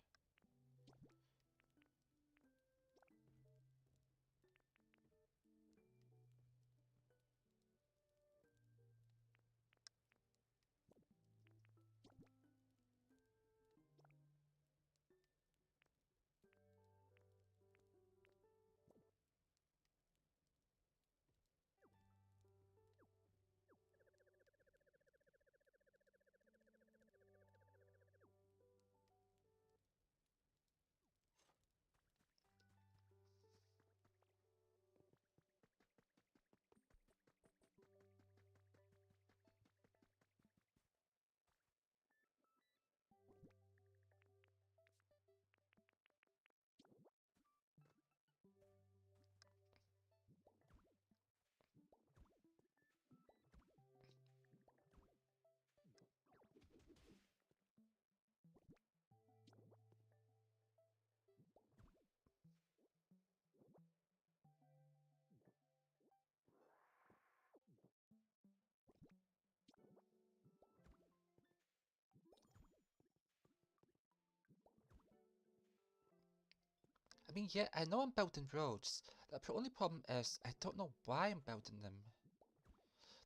I mean, yeah, I know I'm building roads. The only problem is I don't know why I'm building them.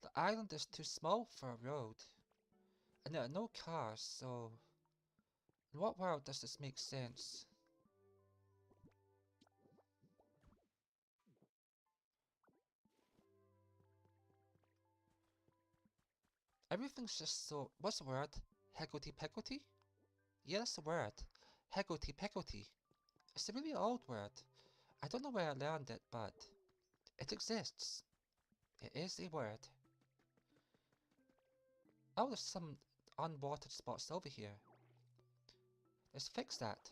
The island is too small for a road. And there are no cars, so in what world does this make sense? Everything's just so... What's the word? Heggledy-peggledy? Yeah, that's the word. Heggledy-peggledy. It's a really old word. I don't know where I learned it, but it exists. It is a word. Oh, there's some unwatered spots over here. Let's fix that.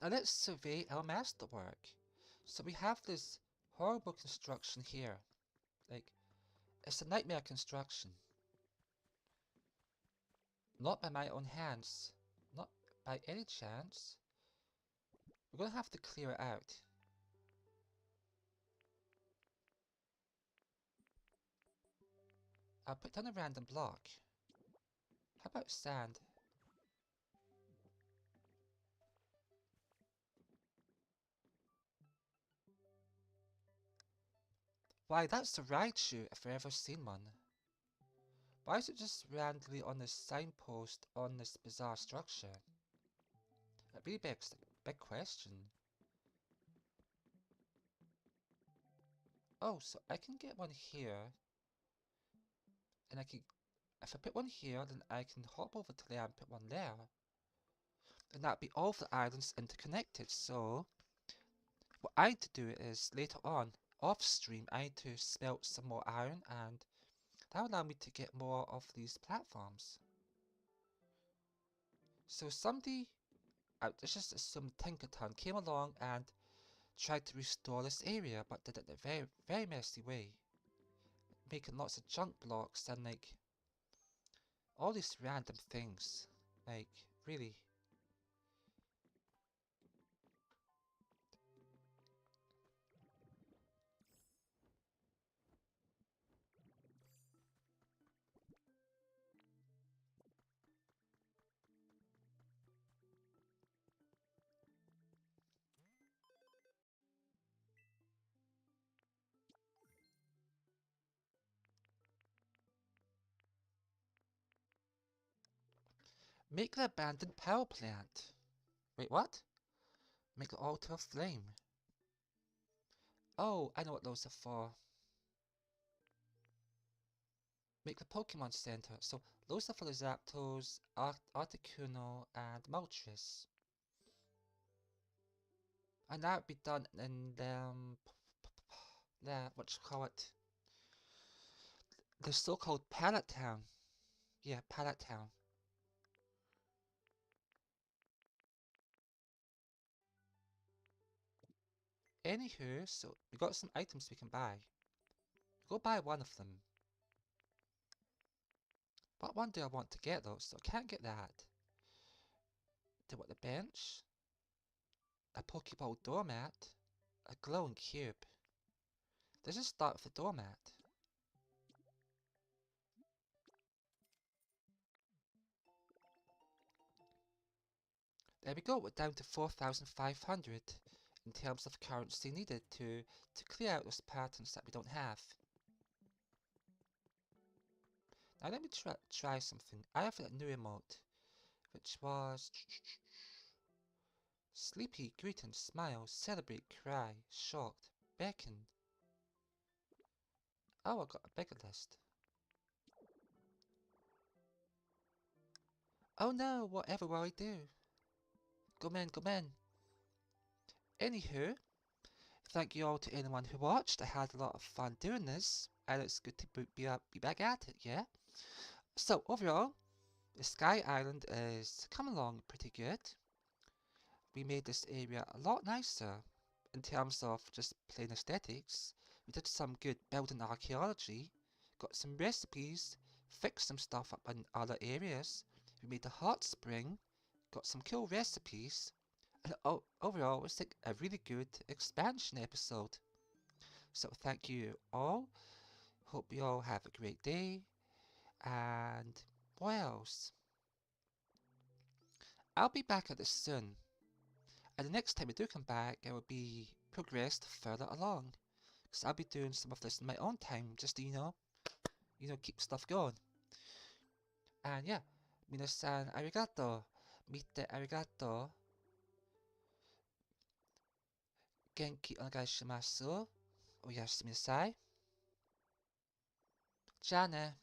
Now let's survey our masterwork. So we have this horrible construction here. Like, it's a nightmare construction. Not by my own hands. Not by any chance. We're gonna have to clear it out. I'll put down a random block. How about sand? Why, that's a Raichu if I've ever seen one. Why is it just randomly on this signpost on this bizarre structure? It really begs the big question. Oh, so I can get one here, and I can, if I put one here, then I can hop over to there and put one there. And that'd be all of the islands interconnected, so what I need to do is, later on, off stream, I need to smelt some more iron, and that will allow me to get more of these platforms. So somebody, let's just assume Tinkerton came along and tried to restore this area, but did it in a very, very messy way. Making lots of junk blocks and like, all these random things. Like, really. Make the abandoned power plant. Wait, what? Make it altar of flame. Oh, I know what those are for. Make the Pokemon Center. So those are for the Zapdos, Articuno, and Moltres. And that would be done in what you call it? The so-called Pallet Town. Yeah, Pallet Town. Anywho, so we got some items we can buy. Go buy one of them. What one do I want to get though? So I can't get that. Do I want the bench? A Pokeball doormat? A glowing cube? Let's just start with the doormat. There we go, we're down to 4,500 in terms of currency needed to clear out those patterns that we don't have. Now let me try something. I have a new emote, which was sleepy, greeting, smile, celebrate, cry, shocked, beckon. Oh, I got a bigger list. Oh no, whatever will I do? Go men, go men. Anywho, thank you all to anyone who watched. I had a lot of fun doing this, and it's good to be back at it, yeah? So, overall, the Sky Island is coming along pretty good. We made this area a lot nicer in terms of just plain aesthetics. We did some good building archaeology, got some recipes, fixed some stuff up in other areas. We made a hot spring, got some cool recipes, and overall it was like a really good expansion episode. So thank you all. Hope you all have a great day. And what else? I'll be back at this soon. And the next time I do come back, I will be progressed further along. Because I'll be doing some of this in my own time, just to, keep stuff going. And yeah, minasan arigato. Mite arigato. Genki onegaishimasu. Oyasumisai. じゃあね。